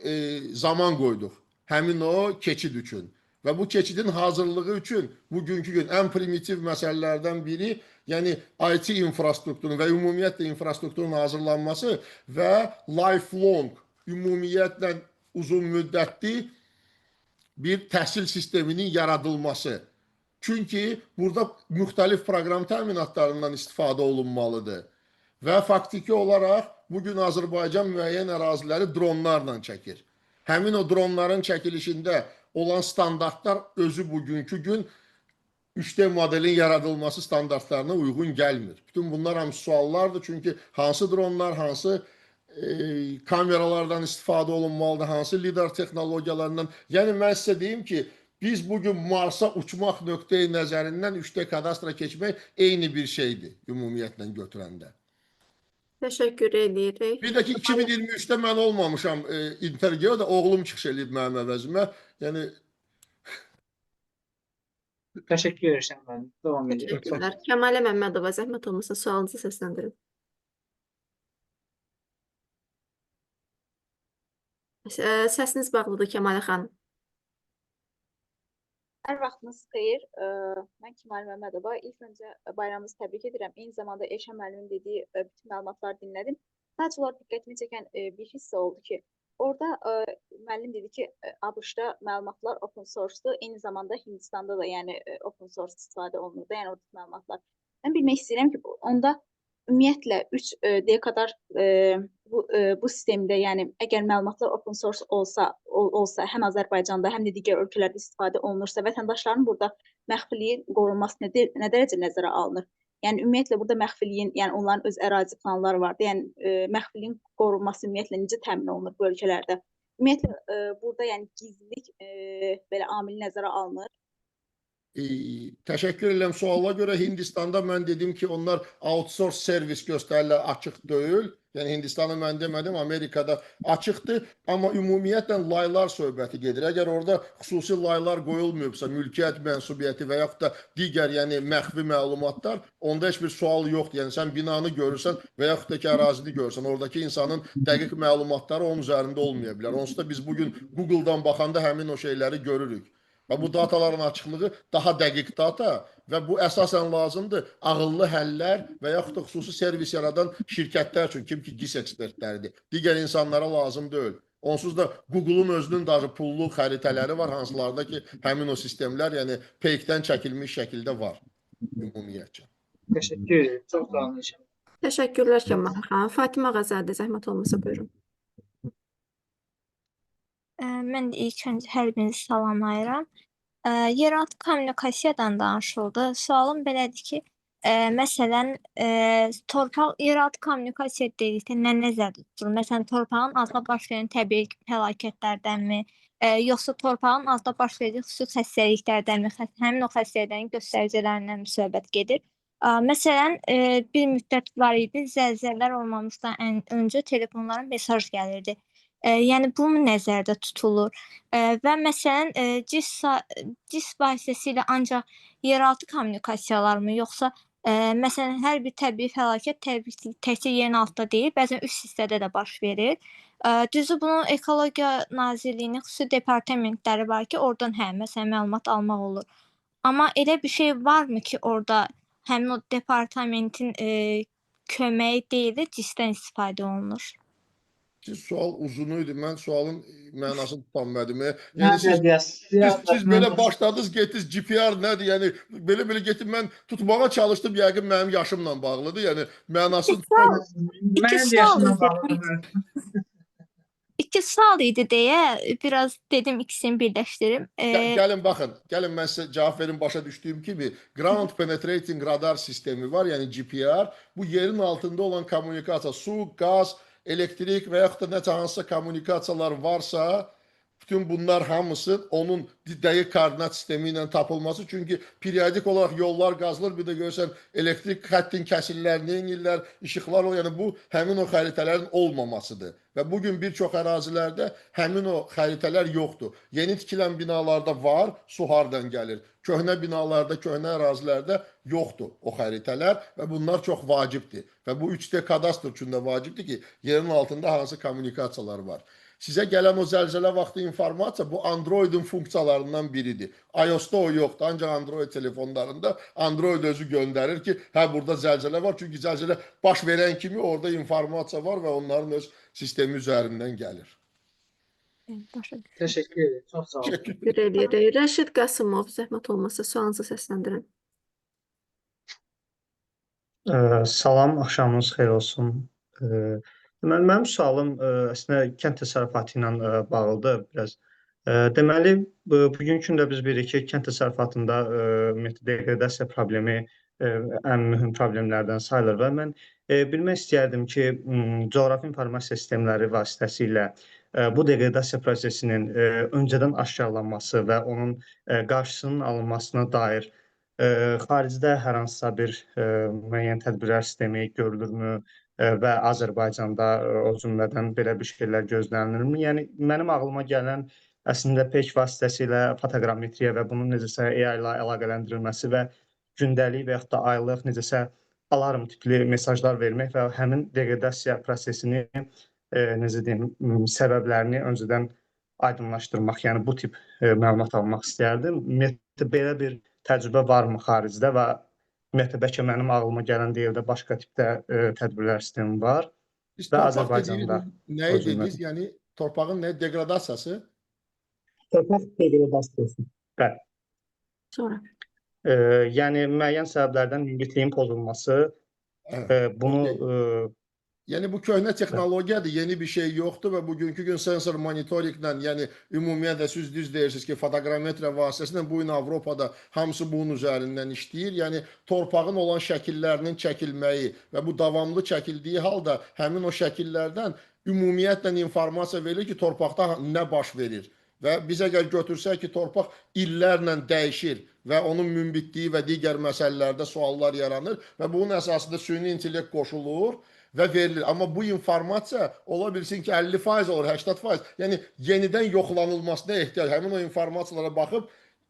S3: zaman qoyduq həmin o keçid üçün. Və bu keçidin hazırlığı üçün bugünkü gün ən primitiv məsələlərdən biri, yəni IT infrastrukturunun və ümumiyyətlə infrastrukturun hazırlanması və lifelong, ümumiyyətlə uzun müddətli bir təhsil sisteminin yaradılması. Çünki burada müxtəlif proqram təminatlarından istifadə olunmalıdır. Və faktiki olaraq bugün Azərbaycan müəyyən əraziləri dronlarla çəkir. Həmin o dronların çəkilişində olan standartlar özü bugünkü gün 3D modelin yaradılması standartlarına uyğun gəlmir. Bütün bunlar hamısı suallardır. Çünki hansı dronlar, hansı kameralardan istifadə olunmalıdır, hansı lidar texnologiyalarından. Yəni mən sizə deyim ki, biz bugün Marsa uçmaq nöqteyi nəzərindən 3D kadastra keçmək eyni bir şeydir ümumiyyətlə götürəndə.
S1: Təşəkkür edirik.
S3: Bir də ki 2023-də mən olmamışam interviuda, oğlum çıxış edib mənim əvəzimə. Yəni
S2: Təşəkkür edirəm mən. Davam edirəm.
S1: Təşəkkürlər. Kəmalə Məmmədova, zəhmət olmasa sualınızı səsləndirin. Səsiniz bağlıdır Kəmalə xanım.
S12: Hər vaxtınız xeyir. Mən Kəmalə Məmmədova. İlk öncə bayramınızı təbrik edirəm. Eyni zamanda Elşən müəllimin dediyi bütün məlumatları dinlədim. Sadəcə olaraq diqqətimi çəkən bir hissə oldu ki, orada müəllim dedi ki, ABŞ-da məlumatlar open source-dur. Eyni zamanda Hindistanda da yəni open source istifadə olunur da, yəni oradakı məlumatlar. Mən bilmək istəyirəm ki, onda ümumiyyətlə 3D kadar bu sistemdə, yəni əgər məlumatlar open source olsa həm Azərbaycanda, həm də digər ölkələrdə istifadə olunursa, vətəndaşların burada məxfiliyin qorunması nə dərəcə nəzərə alınır? Yəni ümumiyyətlə burada məxfiliyin, yəni onların öz ərazi planları vardı. Yəni məxfiliyin qorunması ümumiyyətlə necə təmin olunur bu ölkələrdə? Ümumiyyətlə burada yəni gizlilik belə amili nəzərə alınır.
S3: Təşəkkür edirəm suala görə. Hindistanda mən dedim ki, onlar outsource servis göstərirlər, açıq deyil. Yəni Hindistanı mən demədim, Amerikada açıqdır. Amma ümumiyyətlə laylar söhbəti gedir. Əgər orada xüsusi laylar qoyulmayıbsa, mülkiyyət mənsubiyyəti və yaxud da digər yəni məxfi məlumatlar, onda heç bir sual yoxdur. Yəni sən binanı görürsən və yaxud da ki, ərazini görürsən, oradakı insanın dəqiq məlumatları onun üzərində olmaya bilər. Onsuz da biz bugün Google-dan baxanda həmin o şeyləri görürük. Və bu dataların açıqlığı daha dəqiq data və bu əsasən lazımdır ağıllı həllər və yaxud da xüsusi servis yaradan şirkətlər üçün, kim ki GIS ekspertləridir. Digər insanlara lazım deyil. Onsuz da Google-un özünün dahi pullu xəritələri var, hansılarda ki, həmin o sistemlər yəni peykdən çəkilmiş şəkildə var ümumiyyətcə.
S2: Təşəkkür edirəm. Çox sağ olun.
S1: Təşəkkürlər Kəmalə xanım. Fatimə Ağazadə, zəhmət olmasa buyurun.
S11: Mən də ilk öncə hər birinizi salamlayıram. Yeraltı kommunikasiyadan danışıldı. Sualım belədir ki, məsələn, yeraltı kommunikasiya dedikdə nə nəzərdə tutulur? Məsələn, torpağın altında baş verən təbii fəlakətlərdənmi, yoxsa torpağın altında baş verdiyi xüsusi xəstəliklərdənmi, həmin o xəstəliklərin göstəricilərindən mi söhbət gedir? Məsələn, bir müddət var idi, zəlzələlər olmamışdan öncə telefonlara mesaj gəlirdi. Yəni bu nəzərdə tutulur və məsələn GIS vasitəsilə ancaq yeraltı kommunikasiyalar mı, yoxsa məsələn hər bir təbii fəlakət təkcə yerin altında deyil, bəzən üst hissədə də baş verir. Düzü bunun Ekologiya Nazirliyinin xüsusi departamentləri var ki, oradan məsələn məlumat almaq olur. Amma elə bir şey varmı ki, orada həmin o departamentin köməyi deyil də GIS-dən istifadə olunur?
S3: Sual uzun idi. Mən sualın mənasını tutanmadım. Yəni siz belə başladınız, getdiniz GPR nədir? Yəni belə getib mən tutmağa çalışdım. Yəqin mənim yaşımla bağlıdır. Yəni mənasını
S2: Mənim də yaşımla bağlıdır.
S11: İki sual idi deyə biraz dedim ikisini birləşdirim.
S3: Gəlin baxın. Gəlin mən sizə cavab verim başa düşdüyüm kimi. Ground Penetrating Radar sistemi var, yəni GPR. Bu yerin altında olan kommunikasiya, su, qaz, elektrik və yaxud da necə hansısa kommunikasiyalar varsa, Bütün bunlar hamısı onun dəqiq koordinat sistemi ilə tapılması. Çünki periodik olaraq yollar qazılır, bir də görürsən elektrik xəttin kəsirlər, neynirlər, işıqlar o, yəni bu həmin o xəritələrin olmamasıdır. Və bugün bir çox ərazilərdə həmin o xəritələr yoxdur. Yeni tikilən binalarda var, su hardan gəlir. Köhnə binalarda, köhnə ərazilərdə yoxdur o xəritələr və bunlar çox vacibdir. Və bu 3D kadastr üçün də vacibdir ki, yerin altında hansı kommunikasiyalar var. Sizə gələn o zəlzələ vaxtı informasiya bu Androidin funksiyalarından biridir. iOS-da o yoxdur, ancaq Android telefonlarında Android özü göndərir ki, hə burada zəlzələ var. Çünki zəlzələ baş verən kimi orada informasiya var və onların öz sistemi üzərindən gəlir.
S2: Təşəkkür edirəm. Çox sağ olun.
S1: Təşəkkür edirik. Rəşid Qasımov, zəhmət olmasa sualınızı səsləndirin.
S13: Salam, axşamınız xeyir olsun. Mənim sualım əslində kənd təsərrüfatı ilə bağlıdır biraz. Deməli, bugünkü gündə biz bilirik ki, kənd təsərrüfatında ümumiyyətlə deqradasiya problemi ən mühüm problemlərdən sayılır və mən bilmək istəyərdim ki, coğrafi informasiya sistemləri vasitəsilə bu deqradasiya prosesinin öncədən aşkarlanması və onun qarşısının alınmasına dair xaricdə hər hansısa bir müəyyən tədbirlər sistemi görülürmü və Azərbaycanda o cümlədən belə bir şeylər gözlənilirmi? Yəni mənim ağlıma gələn əslində pek vasitəsilə fotoqrametriya və bunun necəsə AI ilə əlaqələndirilməsi və gündəlik və yaxud da aylıq necəsə alarm tipli mesajlar vermək və həmin deqradasiya prosesini necə deyim, səbəblərini öncədən aydınlaşdırmaq, yəni bu tip məlumat almaq istəyərdim. Ümumiyyətlə belə bir təcrübə varmı xaricdə və ümumiyyətlə bəlkə mənim ağlıma gələn deyil də başqa tipdə tədbirlər sistemi var
S3: Biz
S13: və
S3: torpaq
S13: Azərbaycanda
S3: dediyiniz nə dediniz? Yəni torpağın nə degradasiyası?
S13: torpaq deqradasiyası. Bəli.
S1: Sonra.
S13: Yəni müəyyən səbəblərdən münbitliyin pozulması bunu
S3: Yəni bu köhnə texnologiyadır, yeni bir şey yoxdur və bugünkü gün sensor monitorinqlə, yəni ümumiyyətlə siz düz deyirsiniz ki, fotoqrametriya vasitəsilə bu gün Avropada hamısı bunun üzərindən işləyir. Yəni torpağın olan şəkillərinin çəkilməyi və bu davamlı çəkildiyi halda həmin o şəkillərdən ümumiyyətlə informasiya verilir ki, torpaqda nə baş verir. Və biz əgər götürsək ki, torpaq illərlə dəyişir və onun münbitliyi və digər məsələlərdə suallar yaranır və bunun əsasında süni intellekt qoşulur və verilir. Amma bu informasiya ola bilsin ki 50% olur, 80%. Yəni yenidən yoxlanılmasına ehtiyac, həmin o informasiyalara baxıb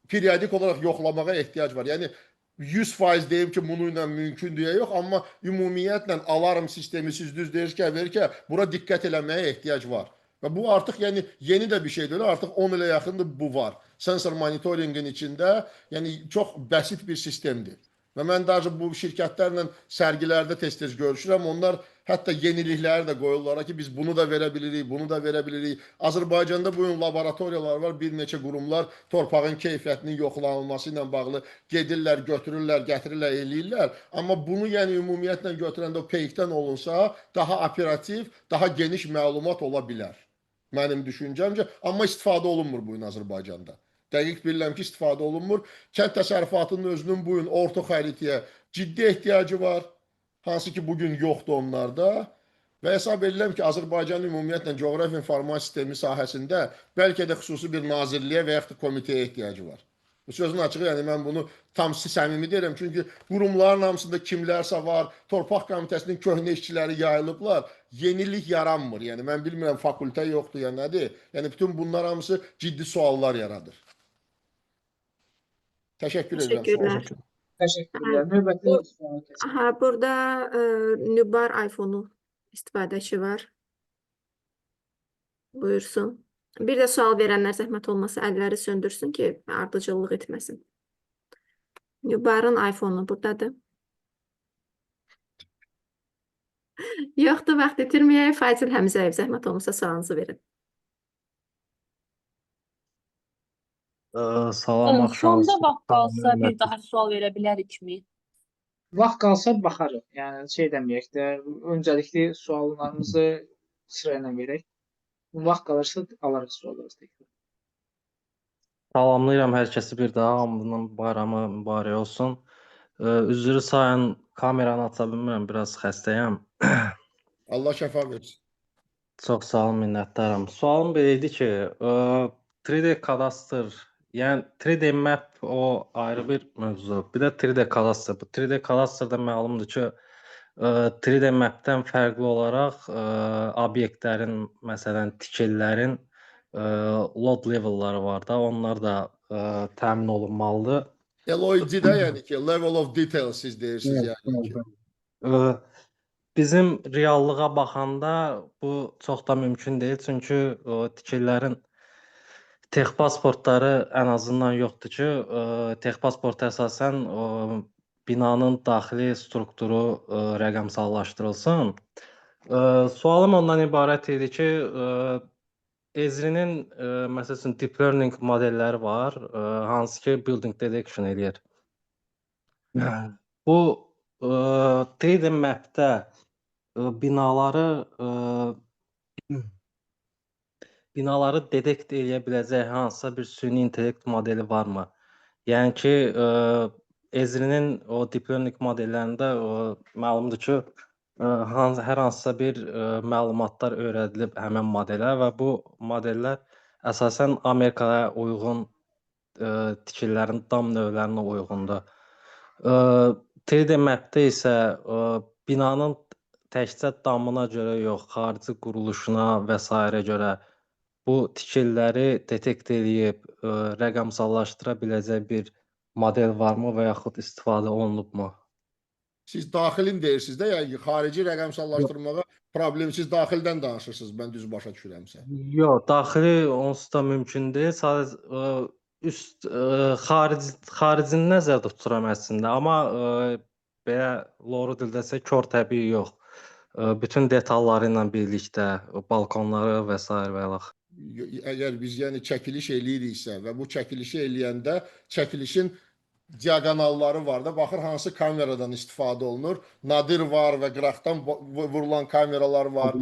S3: periodik olaraq yoxlamağa ehtiyac var. Yəni 100% deyim ki, bunu ilə mümkün deyə yox, amma ümumiyyətlə alarm sistemi siz düz deyirsiniz ki, bura diqqət eləməyə ehtiyac var. Və bu artıq yəni yeni də bir şey deyil, artıq 10 ilə yaxındır bu var. Sensor monitorinqin içində yəni çox bəsit bir sistemdir. Və mən daha bu şirkətlərlə sərgilərdə tez-tez görüşürəm. Onlar hətta yenilikləri də qoyurlar ki, biz bunu da verə bilirik, bunu da verə bilirik. Azərbaycanda bu gün laboratoriyalar var, bir neçə qurumlar torpağın keyfiyyətinin yoxlanılması ilə bağlı gedirlər, götürürlər, gətirirlər, eləyirlər. Amma bunu yəni ümumiyyətlə götürəndə o peykdən olunsa, daha operativ, daha geniş məlumat ola bilər. Mənim düşüncəmcə, amma istifadə olunmur bu gün Azərbaycanda. Dəqiq bilirəm ki, istifadə olunmur. Kənd təsərrüfatının özünün bu gün orta xəritəyə ciddi ehtiyacı var. Hansı ki, bugün yoxdur onlarda. Və hesab edirəm ki, Azərbaycanın ümumiyyətlə coğrafi informasiya sistemi sahəsində bəlkə də xüsusi bir nazirliyə və yaxud da komitəyə ehtiyacı var. Bu sözün açığı, yəni mən bunu tam səmimi deyirəm. Çünki qurumların hamısında kimlərsə var, torpaq komitəsinin köhnə işçiləri yayılıblar. Yenilik yaranmır. Yəni mən bilmirəm, fakültə yoxdur ya nədir. Yəni bütün bunlar hamısı ciddi suallar yaradır. Təşəkkür edirəm.
S1: Təşəkkürlər.
S2: Təşəkkürlər. Növbəti suala keçək.
S1: Burada Nübar iPhone-u istifadəçi var. Buyursun. Bir də sual verənlər zəhmət olmasa əlləri söndürsün ki, ardıcıllıq etməsin. Nübarın iPhone-u buradadır. Yoxdur, vaxt itirməyək. Fazil Həmzəyev, zəhmət olmasa sualınızı verin.
S4: Salam, axşamınız.
S5: Sonda vaxt qalsa bir daha sual verə bilərikmi?
S2: Vaxt qalsa baxarıq. Yəni şey deməyək də, öncəlikli suallarımızı sırayla verək. Vaxt qalırsa alarıq suallarınızı təkrar.
S4: Salamlayıram hər kəsi bir daha. Hamının bayramı mübarək olsun. Üzrü sayın, kameranı aça bilmirəm, biraz xəstəyəm.
S3: Allah şəfa versin.
S4: Çox sağ olun, minnətdaram. Sualım belə idi ki, 3D kadastr, yəni 3D map o ayrı bir mövzu. Bir də 3D kadastr. Bu 3D kadastrda məlumdur ki, 3D mapdən fərqli olaraq obyektlərin, məsələn, tikililərin load level'ları var da, onlar da təmin olunmalıdır.
S3: LOD-də yəni ki, level of detail siz deyirsiniz yəni ki.
S4: Bizim reallığa baxanda bu çox da mümkün deyil, çünki tikililərin texpasportları ən azından yoxdur ki, texpasporta əsasən binanın daxili strukturu rəqəmsallaşdırılsın. Sualım ondan ibarət idi ki, Ezrinin məsəl üçün deep learning modelləri var, hansı ki building detection eləyir. Bu 3D mapdə binaları dedekt eləyə biləcək hansısa bir süni intellekt modeli varmı? Yəni ki, Ezrinin o deep learning modellərində məlumdur ki, hər hansısa bir məlumatlar öyrədilib həmin modelə və bu modellər əsasən Amerikaya uyğun tikililərin dam növlərinə uyğundur. 3D mapdə isə binanın təkcə damına görə yox, xarici quruluşuna və s. görə bu tikililəri detekt eləyib rəqəmsallaşdıra biləcək bir model varmı və yaxud istifadə olunubmu?
S3: Siz daxilin deyirsiniz də, yəni xarici rəqəmsallaşdırmağa problem, siz daxildən danışırsınız, mən düz başa düşürəmsə.
S4: Yox, daxili onsuz da mümkün deyil. Sadəcə xaricini nəzərdə tuturam əslində, amma belə loru dildəsə kör təbii yox. Bütün detalları ilə birlikdə balkonları və s. və ilax.
S3: Əgər biz yəni çəkiliş eləyiriksə və bu çəkilişi eləyəndə çəkilişin diaqonalları var da, baxır hansı kameradan istifadə olunur. Nadir var və qıraqdan vurulan kameralar var.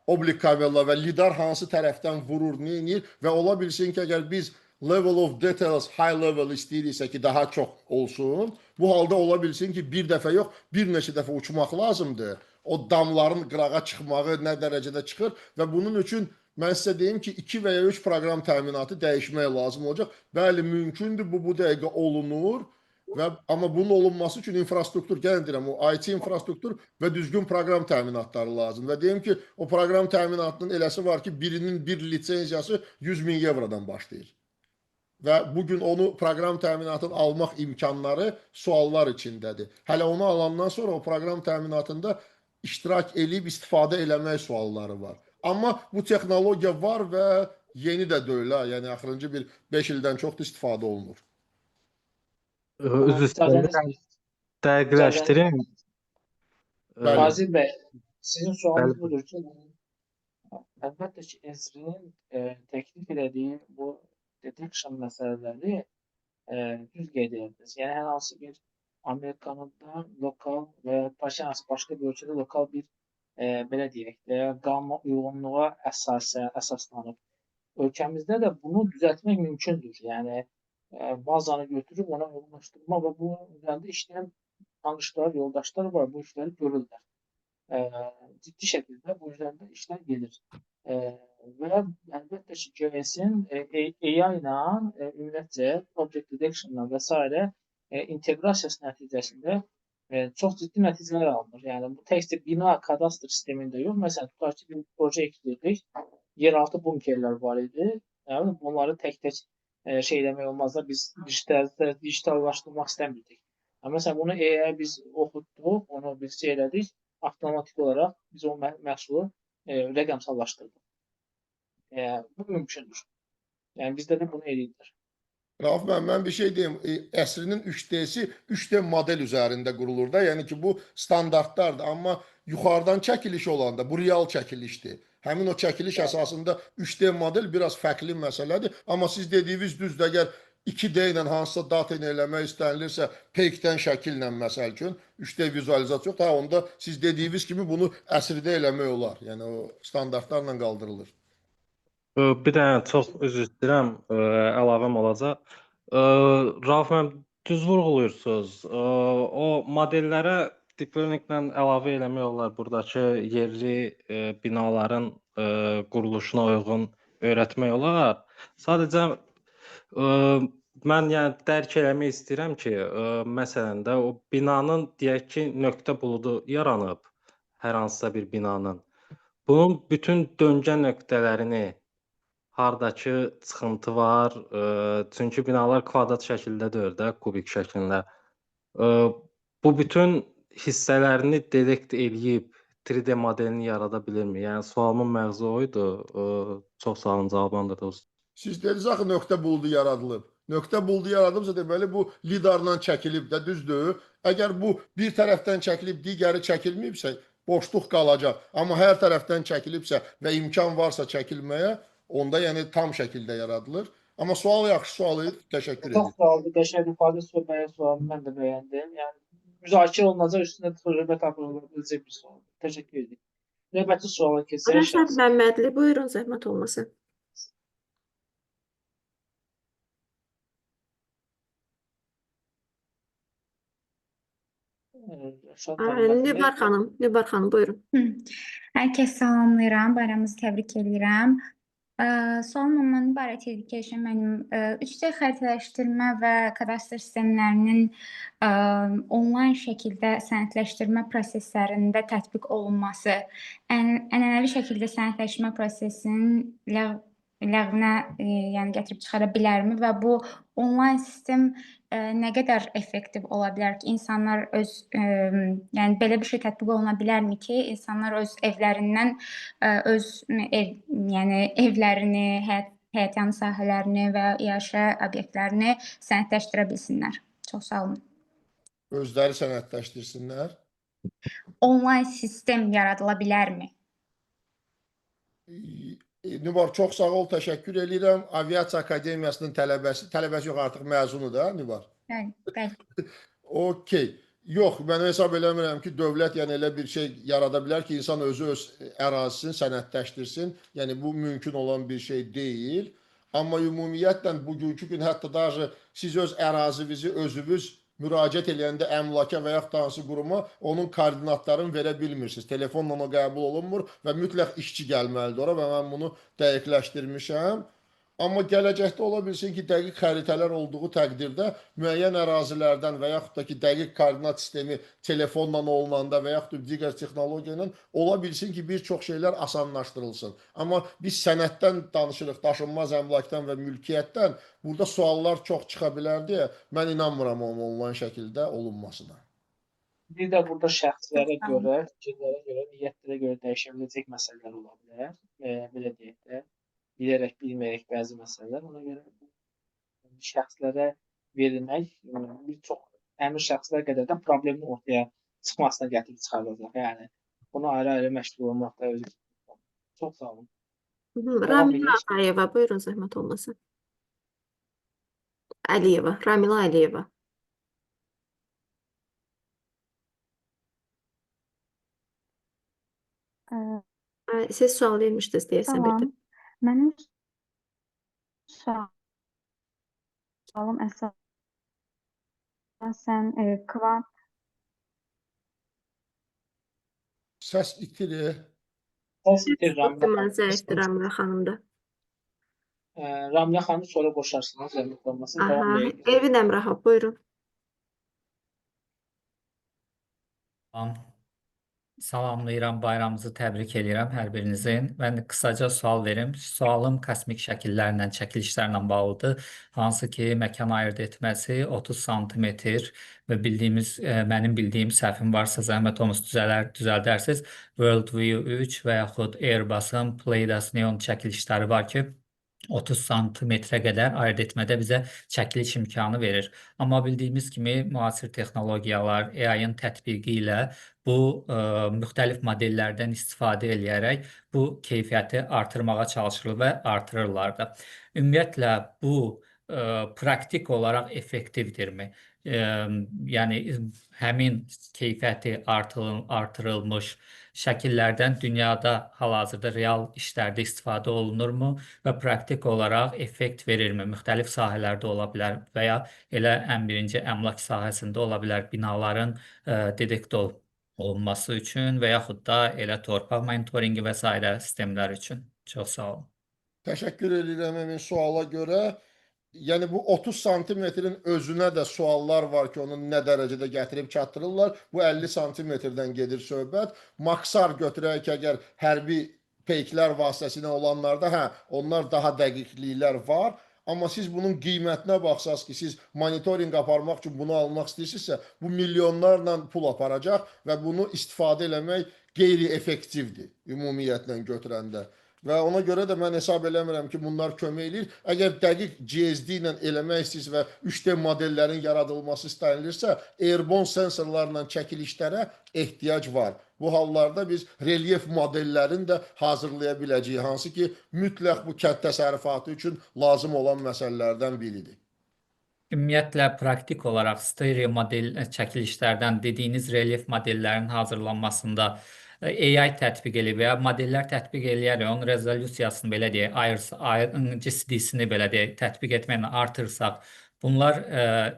S3: Oblik kameralar və lidar hansı tərəfdən vurur, nə edir və ola bilsin ki, əgər biz level of details high level istəyiriksə ki, daha çox olsun, bu halda ola bilsin ki, bir dəfə yox, bir neçə dəfə uçmaq lazımdır. O damların qırağa çıxmağı nə dərəcədə çıxır və bunun üçün mən sizə deyim ki, 2 və ya 3 proqram təminatı dəyişmək lazım olacaq. Bəli, mümkündür, bu dəqiqə olunur, amma bunun olunması üçün infrastruktur, gəlin deyirəm, o IT infrastruktur və düzgün proqram təminatları lazım. Və deyim ki, o proqram təminatının eləsi var ki, birinin bir lisenziyası 100.000 evrodan başlayır. Və bugün onu proqram təminatını almaq imkanları suallar içindədir. Hələ onu alandan sonra o proqram təminatında iştirak eləyib istifadə eləmək sualları var. Amma bu texnologiya var və yeni də deyil, yəni axırıncı bir 5 ildən çoxdur istifadə olunur.
S4: Üzr istəyirəm, dəqiqləşdirin.
S2: Fazil bəy, sizin sualınız budur ki, əlbəttə ki, Ezrinin təklif elədiyi bu detection məsələləri düz qeyd edirsiniz. Yəni, hər hansı bir Amerikanın da lokal və başqa bir ölkədə lokal bir belə deyək də, qanuna uyğunluğa əsaslanıb. Ölkəmizdə də bunu düzəltmək mümkündür. Yəni, bazanı götürüb ona uyğunlaşdırma və bu üzərində işləyən tanışlar, yoldaşlar var, bu işləri görürlər. Ciddi şəkildə bu üzərində işlər gedir. Və əlbəttə ki, GIS-in AI ilə, ümumiyyətcə, Object Detection-la və s. inteqrasiyası nəticəsində çox ciddi nəticələr alınır. Yəni, bu təkcə bina kadastr sistemində yox. Məsələn, tutaq ki, bir proje ekledik, yeraltı bunkerlər var idi. Bunları tək-tək şey eləmək olmaz da, biz digitallaşdırmaq istəmirdik. Məsələn, bunu AI biz oxutduq, onu biz şey elədik, avtomatik olaraq biz o məhsulu rəqəmsallaşdırdıq. Bu mümkündür. Yəni, bizdə də bunu eləyirlər.
S3: Rauf müəllim, mən bir şey deyim, əsrinin 3D-si 3D model üzərində qurulur da, yəni ki, bu standartlardır, amma yuxarıdan çəkiliş olanda, bu real çəkilişdir. Həmin o çəkiliş əsasında 3D model biraz fərqli məsələdir, amma siz dediyiniz düzdür, əgər 2D ilə hansısa data ilə eləmək istənilirsə, peykdən şəkillə məsəl üçün, 3D vizualizasiya yox, onda siz dediyiniz kimi bunu əsrdə eləmək olar, yəni o standartlarla qaldırılır.
S4: Bir dənə çox üzr istəyirəm, əlavəm olacaq. Rauf müəllim, düz vurğuluyursunuz. O modellərə deep learning-lə əlavə eləmək olar buradakı yerli binaların quruluşuna uyğun öyrətmək olar. Sadəcə mən yəni dərk eləmək istəyirəm ki, məsələn də o binanın deyək ki, nöqtə buludu yaranıb hər hansısa bir binanın. Bunun bütün döngə nöqtələrini hardakı çıxıntı var, çünki binalar kvadrat şəkildə deyil də, kubik şəklində. Bu bütün hissələrini dedekt eləyib 3D modelini yarada bilirmi? Yəni sualımın məğzi o idi. Çox sağ olun, cavablandırdınız olsun.
S3: Siz dediniz axı nöqtə buludu yaradılıb. Nöqtə buludu yaradılıbsa deməli bu lidarla çəkilib də, düzdür? Əgər bu bir tərəfdən çəkilib, digəri çəkilməyibsə, boşluq qalacaq. Amma hər tərəfdən çəkilibsə və imkan varsa çəkilməyə, onda yəni tam şəkildə yaradılır. Amma sual yaxşı sual idi. Təşəkkür
S2: Çox
S3: edirəm.
S2: sağ olun. Qəşəng ifadə sormaya sualını mən də bəyəndim. Yəni müzakirə olunacaq, üstündə söhbət aparılabiləcək bir sual. Təşəkkür edirəm. Növbəti suala keçək.
S1: Rəşad Məmmədli, buyurun, zəhmət olmasa. Nübar xanım, buyurun.
S14: Hər kəs salamlayıram, bayramınızı təbrik edirəm. Sualım ondan ibarət idi ki, mənim 3D xəritələşdirmə və kadastr sistemlərinin onlayn şəkildə sənədləşdirmə proseslərində tətbiq olunması, ənənəvi şəkildə sənədləşmə prosesinin ləğvinə yəni gətirib çıxara bilərmi və bu onlayn sistem nə qədər effektiv ola bilər ki, insanlar öz yəni belə bir şey tətbiq oluna bilərmi ki, insanlar öz evlərindən öz yəni evlərini, həyətyanı sahələrini və yaşayış obyektlərini sənədləşdirə bilsinlər. Çox sağ olun.
S3: Özləri sənədləşdirsinlər.
S14: Onlayn sistem yaradıla bilərmi?
S3: Nübar, çox sağ ol, təşəkkür edirəm. Aviasiya Akademiyasının tələbəsi yox, artıq məzunu da, Nübar.
S14: Bəli.
S3: Okey. Yox, mən hesab eləmirəm ki, dövlət yəni elə bir şey yarada bilər ki, insan özü öz ərazisini sənədləşdirsin. Yəni bu mümkün olan bir şey deyil. Amma ümumiyyətlə bugünkü gün hətta da siz öz ərazinizi özünüz müraciət edəndə əmlaka və yaxud da hansı quruma onun koordinatlarını verə bilmirsiniz. Telefonla o qəbul olunmur və mütləq işçi gəlməlidir ora və mən bunu dəqiqləşdirmişəm. Amma gələcəkdə ola bilsin ki, dəqiq xəritələr olduğu təqdirdə müəyyən ərazilərdən və yaxud da ki, dəqiq koordinat sistemi telefonla olunanda və yaxud da digər texnologiya ilə ola bilsin ki, bir çox şeylər asanlaşdırılsın. Amma biz sənəddən danışırıq, daşınmaz əmlakdan və mülkiyyətdən. Burada suallar çox çıxa bilər deyə mən inanmıram onun onlayn şəkildə olunmasına.
S2: Bir də burada şəxslərə görə, fikirlərə görə, niyyətlərə görə dəyişə biləcək məsələlər ola bilər. Belə deyək də. Bilərək, bilməyərək bəzi məsələlər. Ona görə şəxslərə verilmək bir çox həmin şəxslər qədər də problemin ortaya çıxmasına gətirib çıxardacaq. Yəni bunu ayrı-ayrı məşğul olmaq da özü. Çox sağ olun.
S1: Ramila Ağayeva, buyurun, zəhmət olmasa. Əliyeva, Ramila Əliyeva. Siz sual vermişdiniz deyəsən bir də.
S14: Mənim sualım əsasən kvant.
S3: Səs itirir.
S2: Səs itirir
S1: Ramila zəifdir Ramila xanımda.
S2: Ramila xanım sonra qoşarsınız, zəhmət olmasın.
S1: Evin Əmrahov, buyurun.
S15: Salamlayıram, bayramınızı təbrik edirəm hər birinizin. Mən qısaca sual verim. Sualım kosmik şəkillərlə, çəkilişlərlə bağlıdır. Hansı ki, məkan ayırd etməsi 30 sm və mənim bildiyim səhvim varsa zəhmət olmasa düzəldərsiniz. World View 3 və yaxud Airbus'un Pleiades Neon çəkilişləri var ki, 30 santimetrə qədər ayırd etmədə bizə çəkiliş imkanı verir. Amma bildiyimiz kimi müasir texnologiyalar, AI-ın tətbiqi ilə bu müxtəlif modellərdən istifadə edərək bu keyfiyyəti artırmağa çalışırlar və artırırlar da. Ümumiyyətlə bu praktik olaraq effektivdirmi? Yəni həmin keyfiyyəti artırılmış şəkillərdən dünyada hal-hazırda real işlərdə istifadə olunurmu və praktik olaraq effekt verirmi? Müxtəlif sahələrdə ola bilər və ya elə ən birinci əmlak sahəsində ola bilər binaların dedekt olunması üçün və yaxud da elə torpaq monitoringi və s. sistemlər üçün. Çox sağ olun.
S3: Təşəkkür edirəm əmin suala görə. Yəni bu 30 santimetrin özünə də suallar var ki, onu nə dərəcədə gətirib çatdırırlar. Bu 50 santimetrdən gedir söhbət. Maksar götürək ki, əgər hərbi peyklər vasitəsilə olanlarda, hə, onlar daha dəqiqliklər var. Amma siz bunun qiymətinə baxsaz ki, siz monitorinq aparmaq üçün bunu almaq istəyirsinizsə, bu milyonlarla pul aparacaq və bunu istifadə eləmək qeyri-effektivdir ümumiyyətlə götürəndə. Və ona görə də mən hesab eləmirəm ki, bunlar kömək eləyir. Əgər dəqiq GSD ilə eləmək istəyirsə və 3D modellərin yaradılması istənilirsə, airborne sensorlarla çəkilişlərə ehtiyac var. Bu hallarda biz relyef modellərini də hazırlaya biləcəyik, hansı ki, mütləq bu kənd təsərrüfatı üçün lazım olan məsələlərdən biridir.
S15: Ümumiyyətlə, praktik olaraq stereo model çəkilişlərdən dediyiniz relyef modellərin hazırlanmasında AI tətbiq eləyir və ya modellər tətbiq eləyərək onun rezolyusiyasını belə deyək, GSD-sini belə deyək, tətbiq etməklə artırsaq, bunlar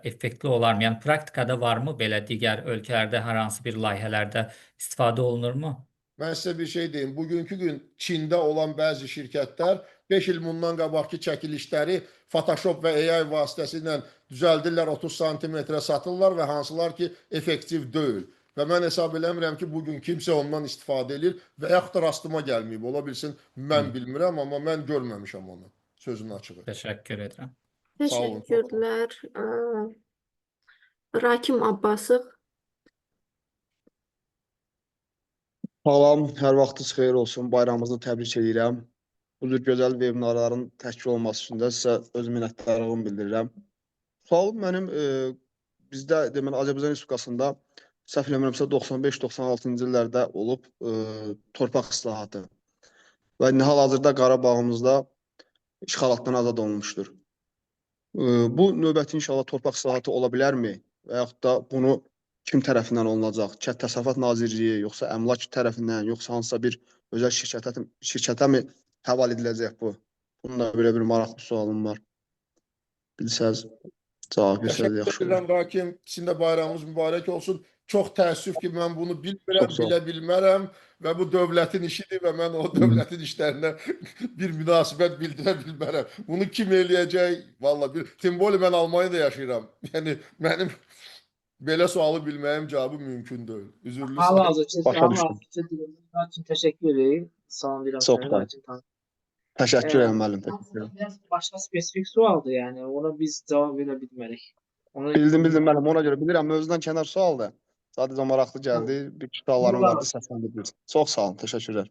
S15: effektli olarmı? Yəni praktikada varmı belə digər ölkələrdə hər hansı bir layihələrdə istifadə olunurmu?
S3: Mən sizə bir şey deyim. Bugünkü gün Çində olan bəzi şirkətlər 5 il bundan qabaqki çəkilişləri Photoshop və AI vasitəsilə düzəldirlər, 30 santimetrə satırlar və hansılar ki, effektiv deyil. Və mən hesab eləmirəm ki, bugün kimsə ondan istifadə edir və yaxud da rastıma gəlməyib. Ola bilsin, mən bilmirəm, amma mən görməmişəm onu. Sözün açığı.
S15: Təşəkkür edirəm.
S3: Sağ olun.
S1: Təşəkkürlər. Rakim Abbasov.
S16: Salam, hər vaxtınız xeyir olsun. Bayramınızı təbrik edirəm. Bu cür gözəl vebinarların təşkil olması üçün də sizə öz minnətdarlığımı bildirirəm. Sualım mənim bizdə deməli Azərbaycan Respublikasında səhv eləmirəmsə 95-96-cı illərdə olub torpaq islahatı və hal-hazırda Qarabağımızda işğalatdan azad olunmuşdur. Bu növbəti inşallah torpaq islahatı ola bilərmi və yaxud da bunu kim tərəfindən olunacaq? Kənd Təsərrüfat Nazirliyi, yoxsa əmlak tərəfindən, yoxsa hansısa bir özəl şirkətə mi həval ediləcək bu? Bunun da belə bir maraqlı sualım var. Bilsəz, cavab versəz yaxşı
S3: Təşəkkür
S16: olur.
S3: edirəm Rakim. Sizin də bayramınız mübarək olsun. Çox təəssüf ki, mən bunu bilmirəm,
S16: Çox sağ ol.
S3: bilə bilmərəm və bu dövlətin işidir və mən o dövlətin işlərinə bir münasibət bildirə bilmərəm. Bunu kim eləyəcək? Vallahi bir Timboli mən Almaniyada yaşayıram. Yəni mənim belə sualı bilməyim cavabı mümkün deyil. Üzürlü
S2: Hal-hazırda
S16: Başa düşdüm.
S2: Bunlar üçün təşəkkür edirəm. Salamlayıram
S16: Çox
S2: səni.
S16: sağ ol.
S2: Rakim Tan.
S16: Təşəkkür edirəm müəllim. Təşəkkür edirəm.
S2: Biraz başqa spesifik sualdır, yəni ona biz cavab verə bilmərik. Ona
S16: Bildim müəllim, ona görə bilirəm. Mövzudan kənar sualdır. Sadəcə maraqlı gəldi. Bir suallarım vardı, səsləndirdiniz. Çox sağ olun, təşəkkürlər.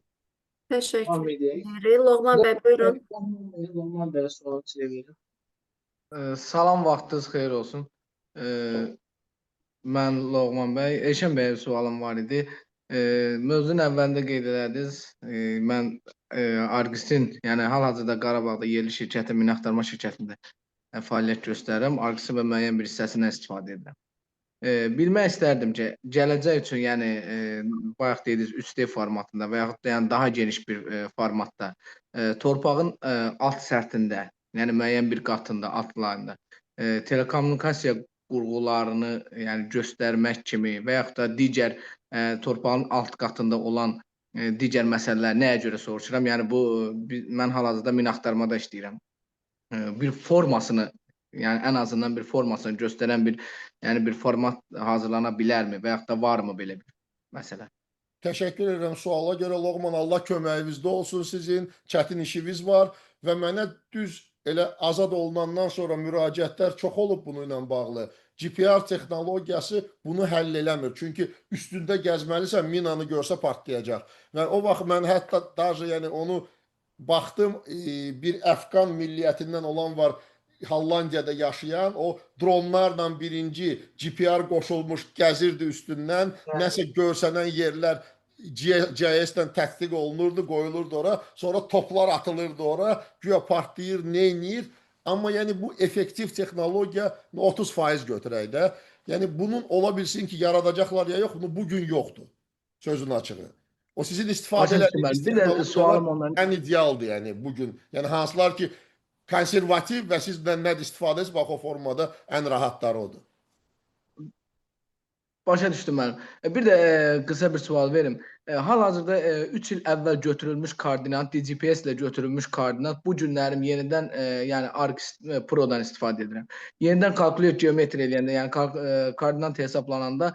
S1: Təşəkkür
S2: edək.
S1: edirik. Loğman bəy, buyurun.
S2: Ondan belə sual çevirir.
S17: Salam, vaxtınız xeyir olsun. Mən Loğman bəy, Eşən bəyə sualım var idi. Mövzunun əvvəlində qeyd elədiniz. Mən Argistin, yəni hal-hazırda Qarabağda yerli şirkətin, mina axtarma şirkətində fəaliyyət göstərirəm. Argisin və müəyyən bir hissəsindən istifadə edirəm. Bilmək istərdim ki, gələcək üçün, yəni bayaq dediniz 3D formatında və yaxud da yəni daha geniş bir formatda torpağın alt səthində, yəni müəyyən bir qatında, alt layında telekommunikasiya qurğularını yəni göstərmək kimi və yaxud da digər torpağın alt qatında olan digər məsələlər nəyə görə soruşuram? Yəni bu mən hal-hazırda mina axtarmada işləyirəm. Bir formasını, yəni ən azından bir formasını göstərən bir, yəni bir format hazırlana bilərmi və yaxud da varmı belə bir məsələ?
S3: Təşəkkür edirəm suala görə Loğman. Allah köməyinizdə olsun sizin. Çətin işiniz var və mənə düz elə azad olunandan sonra müraciətlər çox olub bununla bağlı. GPR texnologiyası bunu həll eləmir. Çünki üstündə gəzməlisən, minanı görsə partlayacaq. Və o vaxt mən hətta yəni onu baxdım, bir Əfqan milliyyətindən olan var, Hollandiyada yaşayan, o dronlarla birinci GPR qoşulmuş gəzirdi üstündən, nəsə görsənən yerlər GIS-lə tətbiq olunurdu, qoyulurdu ora, sonra toplar atılırdı ora, güya partlayır, neyniyir. Amma yəni bu effektiv texnologiya 30% götürək də. Yəni bunun ola bilsin ki, yaradacaqlar ya yox, bunu bugün yoxdur. Sözün açığı. O sizin istifadə etdiyiniz texnologiyalar ən idealdır yəni bugün. Yəni hansılar ki, konservativ və siz nə istifadə edirsiniz, bax o formada ən rahatları odur.
S17: Başa düşdüm mənim. Bir də qısa bir sual verim. hal-hazırda 3 il əvvəl götürülmüş koordinat, DGPS ilə götürülmüş koordinat bu günlərim yenidən yəni ArcGIS Pro-dan istifadə edirəm. Yenidən kalkulate geometri eləyəndə, yəni koordinat hesablananda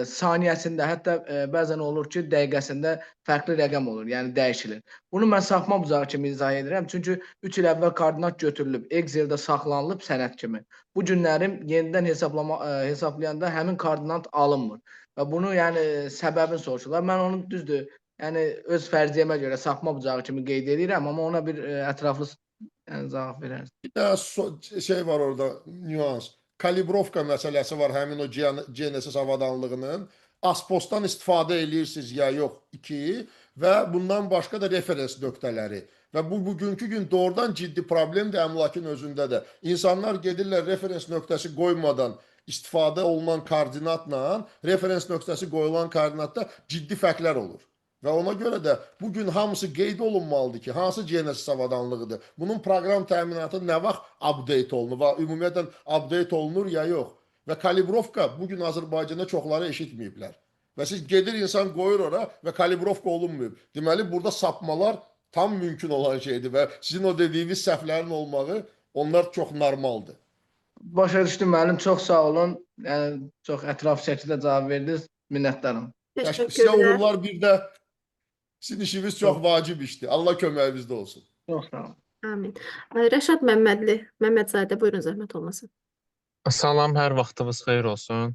S17: saniyəsində, hətta bəzən olur ki, dəqiqəsində fərqli rəqəm olur, yəni dəyişilir. Bunu mən saxma bucağı kimi izah edirəm, çünki 3 il əvvəl koordinat götürülüb, Excel-də saxlanılıb sənəd kimi. Bu günlərim yenidən hesablayanda həmin koordinat alınmır. Və bunu yəni səbəbini soruşurlar. Mən onu düzdür, yəni öz fərziyyəmə görə saxma bucağı kimi qeyd edirəm, amma ona bir ətraflı yəni, cavab verərəm.
S3: Bir də şey var orada, nüans. Kalibrovka məsələsi var həmin o GNSS avadanlığının. Aspostdan istifadə edirsiniz ya yox 2 və bundan başqa da referens nöqtələri. Və bu bugünkü gün doğrudan ciddi problemdir əmlakın özündə də. İnsanlar gedirlər referens nöqtəsi qoymadan istifadə olunan koordinatla referens nöqtəsi qoyulan koordinatda ciddi fərqlər olur. Və ona görə də bugün hamısı qeyd olunmalıdır ki, hansı GNSS avadanlığıdır. Bunun proqram təminatı nə vaxt update olunur və ümumiyyətlə update olunur ya yox. Və kalibrovka bugün Azərbaycanda çoxları eşitməyiblər. Və siz gedir insan qoyur ora və kalibrovka olunmayıb. Deməli, burada sapmalar tam mümkün olan şeydir və sizin o dediyiniz səhvlərin olmağı onlar çox normaldır.
S17: Başa düşdüm müəllim, çox sağ olun. Yəni çox ətraflı şəkildə cavab verdiniz. Minnətdaram.
S3: Sizə
S1: Təşəkkürlər.
S3: uğurlar bir də sizin işiniz çox vacib işdir. Allah köməyinizdə olsun.
S17: Çox sağ olun.
S1: Amin. Rəşad Məmmədli, Məmmədzadə, buyurun zəhmət olmasın.
S18: Salam, hər vaxtınız xeyir olsun.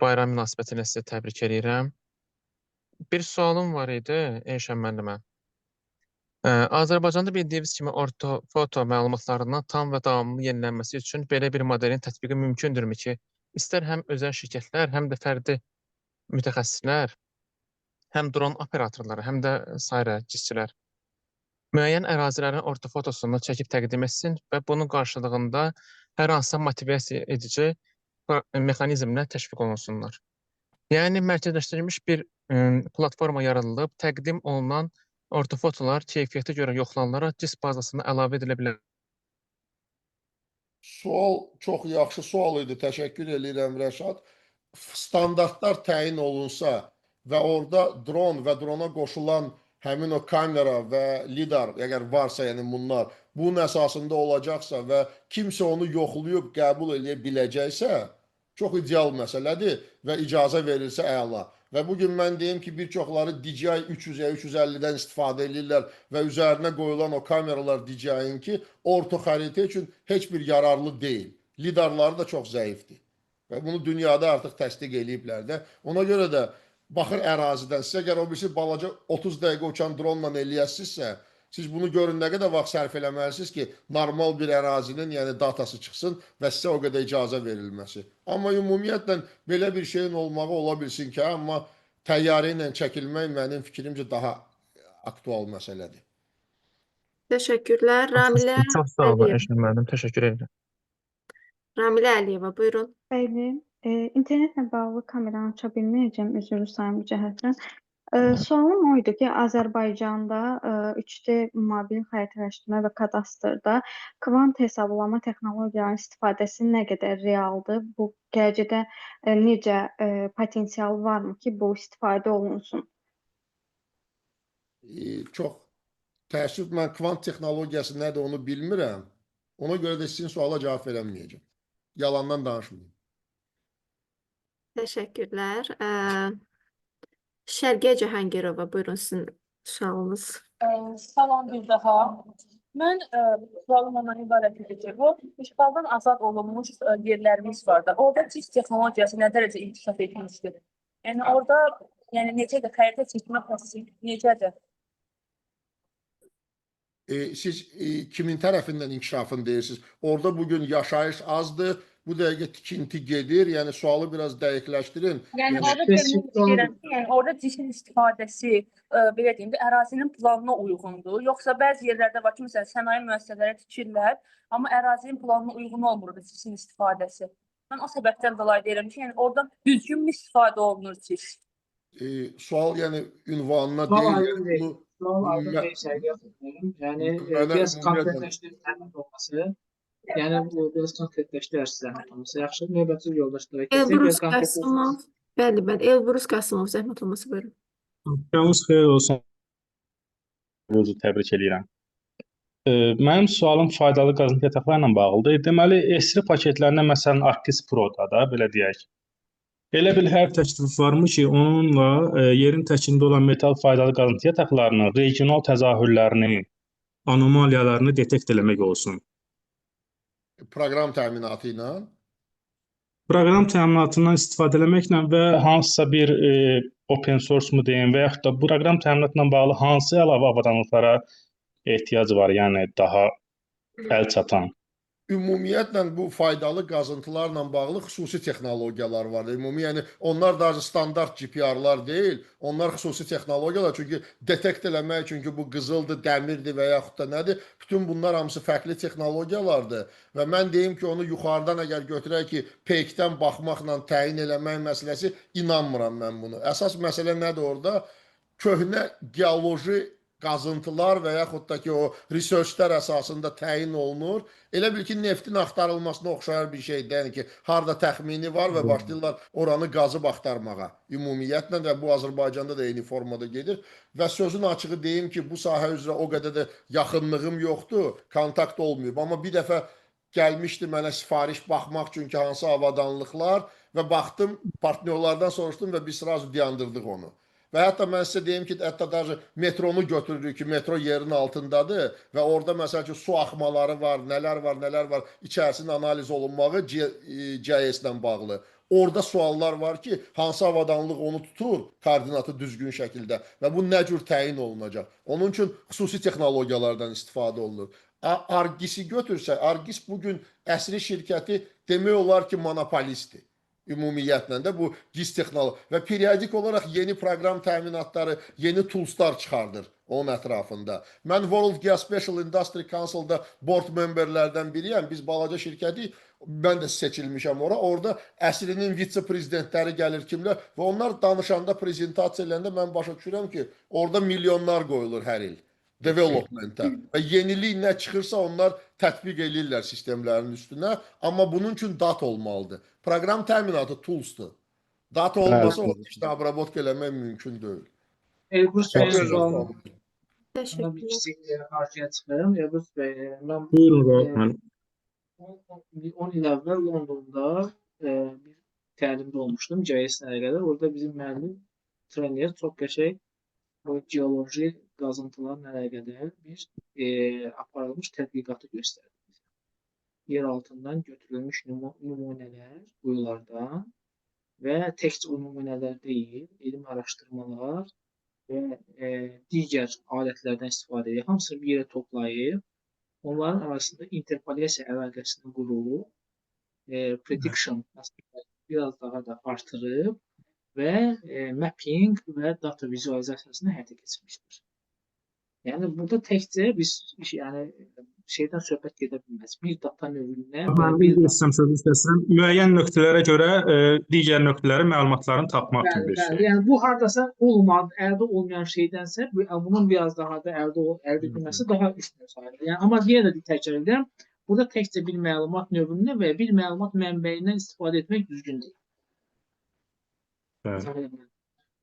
S18: Bayram münasibətilə sizə təbrik edirəm. Bir sualım var idi Elşən müəllimə. Azərbaycanda bildiyiniz kimi ortofoto məlumatlarından tam və davamlı yenilənməsi üçün belə bir modelin tətbiqi mümkündürmü ki, istər həm özəl şirkətlər, həm də fərdi mütəxəssislər, həm dron operatorları, həm də sairə cizçilər müəyyən ərazilərin ortofotosunu çəkib təqdim etsin və bunun qarşılığında hər hansısa motivasiya edici mexanizmlə təşviq olunsunlar. Yəni, mərkəzləşdirilmiş bir platforma yaradılıb, təqdim olunan ortofotolar keyfiyyətə görə yoxlanılaraq CIS bazasına əlavə edilə bilər.
S3: Sual çox yaxşı sual idi. Təşəkkür edirəm Rəşad. Standartlar təyin olunsa və orada dron və drona qoşulan həmin o kamera və lidar, əgər varsa, yəni bunlar, bunun əsasında olacaqsa və kimsə onu yoxlayıb qəbul edə biləcəksə, çox ideal məsələdir və icazə verilsə əla. Və bugün mən deyim ki, bir çoxları DJI 300-yə 350-dən istifadə edirlər və üzərinə qoyulan o kameralar DJI-in ki, orta xəritə üçün heç bir yararlı deyil. Lidarları da çox zəifdir. Və bunu dünyada artıq təsdiq eləyiblər də. Ona görə də baxır ərazidən, sizə əgər o birisi balaca 30 dəqiqə uçan dronla eləyəsinizsə, siz bunu görün nə qədər vaxt sərf eləməlisiniz ki, normal bir ərazinin, yəni datası çıxsın və sizə o qədər icazə verilməsi. Amma ümumiyyətlə belə bir şeyin olmağı ola bilsin ki, amma təyyarə ilə çəkilmək mənim fikrimcə daha aktual məsələdir.
S1: Təşəkkürlər. Ramilə
S18: Çox sağ olun
S1: Əliyeva.
S18: Elşən müəllim, təşəkkür edirəm.
S1: Ramilə Əliyeva, buyurun.
S19: Bəli, internetlə bağlı kameranı aça bilməyəcəm, üzrlü sayım bu cəhətdən. Sualım o idi ki, Azərbaycanda 3D mobil xəritələşdirmə və kadastrda kvant hesablama texnologiyalarının istifadəsi nə qədər realdır? Bu gələcəkdə necə potensial varmı ki, bu istifadə olunsun?
S3: Çox təəssüf, mən kvant texnologiyası nədir onu bilmirəm. Ona görə də sizin suala cavab verəməyəcəm. Yalandan danışmayın.
S1: Təşəkkürlər. Şərqiyə Cəhangirova, buyurun sizin sualınız.
S5: Salam bir daha. Mən sualım ondan ibarət edir ki, bu işğaldan azad olunmuş yerlərimiz var da. Orada CIS texnologiyası nə dərəcə inkişaf etmişdir? Yəni orada necə də xəritə çəkmə prosesi necədir?
S3: Siz kimin tərəfindən inkişafını deyirsiniz? Orada bugün yaşayış azdır, bu dəqiqə tikinti gedir, yəni sualı biraz dəqiqləşdirin.
S5: Yəni orada demək istəyirəm ki, yəni orada CIS-in istifadəsi, belə deyim də, ərazinin planına uyğundur. Yoxsa bəzi yerlərdə var ki, məsələn, sənaye müəssisələri tikirlər, amma ərazinin planına uyğun olmur da CIS-in istifadəsi. Mən o səbəbdən dolayı deyirəm ki, yəni oradan düzgün istifadə olunur CIS.
S3: Sual yəni ünvanına deyil.
S2: Sual aydın deyil Şərqiyə xanım. Yəni biraz konkretləşdirilmənin olması, yəni biraz konkretləşdirərsiniz olması yaxşı. Növbəti yoldaşlara keçək.
S1: Elbrus Qasımov. Bəli, Elbrus Qasımov, zəhmət olması buyurun.
S20: Axşamınız xeyir olsun. Sizi təbrik edirəm. Mənim sualım faydalı qazıntı yataqlarla bağlıdır. Deməli, S3 paketlərinə məsələn Arctis Pro-da da belə deyək. Elə bir hər təklif varmı ki, onunla yerin təkində olan metal faydalı qazıntı yataqlarının regional təzahürlərini, anomaliyalarını detekt eləmək olsun.
S3: Proqram təminatı ilə.
S20: Proqram təminatından istifadə etməklə və hansısa bir open source mu deyim və yaxud da bu proqram təminatla bağlı hansı əlavə avadanlıqlara ehtiyac var, yəni daha əl çatan.
S3: Ümumiyyətlə bu faydalı qazıntılarla bağlı xüsusi texnologiyalar var. Yəni onlar da standart GPR-lar deyil, onlar xüsusi texnologiyalar. Çünki detekt eləmək, çünki bu qızıldır, dəmirdir və yaxud da nədir, bütün bunlar hamısı fərqli texnologiyalardır. Və mən deyim ki, onu yuxarıdan əgər götürək ki, peykdən baxmaqla təyin eləmək məsələsi, inanmıram mən bunu. Əsas məsələ nədir orada? Köhnə geoloji qazıntılar və yaxud da ki, o researchlər əsasında təyin olunur. Elə bil ki, neftin axtarılmasına oxşar bir şeydir. Yəni ki, harada təxmini var və başlayırlar oranı qazıb axtarmağa. Ümumiyyətlə də bu Azərbaycanda da eyni formada gedir. Və sözün açığı deyim ki, bu sahə üzrə o qədər də yaxınlığım yoxdur, kontakt olmayıb. Amma bir dəfə gəlmişdi mənə sifariş baxmaq üçün ki, hansı avadanlıqlar və baxdım, partnyorlardan soruşdum və biz sırası dayandırdıq onu. Və hətta mən sizə deyim ki, hətta metronu götürürük ki, metro yerin altındadır və orada məsəl ki, su axmaları var, nələr var, içərisinin analiz olunmağı GIS-lə bağlı. Orada suallar var ki, hansı avadanlıq onu tutur, koordinatı düzgün şəkildə və bu nə cür təyin olunacaq. Onun üçün xüsusi texnologiyalardan istifadə olunur. Argis-i götürsək, Argis bugün əsri şirkəti demək olar ki, monopolistdir. Ümumiyyətlə də bu GIS texnologiya və periodik olaraq yeni proqram təminatları, yeni toolslar çıxardır onun ətrafında. Mən World Geospatial Industry Council-da board memberlərdən biriyəm. Biz balaca şirkəti, mən də seçilmişəm ora. Orada əsrinin vitse-prezidentləri gəlir kimlər və onlar danışanda, prezentasiya edəndə mən başa düşürəm ki, orada milyonlar qoyulur hər il developmentə və yenilik nə çıxırsa onlar tətbiq edirlər sistemlərin üstünə, amma bunun üçün dat olmalıdır. Proqram təminatı toolsdur. Dat olmasa o işdə abrabotka eləmək mümkün deyil.
S2: Elbrus bəy,
S1: Təşəkkürlər.
S2: bir kiçik arxaya çıxıram. Elbrus bəy,
S20: Buyurun,
S2: 10 il əvvəl Londonda bir təlimdə olmuşdum GIS-lə əlaqədar. Orada bizim müəllim trener çox qəşəng bu geoloji qazıntılarla əlaqədar bir aparılmış tədqiqatı göstərdi. Yer altından götürülmüş nümunələr quyulardan və təkcə o nümunələr deyil, elmi araşdırmalar və digər alətlərdən istifadə edib, hamısını bir yerə toplayıb, onların arasında interpolyasiya əlaqəsini qurub, prediction biraz daha da artırıb və mapping və data vizualizasiyasını həyata keçirmişdir. Yəni burada təkcə biz şeydən söhbət gedə bilməz. Bir data növündən
S20: müəyyən nöqtələrə görə digər nöqtələri məlumatlarını tapmaq kimi bir şey.
S2: Yəni bu hardasa olmadı, əldə olmayan şeydənsə bunun biraz daha da əldə edilməsi daha üstün sayılır. Yəni amma yenə də təkrar edirəm, burada təkcə bir məlumat növündən və bir məlumat mənbəyindən istifadə etmək düzgün deyil.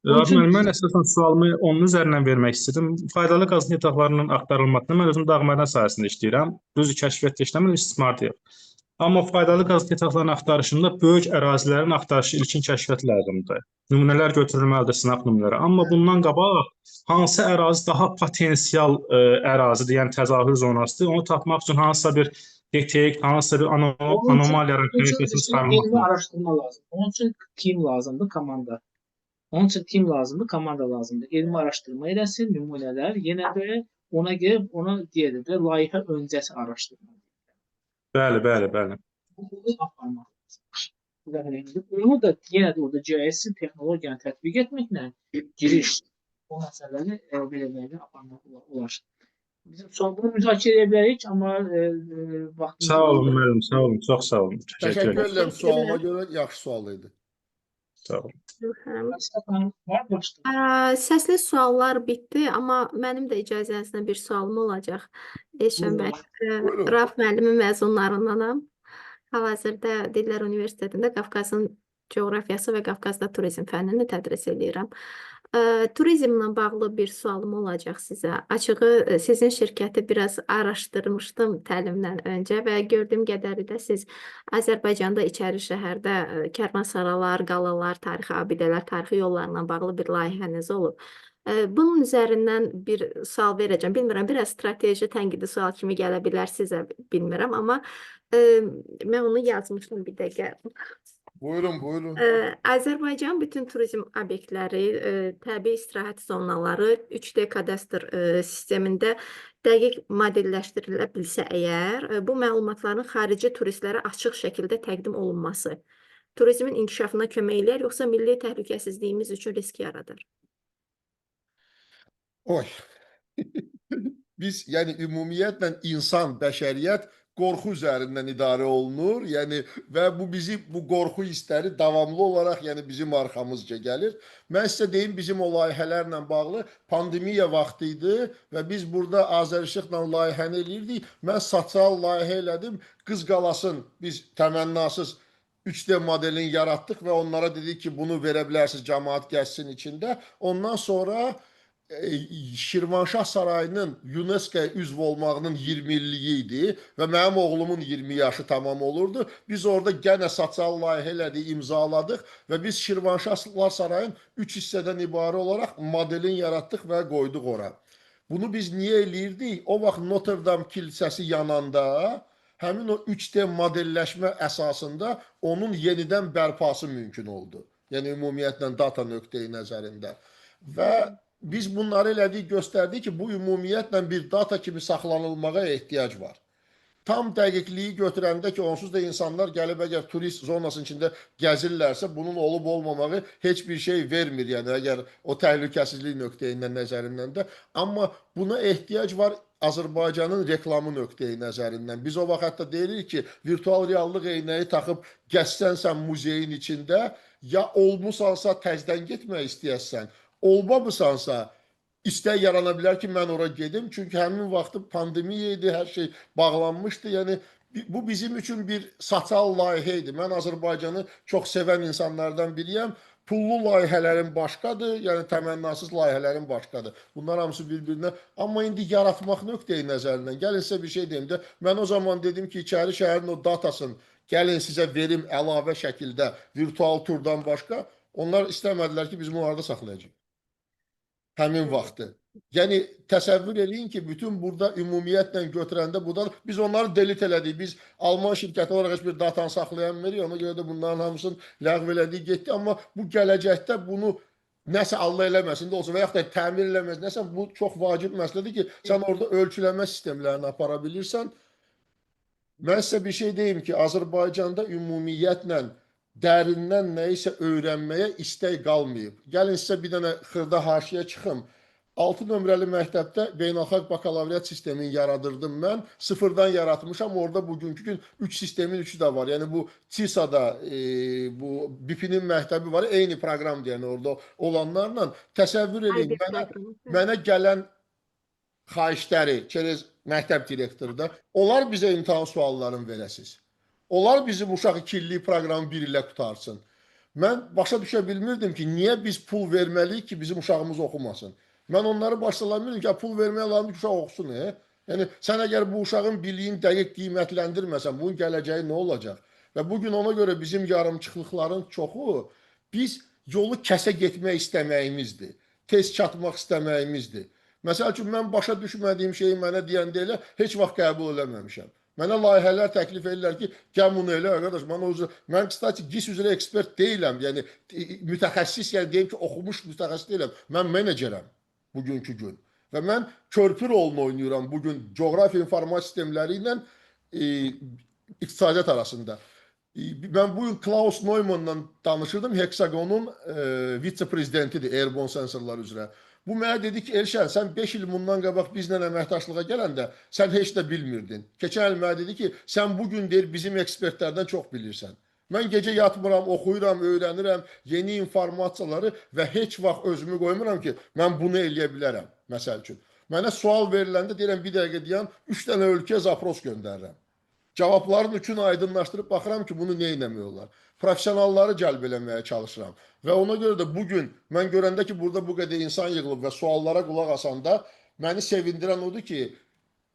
S20: Mən əsasən sualımı onun üzərindən vermək istədim. Faydalı qazıntı yataqlarının axtarılmasında mən özüm dağ-mədən sahəsində işləyirəm. Düzdür, kəşfiyyatda işləmirəm, istismarda yox. Amma faydalı qazıntı yataqlarının axtarışında böyük ərazilərin axtarışı ilkin kəşfiyyat lazımdır. Nümunələr götürülməlidir, sınaq nümunələri. Amma bundan qabaq hansı ərazi daha potensial ərazidir, yəni təzahür zonasıdır, onu tapmaq üçün hansısa bir detekt, hansısa bir anomaliyaların
S2: elmi araşdırma lazımdır. Onun üçün tim lazımdır, komanda. Onun üçün tim lazımdır, komanda lazımdır. Elmi araşdırma eləsin, nümunələr, yenə də ona görə ona deyək də layihə öncəsi araşdırma.
S20: Bəli.
S2: Onu da yenə də orada GIS texnologiyanı tətbiq etməklə giriş o məsələni belə aparmaq olar. Bizim bunu müzakirə edə bilərik, amma vaxtımız...
S20: Sağ olun, müəllim, sağ olun, çox sağ olun.
S3: Təşəkkür edirəm, sualıma görə yaxşı sual idi.
S20: Sağ olun.
S1: Səsli suallar bitdi, amma mənim də icazənizlə bir sualım olacaq. Eşən bəy, Raf müəllimin məzunlarındanam. Hal-hazırda Dillər Universitetində Qafqazın coğrafiyası və Qafqazda turizm fənnini tədris edirəm. Turizmlə bağlı bir sualım olacaq sizə. Açığı sizin şirkəti biraz araşdırmışdım təlimdən öncə və gördüyüm qədərilə siz Azərbaycanda içəri şəhərdə kərvansaralar, qalalar, tarixi abidələr, tarixi yollarla bağlı bir layihəniz olub. Bunun üzərindən bir sual verəcəm. Bilmirəm, biraz strateji, tənqidi sual kimi gələ bilər sizə, bilmirəm, amma mən onu yazmışdım bir dəqiqə.
S3: Buyurun, buyurun.
S1: Azərbaycan bütün turizm obyektləri, təbii istirahət zonaları 3D kadastr sistemində dəqiq modelləşdirilə bilsə əgər, bu məlumatların xarici turistlərə açıq şəkildə təqdim olunması turizmin inkişafına kömək eləyər, yoxsa milli təhlükəsizliyimiz üçün risk yaradır?
S3: Oy. Biz yəni ümumiyyətlə insan, bəşəriyyət qorxu üzərindən idarə olunur. Yəni və bu qorxu hissləri davamlı olaraq yəni bizim arxamızca gəlir. Mən sizə deyim, bizim o layihələrlə bağlı pandemiya vaxtı idi və biz burada Azərişıqla layihəni eləyirdik. Mən sosial layihə elədim. Qız Qalasın biz təmənnasız 3D modelini yaratdıq və onlara dedik ki, bunu verə bilərsiniz, cəmaət gəzsin içində. Ondan sonra Şirvanşah Sarayının UNESCO-ya üzv olmağının 20 illiyi idi və mənim oğlumun 20 yaşı tamam olurdu. Biz orada gənə sosial layihə elədik, imzaladıq və biz Şirvanşahlar Sarayının 3 hissədən ibarə olaraq modelini yaratdıq və qoyduq ora. Bunu biz niyə eləyirdik? O vaxt Notre Dame kilsəsi yananda həmin o 3D modelləşmə əsasında onun yenidən bərpası mümkün oldu. Yəni ümumiyyətlə data nöqteyi nəzərində. Və biz bunları elədik, göstərdik ki, bu ümumiyyətlə bir data kimi saxlanılmağa ehtiyac var. Tam dəqiqliyi götürəndə ki, onsuz da insanlar gəlib əgər turist zonasının içində gəzirlərsə, bunun olub-olmamağı heç bir şey vermir, yəni əgər o təhlükəsizlik nöqteyindən nəzərindən də. Amma buna ehtiyac var Azərbaycanın reklamı nöqteyi nəzərindən. Biz o vaxt hətta deyirik ki, virtual reallıq eynəyi taxıb gəzsənsən muzeyin içində, ya olmusansa təzdən getmək istəyəsən, olmamısansa istək yarana bilər ki, mən ora gedim. Çünki həmin vaxtı pandemiya idi, hər şey bağlanmışdı. Yəni bu bizim üçün bir sosial layihə idi. Mən Azərbaycanı çox sevən insanlardan biriyəm. Pullu layihələrin başqadır, yəni təmənnasız layihələrin başqadır. Bunlar hamısı bir-birinə. Amma indi yaratmaq nöqteyi nəzərindən gəlin sizə bir şey deyim də. Mən o zaman dedim ki, içəri şəhərin o datasını gəlin sizə verim əlavə şəkildə virtual turdan başqa. Onlar istəmədilər ki, biz bunu orada saxlayacağıq. Həmin vaxtı. Yəni təsəvvür eləyin ki, bütün burada ümumiyyətlə götürəndə bundan biz onları delete elədik. Biz Alman şirkəti olaraq heç bir datanı saxlayan bilmirik. Ona görə də bunların hamısını ləğv elədik, getdi. Amma bu gələcəkdə bunu nəsə Allah eləməsin də olsun və yaxud da təmir eləməsin. Nəsə bu çox vacib məsələdir ki, sən orada ölçüləmə sistemlərini apara bilirsən. Mən sizə bir şey deyim ki, Azərbaycanda ümumiyyətlə dərindən nəyisə öyrənməyə istək qalmayıb. Gəlin sizə bir dənə xırda haşiyə çıxım. 6 nömrəli məktəbdə beynəlxalq bakalavriat sistemini yaradırdım mən. Sıfırdan yaratmışam. Orada bugünkü gün 3 sistemin 3'ü də var. Yəni bu TİSA'da bu BIP-nin məktəbi var. Eyni proqram deyən orada olanlarla təsəvvür edin. Mənə gələn xahişləri, çerez məktəb direktoru da, onlar bizə imtahan suallarını verəsiz. Onlar bizim uşaq 2 illik proqramı 1 ilə qutarsın. Mən başa düşə bilmirdim ki, niyə biz pul verməliyik ki, bizim uşağımız oxumasın. Mən onları başlamıyorum ki, pul verməyə lazımdır ki, uşaq oxusun. Yəni, sən əgər bu uşağın biliyini dəqiq qiymətləndirməsən, bunun gələcəyi nə olacaq? Və bugün ona görə bizim yarımçıqlıqların çoxu, biz yolu kəsə getmək istəməyimizdir. Tez çatmaq istəməyimizdir. Məsəl üçün, mən başa düşmədiyim şeyi mənə deyəndə elə, heç vaxt qəbul eləməmişəm. Mənə layihələr təklif edirlər ki, gəl bunu elə, arkadaş, mən kısaca GİS üzrə ekspert deyiləm, yəni mütəxəssis, yəni deyim ki, oxumuş mütəxəssis deyiləm, mən menecerəm bugünkü gün. Və mən körpü rolunu oynayıram bugün coğrafiya informasiya sistemləri ilə iqtisadiyyat arasında. Mən bugün Klaus Neumann'la danışırdım, Hexagon'un vitse-prezidentidir Airborne sensorlar üzrə. Bu mənə dedi ki, Elşən, sən 5 il bundan qabaq bizlə əməkdaşlığa gələndə sən heç də bilmirdin. Keçən il mənə dedi ki, sən bugün deyir bizim ekspertlərdən çox bilirsən. Mən gecə yatmıram, oxuyuram, öyrənirəm yeni informasiyaları və heç vaxt özümü qoymuram ki, mən bunu eləyə bilərəm, məsəl üçün. Mənə sual veriləndə deyirəm, bir dəqiqə deyən, 3 dənə ölkəyə zapros göndərirəm. Cavabların üçün aydınlaşdırıb baxıram ki, bunu nə etmiyorlar. Professionalları cəlb eləməyə çalışıram. Və ona görə də bugün mən görəndə ki, burada bu qədər insan yığılıb və suallara qulaq asanda məni sevindirən odur ki,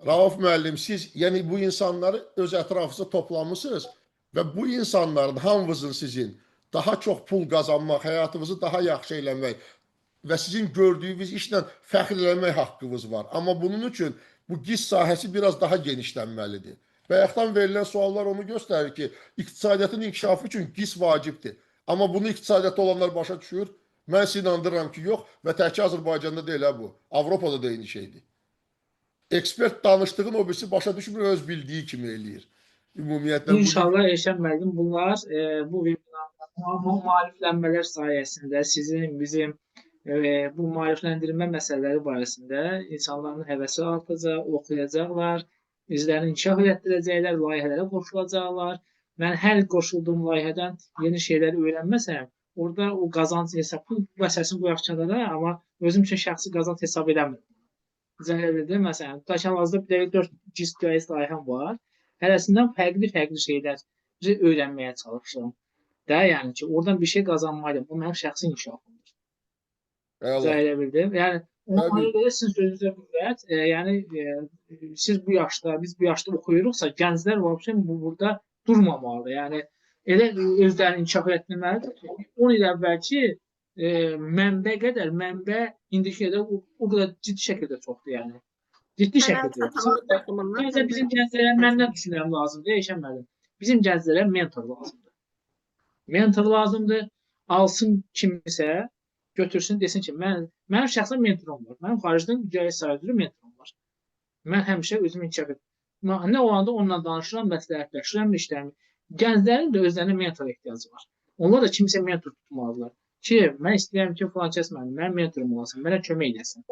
S3: Rauf müəllim, siz yəni bu insanları öz ətrafınıza toplamısınız və bu insanların hamınızın sizin daha çox pul qazanmaq, həyatınızı daha yaxşı eləmək və sizin gördüyünüz işlə fəxr eləmək haqqınız var. Amma bunun üçün bu GIS sahəsi biraz daha genişlənməlidir. Bayaqdan verilən suallar onu göstərir ki, iqtisadiyyatın inkişafı üçün GIS vacibdir. Amma bunu iqtisadiyyatda olanlar başa düşür. Mən sizi inandırıram ki, yox və təkcə Azərbaycanda deyil bu. Avropada da eyni şeydir. Ekspert danışdığın o birisi başa düşmür, öz bildiyi kimi eləyir. Ümumiyyətlə
S2: İnşallah Eşən müəllim bunlar bu webinarda bu maariflənmələr sayəsində sizin, bizim bu maarifləndirmə məsələləri barəsində insanların həvəsi artacaq, oxuyacaqlar, özlərini inkişaf etdirəcəklər, layihələrə qoşulacaqlar. Mən hər qoşulduğum layihədən yeni şeyləri öyrənməsəm, orada o qazanc hesabı, bu əsasın bu yaxçıda amma özüm üçün şəxsi qazanc hesab edəmirəm. Zəhərlidir. Məsələn, Hal-hazırda bir də 4 GIS layihəm var. Hərəsindən fərqli şeyləri öyrənməyə çalışıram. Da, yəni ki, oradan bir şey qazanmalıyım. Bu mənim şəxsi inkişafımdır. Zəhərlidir. Yəni, ona görə sizin sözünüzə qüvvət. Yəni, siz bu yaşda, biz bu yaşda oxuyuruqsa, gənclər burada durmamalı. Yəni, elə özlərini inkişaf etdirməlidir ki, 10 il əvvəlki mənbə indiki o qədər ciddi şəkildə çoxdur, yəni. Ciddi şəkildə. Sadəcə bizim gənclərə mən nə düşünürəm lazımdır, Eşən müəllim? Bizim gənclərə mentor lazımdır. Mentor lazımdır, alsın kimisə, götürsün, desin ki, mənim şəxsən mentorum var. Mənim xaricdən GIS sahəsində mentorum var. Mən həmişə özümü inkişaf edirəm. Nə olanda onunla danışıram, məsləhətləşirəm, işlərimi. Gənclərin də özlərinə mentor ehtiyacı var. Onlar da kimisə mentor tutmalıdırlar. Ki, mən istəyirəm ki, filan kəs mənim mentorum olasın, mənə kömək edəsən,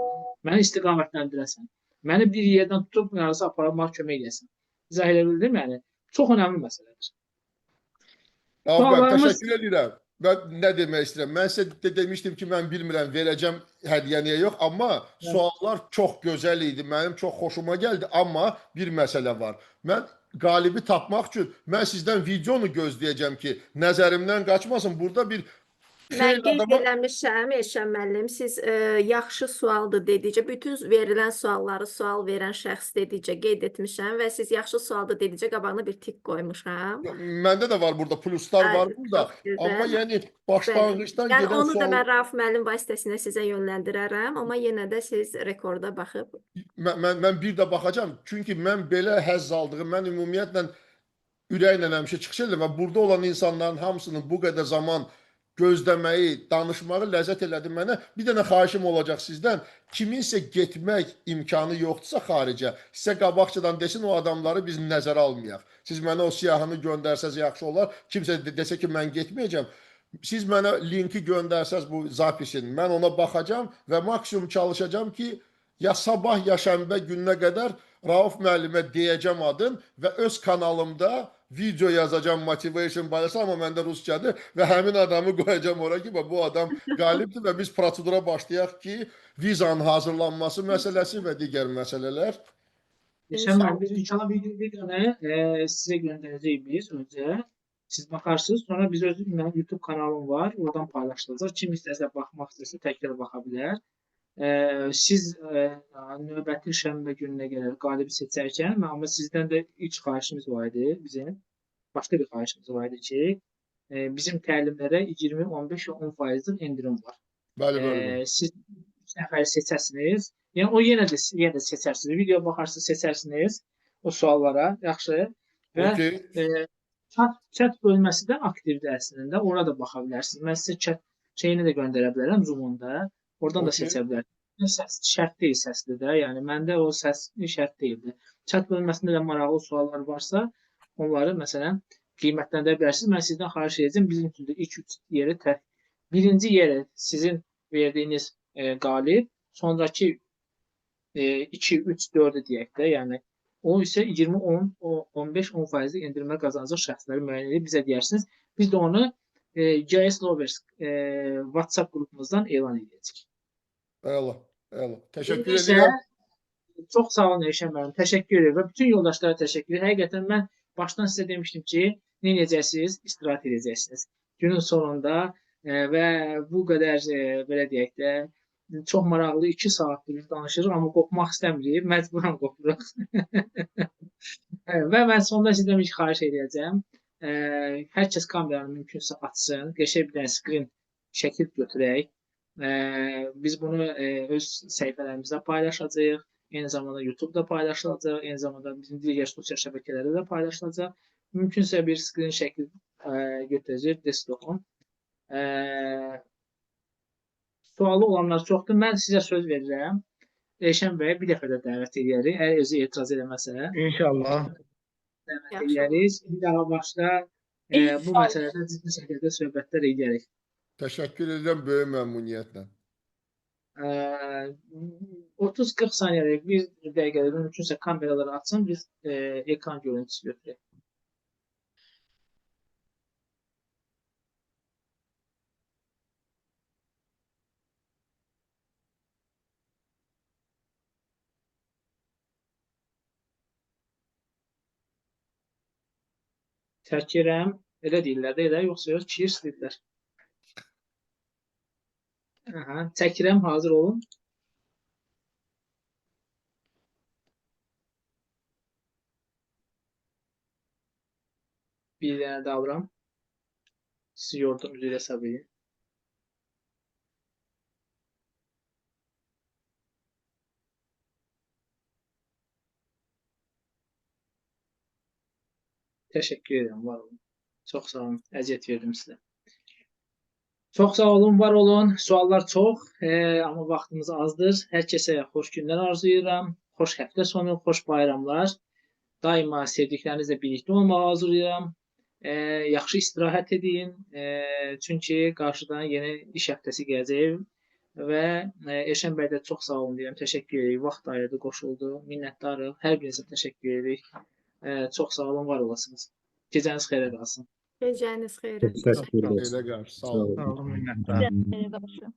S2: məni istiqamətləndirəsən, məni bir yerdən tutub yarısı aparmaq kömək edəsən. İzah edə bildim, yəni, çox önəmli məsələdir.
S3: Təşəkkür edirəm. Mən nə demək istəyirəm? Mən sizə demişdim ki, mən bilmirəm, verəcəm hədiyyəniyə yox, amma suallar çox gözəl idi, mənim çox xoşuma gəldi, amma bir məsələ var. Mən qalibi tapmaq üçün mən sizdən videonu gözləyəcəm ki, nəzərimdən qaçmasın, burada bir
S1: Mən qeyd eləmişəm, Eşən müəllim, siz yaxşı sualdır dedikcə, bütün verilən sualları sual verən şəxs dedikcə qeyd etmişəm və siz yaxşı sualdır dedikcə qabağına bir tik qoymuşam.
S3: Məndə də var burada, pluslar var burada. Amma yəni başlanğıcdan gedən sual...
S1: Onu da mən Rauf müəllim vasitəsilə sizə yönləndirərəm, amma yenə də siz rekorda baxıb...
S3: Mən bir də baxacam, çünki mən belə həzz aldığım, mən ümumiyyətlə ürəklə həmişə çıxış edirəm və burada olan insanların hamısının bu qədər zaman gözləməyi, danışmağı ləzzət elədi mənə. Bir dənə xahişim olacaq sizdən. Kiminsə getmək imkanı yoxdursa xaricə, sizə qabaqçadan desin o adamları biz nəzərə almayaq. Siz mənə o siyahını göndərsəz yaxşı olar. Kimsə desə ki, mən getməyəcəm. Siz mənə linki göndərsəz bu zapisin, mən ona baxacam və maksimum çalışacağam ki, ya sabah, ya şənbə gününə qədər Rauf müəllimə deyəcəm adın və öz kanalımda video yazacağım motivation barəsi, amma məndə rusçadır və həmin adamı qoyacağım ora ki, bu adam qalibdir və biz prosedura başlayaq ki, vizanın hazırlanması məsələsi və digər məsələlər.
S2: İnşallah biz videonu sizə göndərəcəyik biz öncə. Siz baxarsınız, sonra biz özümün YouTube kanalım var, oradan paylaşılacaq. Kim istəsə baxmaq istəsə təkrar baxa bilər. Siz növbəti şənbə gününə qədər qalibi seçərkən, amma sizdən də ilk xahişimiz var idi bizim. Başqa bir xahişimiz var idi ki, bizim təlimlərə 20, 15 və 10% endirim var.
S3: Bəli.
S2: Siz 3 nəfəri seçərsiniz. Yəni o yenə də seçərsiniz. Video baxarsınız, seçərsiniz o suallara, yaxşı. Və chat bölməsi də aktivdir əslində. Orada da baxa bilərsiniz. Mən sizə chat şeyini də göndərə bilərəm Zoom-da. Oradan da seçə bilərsiniz. Səs şərt deyil səsli də. Yəni məndə o səs şərt deyildi. Chat bölməsində də maraqlı suallar varsa, onları məsələn qiymətləndirə bilərsiniz. Mən sizdən xahiş edəcəm. Bizim üçün də ilk 3 yeri birinci yeri sizin verdiyiniz qalib, sonraki 2, 3, 4-ü deyək də, yəni o isə 20, 10, 15, 10% endirmə qazanacaq şəxsləri müəyyən edib bizə deyərsiniz. Biz də onu GIS Lovers WhatsApp qrupumuzdan elan edəcəyik.
S3: Eyvallah. Təşəkkür edirəm.
S2: Çox sağ olun Eşən müəllim. Təşəkkür edirəm və bütün yoldaşlara təşəkkür edirəm. Həqiqətən mən Başdan sizə demişdim ki, nə edəcəksiniz? İstirahət edəcəksiniz. Günün sonunda və bu qədər belə deyək də çox maraqlı 2 saatdır biz danışırıq, amma qopmaq istəmirik, məcburan qopuruq. Və mən sonda sizdən bir xahiş edəcəm. Hər kəs kameranı mümkünsə açsın, qəşəng bir dənə skrin şəkil götürək. Biz bunu öz səhifələrimizdə paylaşacağıq, eyni zamanda YouTube-da paylaşılacaq, eyni zamanda bizim digər sosial şəbəkələrdə də paylaşılacaq. Mümkünsə bir skrin şəkil götürəcək, desktopun. Sualı olanlar çoxdur. Mən sizə söz verirəm. Elşən bəyə bir dəfə də dəvət edərik. Əgər özü etiraz eləməsə.
S17: İnşallah.
S2: Dəvət edərik. Bir daha başda bu məsələdə ciddi şəkildə söhbətlər edərik.
S3: Təşəkkür edirəm böyük məmnuniyyətlə.
S2: 30-40 saniyəlik, bir dəqiqədə mümkünsə kameraları açın, biz ekran görüntüsü götürək. Çəkirəm, elə deyirlər də, elə yoxsa yox, kişi istəyirlər. Çəkirəm, hazır olun. Bir dənə də alıram. Sizi yordum, üzr hesab edin. Təşəkkür edirəm, var olun. Çox sağ olun, əziyyət verdim sizə. Çox sağ olun, var olun. Suallar çox, amma vaxtımız azdır. Hər kəsə xoş günlər arzulayıram. Xoş həftə sonu, xoş bayramlar. Daima sevdiklərinizlə birlikdə olmağı arzulayıram. Yaxşı istirahət edin. Çünki qarşıdan yeni iş həftəsi gələcək. Və Elşən bəy də çox sağ olun deyirəm. Təşəkkür edirik. Vaxt ayırdı, qoşuldu. Minnətdarıq. Hər birinizə təşəkkür edirik. Çox sağ olun, var olasınız. Gecəniz xeyrə qalsın.
S1: Gecəniz xeyrə.
S3: Elə qalsın. Sağ olun.
S10: Sağ olun, minnətdarım.
S5: Xeyrə qalsın.